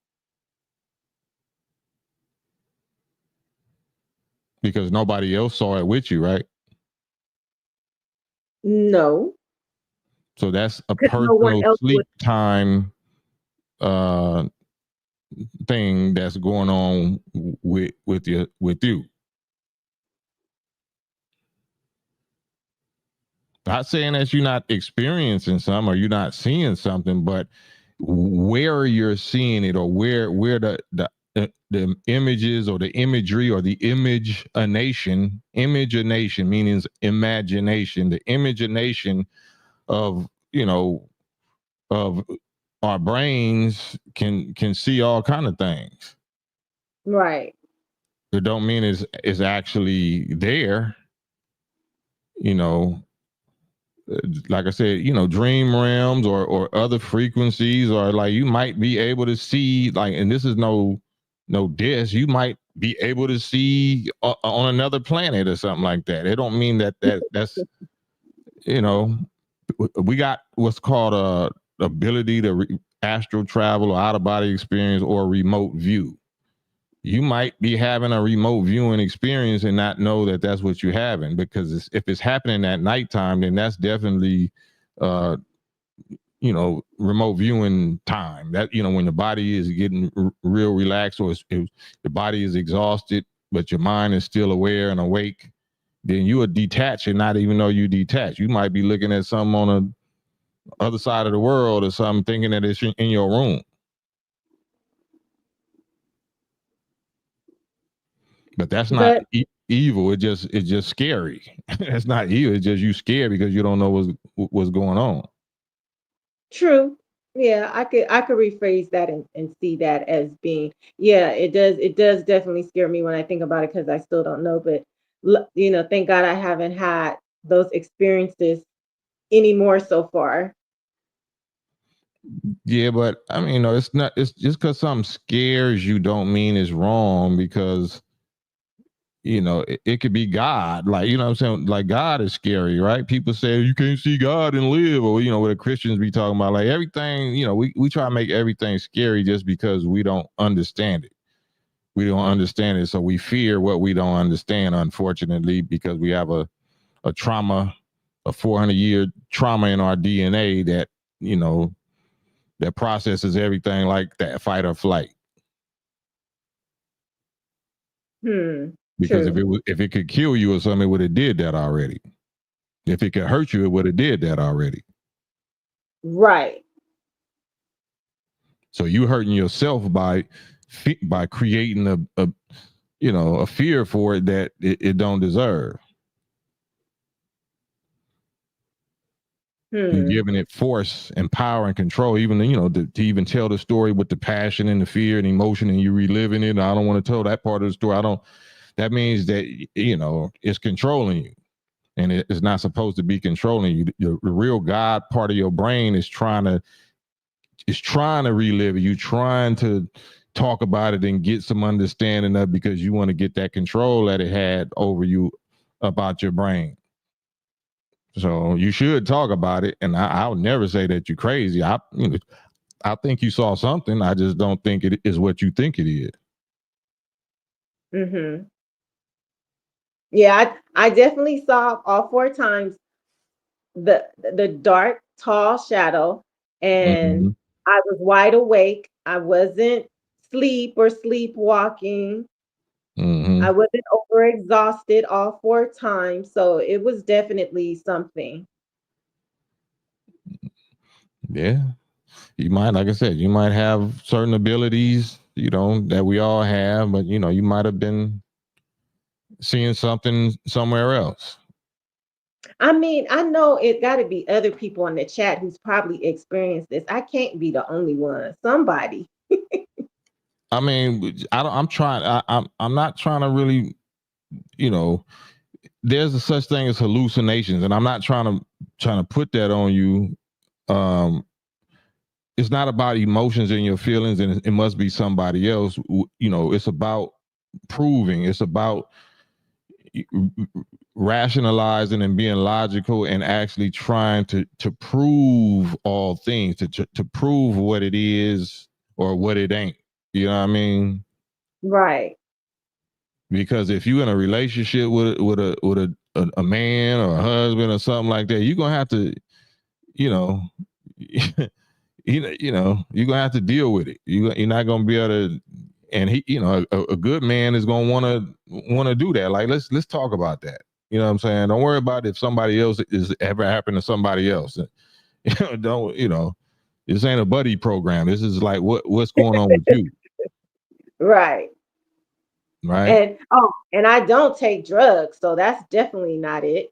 Because nobody else saw it with you, right? No. So that's a personal sleep time thing that's going on with you. Not saying that you're not experiencing something or you're not seeing something, but where you're seeing it, or where the images or the imagery or the imagination means imagination, the imagination of of our brains can see all kind of things. Right. It don't mean it's actually there. You know, like I said, you know, dream realms or other frequencies, or like you might be able to see, like, and this is no diss, you might be able to see on another planet or something like that. It don't mean that's you know, we got what's called a ability to astral travel or out of body experience or remote view. You might be having a remote viewing experience and not know that that's what you're having, because if it's happening at nighttime, then that's definitely you know, remote viewing time. That, you know, when the body is getting real relaxed, or if the body is exhausted but your mind is still aware and awake, then you are detached and not even know you detached. You might be looking at something on the other side of the world or something, thinking that it's in your room. But that's not evil. It's just scary. That's not evil. It's just you scared because you don't know what's going on. True. Yeah, I could rephrase that and see that as being, yeah, it does definitely scare me when I think about it, because I still don't know. But you know, thank God I haven't had those experiences anymore so far. Yeah, but I mean, no, it's not. It's just because something scares you don't mean it's wrong, because you know it could be God. Like, you know what I'm saying? Like, God is scary, right? People say you can't see God and live, or you know what the Christians be talking about. Like, everything, you know, we try to make everything scary just because we don't understand it. We don't understand it, so we fear what we don't understand. Unfortunately, because we have a trauma, a 400-year trauma in our DNA that, you know, that processes everything like that, fight or flight. Because True. if it could kill you or something, it would have did that already. If it could hurt you, it would have did that already. Right. So you hurting yourself by creating a you know, a fear for it that it don't deserve. You're giving it force and power and control, even, you know, to even tell the story with the passion and the fear and emotion, and you reliving it. I don't want to tell that part of the story. That means that, you know, it's controlling you, and it's not supposed to be controlling you. The real God part of your brain is trying to relive it. You trying to talk about it and get some understanding of it, because you want to get that control that it had over you about your brain. So you should talk about it, and I would never say that you're crazy. I think you saw something. I just don't think it is what you think it is. Yeah, I definitely saw all 4 times the dark, tall shadow, and I was wide awake. I wasn't sleepwalking. I wasn't overexhausted all 4 times, so it was definitely something. Yeah, you might, like I said, you might have certain abilities, you know, that we all have, but you know, you might have been seeing something somewhere else. I mean, I know it got to be other people in the chat who's probably experienced this. I can't be the only one. Somebody. I mean, I'm trying. I'm not trying to really, you know. There's a such thing as hallucinations, and I'm not trying to put that on you. It's not about emotions and your feelings, and it must be somebody else. You know, it's about proving. It's about rationalizing and being logical and actually trying to prove all things, to prove what it is or what it ain't. You know what I mean? Right. Because if you're in a relationship with a man or a husband or something like that, you're gonna have to, you know, you know, you're gonna have to deal with it. You're not gonna be able to. And he, you know, a good man is gonna want to do that. Like, let's talk about that. You know what I'm saying? Don't worry about if somebody else is ever happened to somebody else. You know, don't, you know, this ain't a buddy program. This is like what's going on with you. Right. Right. And I don't take drugs, so that's definitely not it.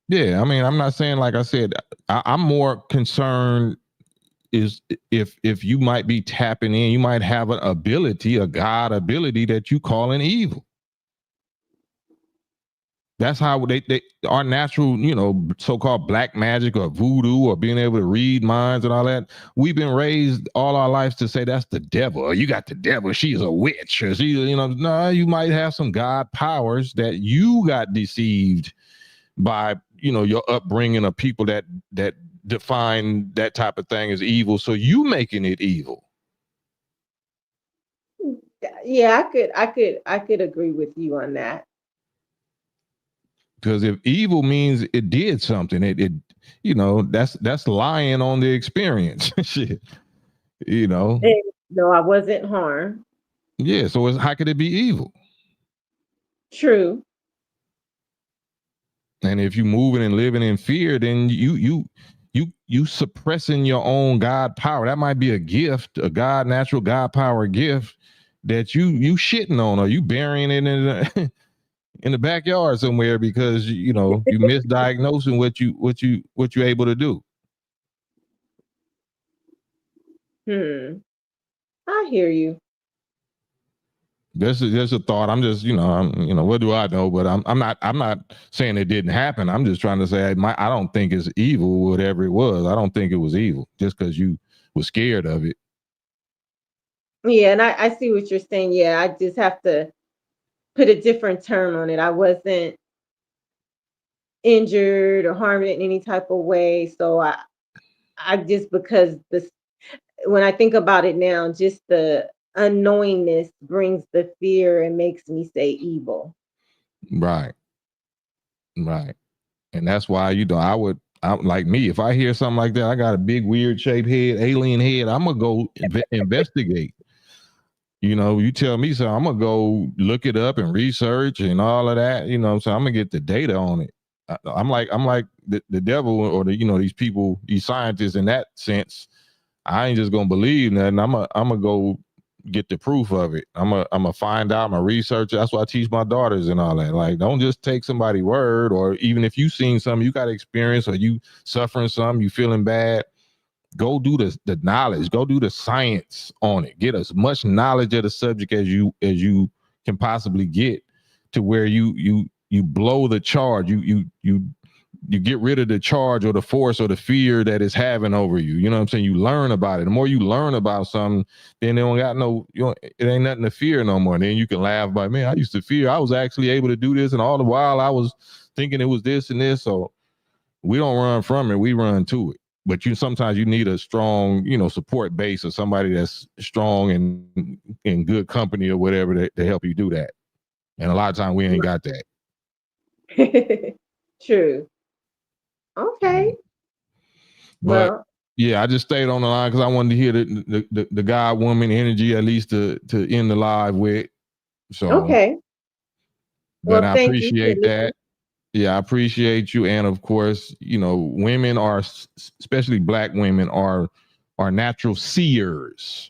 Yeah, I mean, I'm not saying, like I said, I'm more concerned is if you might be tapping in, you might have an ability, a God ability that you call an evil. That's how they our natural, so-called black magic or voodoo or being able to read minds and all that. We've been raised all our lives to say that's the devil. Or you got the devil. She's a witch. Or she, no, you might have some God powers that you got deceived by, your upbringing of people that define that type of thing as evil. So you making it evil. Yeah, I could agree with you on that. Because if evil means it did something, it that's lying on the experience. Shit, No, I wasn't harmed. Yeah, so how could it be evil? True. And if you moving and living in fear, then you suppressing your own God power. That might be a gift, a natural God power gift that you shitting on, or you burying it in the backyard somewhere because you misdiagnosing what you're able to do. I hear you. There's a thought. I'm just, what do I know? But I'm not saying it didn't happen. I'm just trying to say I don't think it's evil, whatever it was. I don't think it was evil just because you were scared of it. Yeah, and I see what you're saying. Yeah, I just have to put a different term on it. I wasn't injured or harmed in any type of way. So I just, because when I think about it now, just the unknowingness brings the fear and makes me say evil. Right. And that's why, I like me, if I hear something like that, I got a big weird shaped head, alien head, I'm gonna go investigate. You tell me so, I'm gonna go look it up and research and all of that, so I'm gonna get the data on it. I'm like the devil or these people, these scientists in that sense. I ain't just gonna believe nothing. I'm gonna go get the proof of it. I'm gonna find out, I'm gonna research. That's what I teach my daughters and all that. Like, don't just take somebody's word, or even if you seen something, you got experience, or you suffering something, you feeling bad. Go do the knowledge, go do the science on it. Get as much knowledge of the subject as you can possibly get, to where you blow the charge. You get rid of the charge or the force or the fear that it's having over you. You know what I'm saying? You learn about it. The more you learn about something, then they don't got it ain't nothing to fear no more. And then you can laugh about, man, I used to fear. I was actually able to do this, and all the while I was thinking it was this and this. So we don't run from it, we run to it. But sometimes you need a strong, support base, or somebody that's strong and in good company or whatever to help you do that. And a lot of times we ain't got that. True. Okay. But yeah, I just stayed on the line because I wanted to hear the God woman energy, at least to end the live with. So okay. But I appreciate that. Yeah, I appreciate you. And of course, women are, especially Black women, are natural seers.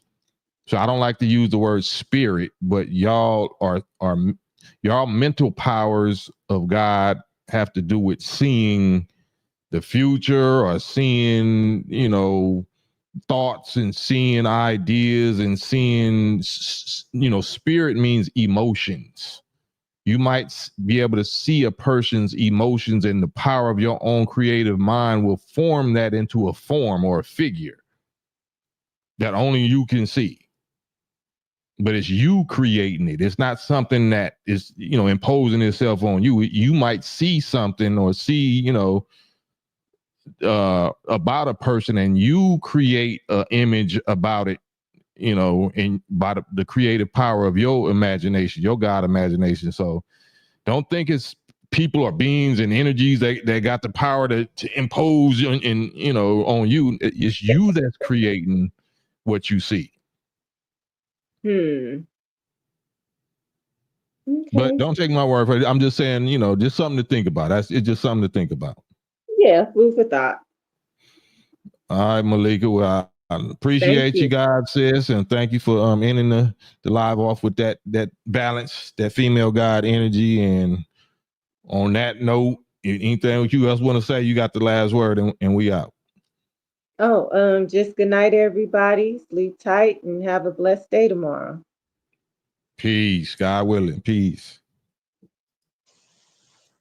So I don't like to use the word spirit, but y'all mental powers of God have to do with seeing the future, or seeing, thoughts, and seeing ideas, and seeing, spirit means emotions. You might be able to see a person's emotions, and the power of your own creative mind will form that into a form or a figure that only you can see. But it's you creating it. It's not something that is, imposing itself on you. You might see something or see, about a person, and you create an image about it, and by the creative power of your imagination, your God imagination. So don't think it's people or beings and energies that got the power to impose on you. It's you that's creating what you see. Okay. But don't take my word for it. I'm just saying, just something to think about. It's just something to think about. Yeah, food for thought. All right, Malika. Well, I appreciate you guys, sis, and thank you for ending the live off with that balance, that female God energy. And on that note, anything you else want to say, you got the last word, and we out. Oh, just good night, everybody. Sleep tight and have a blessed day tomorrow. Peace. God willing. Peace.